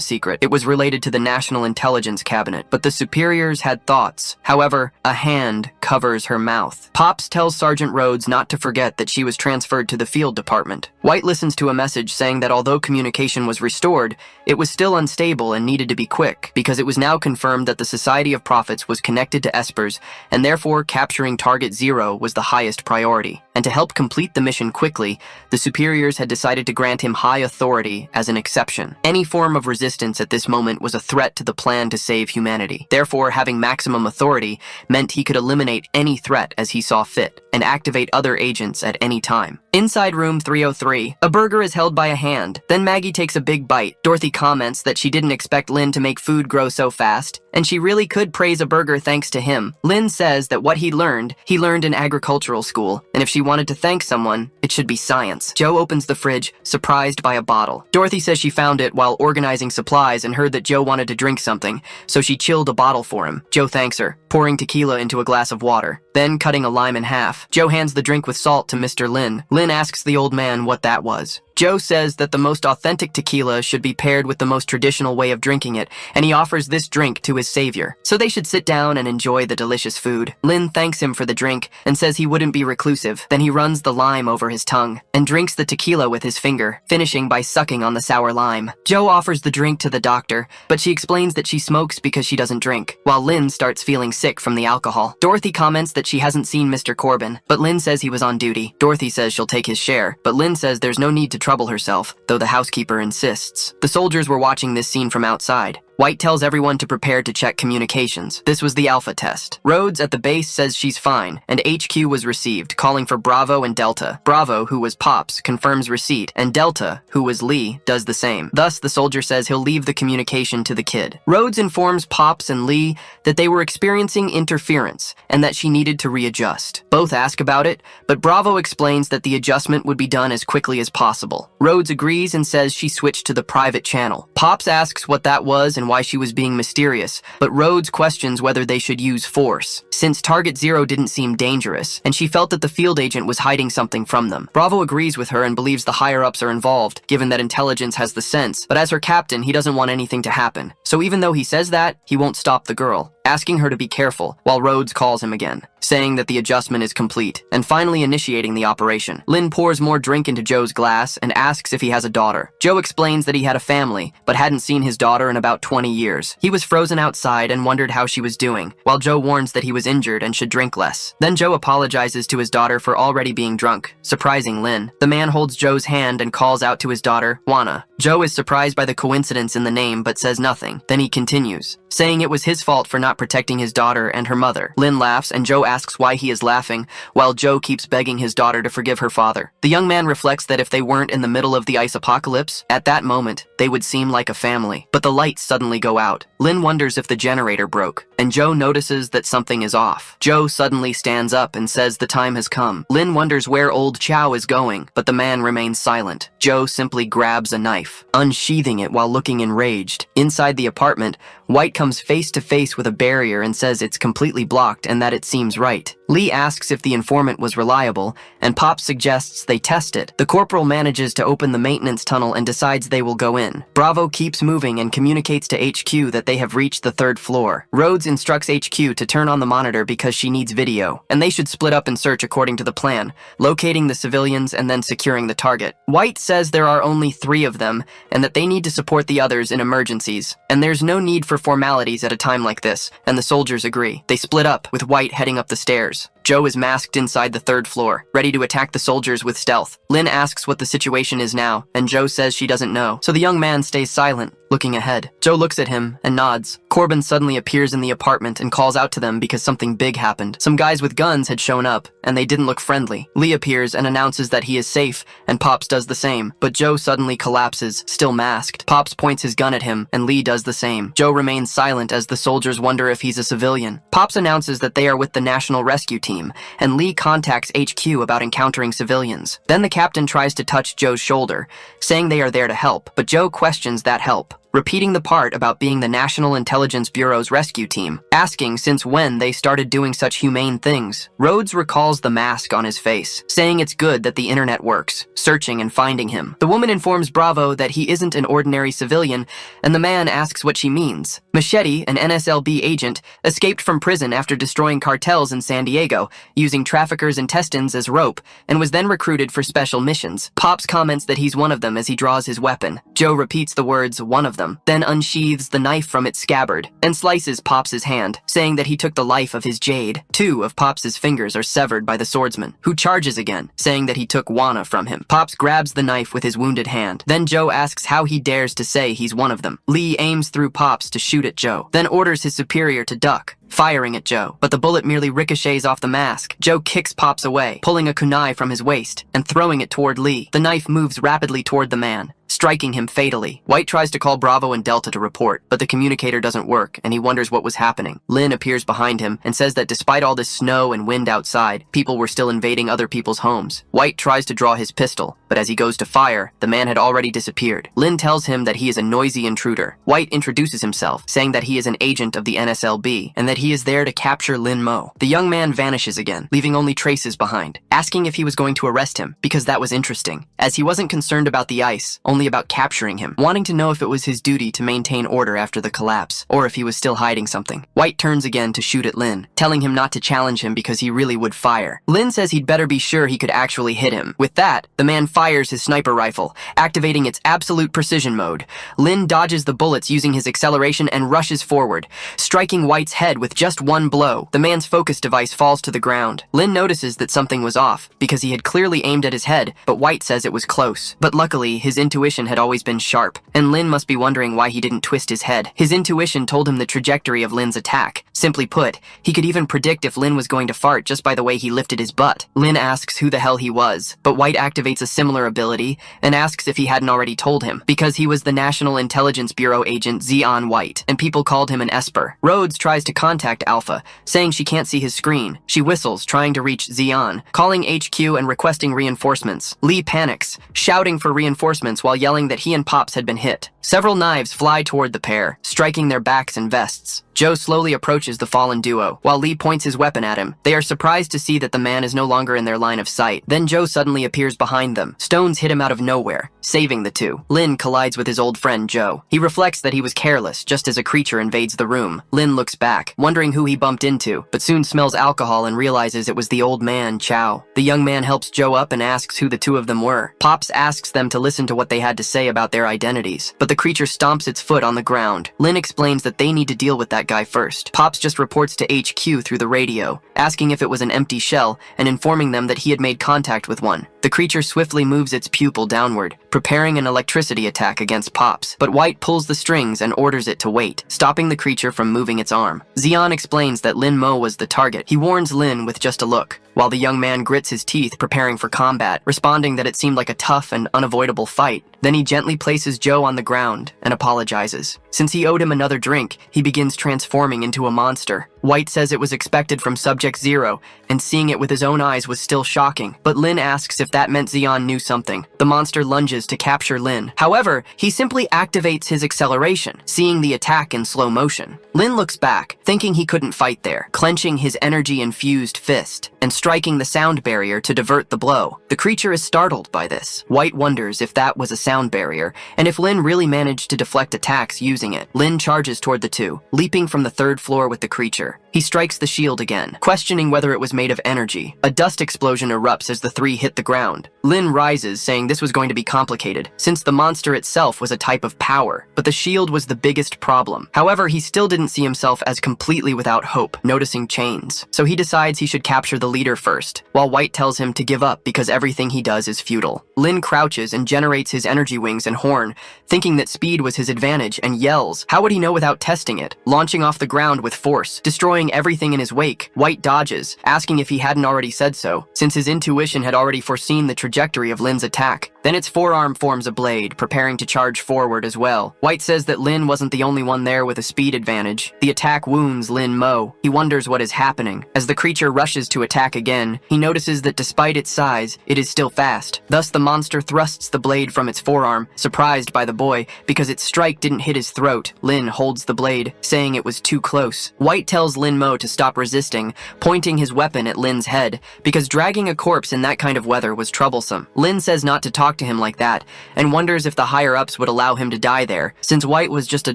secret. It was related to the National Intelligence Cabinet, but the superiors had thoughts. However, a hand covers her mouth. Pops tells Sergeant Rhodes not to forget that she was transferred to the field department. White listens to a message saying that although communication was restored, it was still unstable and needed to be quick, because it was now confirmed that the Society of Prophets was connected to espers, and therefore capturing Target Zero was the highest priority. And to help complete the mission quickly, the superiors had decided to grant him high authority as an exception. Any form of resistance at this moment was a threat to the plan to save humanity. Therefore, having maximum authority meant he could eliminate any threat as he saw fit, and activate other agents at any time. Inside room 303, a burger is held by a hand. Then Maggie takes a big bite. Dorothy comments that she didn't expect Lynn to make food grow so fast, and she really could praise a burger thanks to him. Lynn says that what he learned in agricultural school, and if she wanted to thank someone, it should be science. Joe opens the fridge, surprised by a bottle. Dorothy says she found it while organizing supplies and heard that Joe wanted to drink something, so she chilled a bottle for him. Joe thanks her, pouring tequila into a glass of water, then cutting a lime in half. Joe hands the drink with salt to Mr. Lynn. Lynn asks the old man what that was. Joe says that the most authentic tequila should be paired with the most traditional way of drinking it, and he offers this drink to his savior. So they should sit down and enjoy the delicious food. Lin thanks him for the drink and says he wouldn't be reclusive. Then he runs the lime over his tongue and drinks the tequila with his finger, finishing by sucking on the sour lime. Joe offers the drink to the doctor, but she explains that she smokes because she doesn't drink, while Lin starts feeling sick from the alcohol. Dorothy comments that she hasn't seen Mr. Corbin, but Lin says he was on duty. Dorothy says she'll take his share, but Lin says there's no need to trouble herself, though the housekeeper insists. The soldiers were watching this scene from outside. White tells everyone to prepare to check communications. This was the alpha test. Rhodes at the base says she's fine, and HQ was received, calling for Bravo and Delta. Bravo, who was Pops, confirms receipt, and Delta, who was Lee, does the same. Thus, the soldier says he'll leave the communication to the kid. Rhodes informs Pops and Lee that they were experiencing interference, and that she needed to readjust. Both ask about it, but Bravo explains that the adjustment would be done as quickly as possible. Rhodes agrees and says she switched to the private channel. Pops asks what that was and why she was being mysterious, but Rhodes questions whether they should use force, since Target Zero didn't seem dangerous, and she felt that the field agent was hiding something from them. Bravo agrees with her and believes the higher-ups are involved, given that intelligence has the sense, but as her captain, he doesn't want anything to happen. So even though he says that, he won't stop the girl, asking her to be careful, while Rhodes calls him again, saying that the adjustment is complete, and finally initiating the operation. Lin pours more drink into Joe's glass and asks if he has a daughter. Joe explains that he had a family, but hadn't seen his daughter in about 20 years. He was frozen outside and wondered how she was doing, while Joe warns that he was injured and should drink less. Then Joe apologizes to his daughter for already being drunk, surprising Lin. The man holds Joe's hand and calls out to his daughter, Juana. Joe is surprised by the coincidence in the name but says nothing. Then he continues, saying it was his fault for not protecting his daughter and her mother. Lin laughs and Joe asks why he is laughing, while Joe keeps begging his daughter to forgive her father. The young man reflects that if they weren't in the middle of the ice apocalypse, at that moment, they would seem like a family. But the lights suddenly go out. Lin wonders if the generator broke, and Joe notices that something is off. Joe suddenly stands up and says the time has come. Lin wonders where old Chow is going, but the man remains silent. Joe simply grabs a knife, unsheathing it while looking enraged. Inside the apartment, White comes face to face with a barrier and says it's completely blocked and that it seems right. Lee asks if the informant was reliable, and Pop suggests they test it. The corporal manages to open the maintenance tunnel and decides they will go in. Bravo keeps moving and communicates to HQ that they have reached the 3rd floor. Rhodes instructs HQ to turn on the monitor because she needs video, and they should split up and search according to the plan, locating the civilians and then securing the target. White says there are only 3 of them, and that they need to support the others in emergencies, and there's no need for formalities at a time like this, and the soldiers agree. They split up, with White heading up the stairs. Joe is masked inside the 3rd floor, ready to attack the soldiers with stealth. Lin asks what the situation is now, and Joe says she doesn't know, so the young man stays silent, looking ahead. Joe looks at him and nods. Corbin suddenly appears in the apartment and calls out to them because something big happened. Some guys with guns had shown up, and they didn't look friendly. Lee appears and announces that he is safe, and Pops does the same, but Joe suddenly collapses, still masked. Pops points his gun at him, and Lee does the same. Joe remains silent as the soldiers wonder if he's a civilian. Pops announces that they are with the National Rescue Team, and Lee contacts HQ about encountering civilians. Then the captain tries to touch Joe's shoulder, saying they are there to help, but Joe questions that help, repeating the part about being the National Intelligence Bureau's rescue team, asking since when they started doing such humane things. Rhodes recalls the mask on his face, saying it's good that the internet works, searching and finding him. The woman informs Bravo that he isn't an ordinary civilian, and the man asks what she means. Machete, an NSLB agent, escaped from prison after destroying cartels in San Diego, using traffickers' intestines as rope, and was then recruited for special missions. Pops comments that he's one of them as he draws his weapon. Joe repeats the words, one of them, then unsheathes the knife from its scabbard, and slices Pops' hand, saying that he took the life of his jade. 2 of Pops' fingers are severed by the swordsman, who charges again, saying that he took Juana from him. Pops grabs the knife with his wounded hand. Then Joe asks how he dares to say he's one of them. Lee aims through Pops to shoot at Joe, then orders his superior to duck, firing at Joe, but the bullet merely ricochets off the mask. Joe kicks Pops away, pulling a kunai from his waist and throwing it toward Lee. The knife moves rapidly toward the man, striking him fatally. White tries to call Bravo and Delta to report, but the communicator doesn't work, and he wonders what was happening. Lin appears behind him and says that despite all this snow and wind outside, people were still invading other people's homes. White tries to draw his pistol, but as he goes to fire, the man had already disappeared. Lin tells him that he is a noisy intruder. White introduces himself, saying that he is an agent of the NSLB, and that he is there to capture Lin Mo. The young man vanishes again, leaving only traces behind, asking if he was going to arrest him, because that was interesting, as he wasn't concerned about the ice, only about capturing him, wanting to know if it was his duty to maintain order after the collapse, or if he was still hiding something. White turns again to shoot at Lin, telling him not to challenge him because he really would fire. Lin says he'd better be sure he could actually hit him. With that, the man fires his sniper rifle, activating its absolute precision mode. Lin dodges the bullets using his acceleration and rushes forward, striking White's head with just one blow. The man's focus device falls to the ground. Lin notices that something was off, because he had clearly aimed at his head, but White says it was close. But luckily, his intuition had always been sharp, and Lin must be wondering why he didn't twist his head. His intuition told him the trajectory of Lin's attack. Simply put, he could even predict if Lin was going to fart just by the way he lifted his butt. Lin asks who the hell he was, but White activates a similar ability and asks if he hadn't already told him, because he was the National Intelligence Bureau agent Zeon White, and people called him an Esper. Rhodes tries to contact Alpha, saying she can't see his screen. She whistles, trying to reach Zeon, calling HQ and requesting reinforcements. Lee panics, shouting for reinforcements while yelling that he and Pops had been hit. Several knives fly toward the pair, striking their backs and vests. Joe slowly approaches the fallen duo, while Lee points his weapon at him. They are surprised to see that the man is no longer in their line of sight. Then Joe suddenly appears behind them. Stones hit him out of nowhere, saving the two. Lin collides with his old friend Joe. He reflects that he was careless, just as a creature invades the room. Lin looks back, wondering who he bumped into, but soon smells alcohol and realizes it was the old man, Chow. The young man helps Joe up and asks who the two of them were. Pops asks them to listen to what they had to say about their identities, but the creature stomps its foot on the ground. Lin explains that they need to deal with that guy first. Pops just reports to HQ through the radio, asking if it was an empty shell and informing them that he had made contact with one. The creature swiftly moves its pupil downward, preparing an electricity attack against Pops, but White pulls the strings and orders it to wait, stopping the creature from moving its arm. Zeon explains that Lin Mo was the target. He warns Lin with just a look, while the young man grits his teeth preparing for combat, responding that it seemed like a tough and unavoidable fight. Then he gently places Joe on the ground and apologizes. Since he owed him another drink, he begins transforming into a monster. White says it was expected from Subject Zero, and seeing it with his own eyes was still shocking, but Lin asks if that meant Zeon knew something. The monster lunges to capture Lin. However, he simply activates his acceleration, seeing the attack in slow motion. Lin looks back, thinking he couldn't fight there, clenching his energy-infused fist, and striking the sound barrier to divert the blow. The creature is startled by this. White wonders if that was a sound barrier, and if Lin really managed to deflect attacks using it. Lin charges toward the two, leaping from the third floor with the creature. He strikes the shield again, questioning whether it was made of energy. A dust explosion erupts as the three hit the ground. Lin rises, saying this was going to be complicated, since the monster itself was a type of power, but the shield was the biggest problem. However, he still didn't see himself as completely without hope, noticing chains. So he decides he should capture the leader first, while White tells him to give up because everything he does is futile. Lin crouches and generates his energy wings and horn, thinking that speed was his advantage, and yells. How would he know without testing it? Launching off the ground with force, destroying everything in his wake. White dodges, asking if he hadn't already said so, since his intuition had already foreseen the trajectory of Lin's attack. Then its forearm forms a blade, preparing to charge forward as well. White says that Lin wasn't the only one there with a speed advantage. The attack wounds Lin Mo. He wonders what is happening. As the creature rushes to attack again, he notices that despite its size, it is still fast. Thus the monster thrusts the blade from its forearm, surprised by the boy, because its strike didn't hit his throat. Lin holds the blade, saying it was too close. White tells Lin Mo to stop resisting, pointing his weapon at Lin's head, because dragging a corpse in that kind of weather was troublesome. Lin says not to talk to him like that, and wonders if the higher-ups would allow him to die there, since White was just a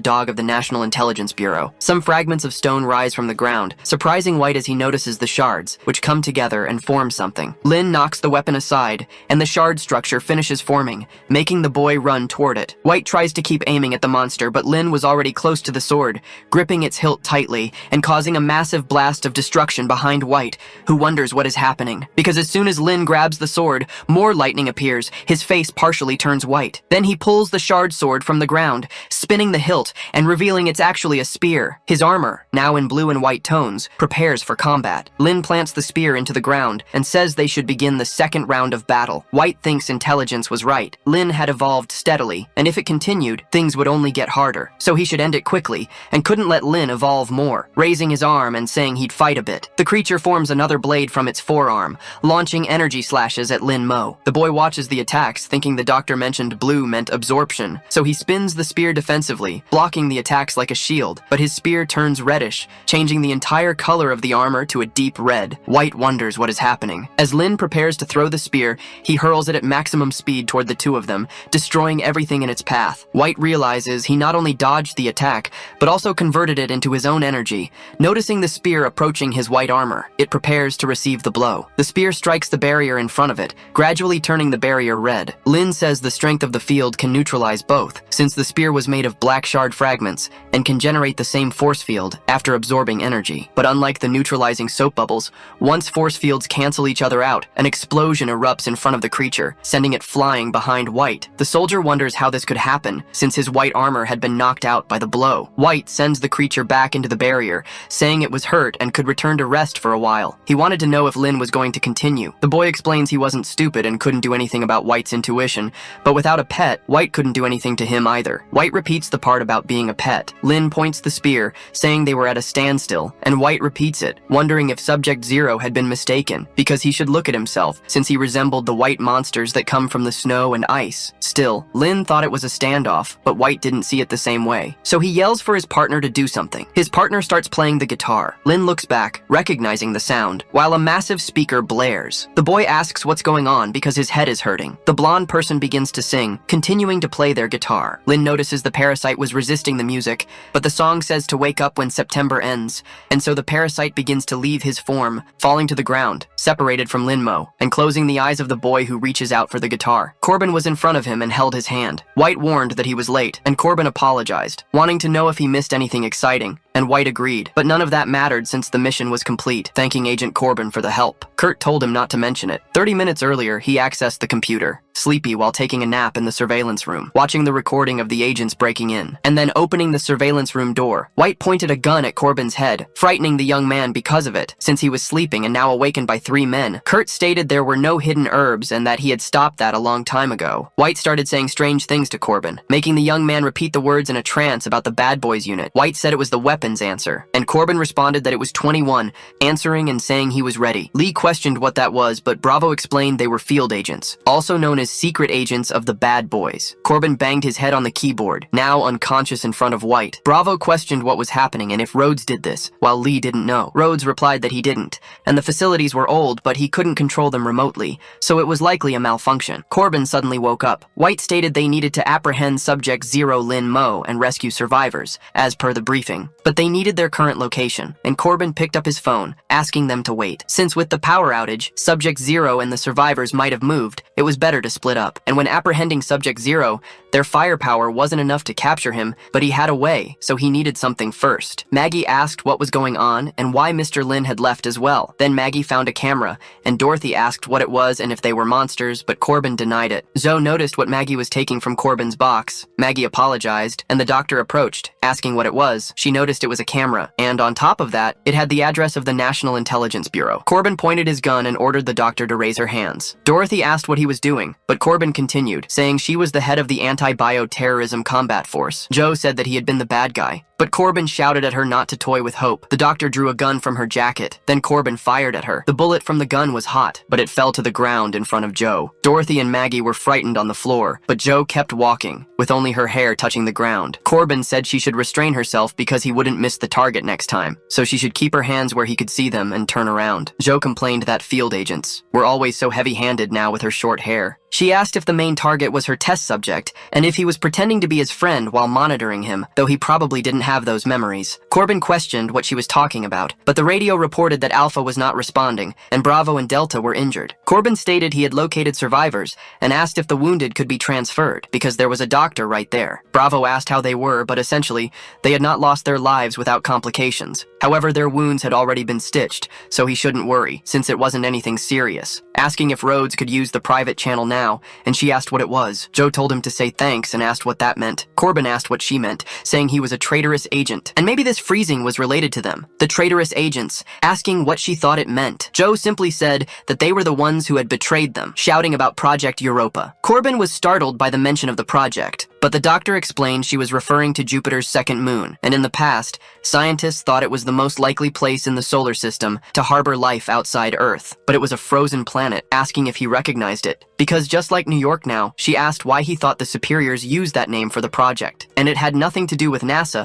dog of the National Intelligence Bureau. Some fragments of stone rise from the ground, surprising White as he notices the shards, which come together and form something. Lin knocks the weapon aside, and the shard structure finishes forming, making the boy run toward it. White tries to keep aiming at the monster, but Lin was already close to the sword, gripping its hilt tightly, and causing a massive blast of destruction behind White, who wonders what is happening. Because as soon as Lin grabs the sword, more lightning appears, his face partially turns white. Then he pulls the shard sword from the ground, spinning the hilt and revealing it's actually a spear. His armor, now in blue and white tones, prepares for combat. Lin plants the spear into the ground and says they should begin the second round of battle. White thinks intelligence was right. Lin had evolved steadily, and if it continued, things would only get harder. So he should end it quickly, and couldn't let Lin evolve more, raising his arm and saying he'd fight a bit. The creature forms another blade from its forearm, launching energy slashes at Lin Mo. The boy watches the attack relax, thinking the doctor mentioned blue meant absorption, so he spins the spear defensively, blocking the attacks like a shield, but his spear turns reddish, changing the entire color of the armor to a deep red. White wonders what is happening. As Lin prepares to throw the spear, he hurls it at maximum speed toward the two of them, destroying everything in its path. White realizes he not only dodged the attack, but also converted it into his own energy. Noticing the spear approaching his white armor, it prepares to receive the blow. The spear strikes the barrier in front of it, gradually turning the barrier red. Lin says the strength of the field can neutralize both, since the spear was made of black shard fragments and can generate the same force field after absorbing energy. But unlike the neutralizing soap bubbles, once force fields cancel each other out, an explosion erupts in front of the creature, sending it flying behind White. The soldier wonders how this could happen, since his white armor had been knocked out by the blow. White sends the creature back into the barrier, saying it was hurt and could return to rest for a while. He wanted to know if Lin was going to continue. The boy explains he wasn't stupid and couldn't do anything about White's intuition, but without a pet, White couldn't do anything to him either. White repeats the part about being a pet. Lin points the spear, saying they were at a standstill, and White repeats it, wondering if Subject Zero had been mistaken, because he should look at himself, since he resembled the white monsters that come from the snow and ice. Still, Lin thought it was a standoff, but White didn't see it the same way. So he yells for his partner to do something. His partner starts playing the guitar. Lin looks back, recognizing the sound, while a massive speaker blares. The boy asks what's going on because his head is hurting. The blonde person begins to sing, continuing to play their guitar. Lin notices the parasite was resisting the music, but the song says to wake up when September ends, and so the parasite begins to leave his form, falling to the ground, separated from Linmo, and closing the eyes of the boy who reaches out for the guitar. Corbin was in front of him and held his hand. White warned that he was late, and Corbin apologized, wanting to know if he missed anything exciting, and White agreed, but none of that mattered since the mission was complete, thanking Agent Corbin for the help. Kurt told him not to mention it. 30 minutes earlier, he accessed the computer, sleepy while taking a nap in the surveillance room, watching the recording of the agents breaking in, and then opening the surveillance room door. White pointed a gun at Corbin's head, frightening the young man because of it, since he was sleeping and now awakened by 3 men. Kurt stated there were no hidden herbs and that he had stopped that a long time ago. White started saying strange things to Corbin, making the young man repeat the words in a trance about the Bad Boys unit. White said it was the weapons answer, and Corbin responded that it was 21, answering and saying he was ready. Lee questioned what that was, but Bravo explained they were field agents, also known as secret agents of the Bad Boys. Corbin banged his head on the keyboard, now unconscious in front of White. Bravo questioned what was happening and if Rhodes did this, while Lee didn't know. Rhodes replied that he didn't, and the facilities were old, but he couldn't control them remotely, so it was likely a malfunction. Corbin suddenly woke up. White stated they needed to apprehend Subject Zero Lin Mo and rescue survivors, as per the briefing, but they needed their current location, and Corbin picked up his phone, asking them to wait. Since with the power outage, Subject Zero and the survivors might have moved, it was better to split up. And when apprehending Subject Zero, their firepower wasn't enough to capture him, but he had a way, so he needed something first. Maggie asked what was going on and why Mr. Lin had left as well. Then Maggie found a camera, and Dorothy asked what it was and if they were monsters, but Corbin denied it. Zoe noticed what Maggie was taking from Corbin's box. Maggie apologized, and the doctor approached, asking what it was. She noticed it was a camera, and on top of that, it had the address of the National Intelligence Bureau. Corbin pointed his gun and ordered the doctor to raise her hands. Dorothy asked what he was doing, but Corbin continued, saying she was the head of the Anti-Bioterrorism Combat Force. Joe said that he had been the bad guy, but Corbin shouted at her not to toy with hope. The doctor drew a gun from her jacket. Then Corbin fired at her. The bullet from the gun was hot, but it fell to the ground in front of Joe. Dorothy and Maggie were frightened on the floor, but Joe kept walking, with only her hair touching the ground. Corbin said she should restrain herself because he wouldn't miss the target next time, so she should keep her hands where he could see them and turn around. Joe complained that field agents were always so heavy-handed now with her short hair. She asked if the main target was her test subject, and if he was pretending to be his friend while monitoring him, though he probably didn't have those memories. Corbin questioned what she was talking about, but the radio reported that Alpha was not responding, and Bravo and Delta were injured. Corbin stated he had located survivors, and asked if the wounded could be transferred, because there was a doctor right there. Bravo asked how they were, but essentially, they had not lost their lives without complications. However, their wounds had already been stitched, so he shouldn't worry, since it wasn't anything serious. Asking if Rhodes could use the private channel now, and she asked what it was. Joe told him to say thanks and asked what that meant. Corbin asked what she meant, saying he was a traitorous agent, and maybe this freezing was related to them. The traitorous agents, asking what she thought it meant. Joe simply said that they were the ones who had betrayed them, shouting about Project Europa. Corbin was startled by the mention of the project, But the doctor explained she was referring to Jupiter's second moon, and in the past, scientists thought it was the most likely place in the solar system to harbor life outside Earth. But it was a frozen planet, asking if he recognized it. Because just like New York now, she asked why he thought the superiors used that name for the project. And it had nothing to do with NASA,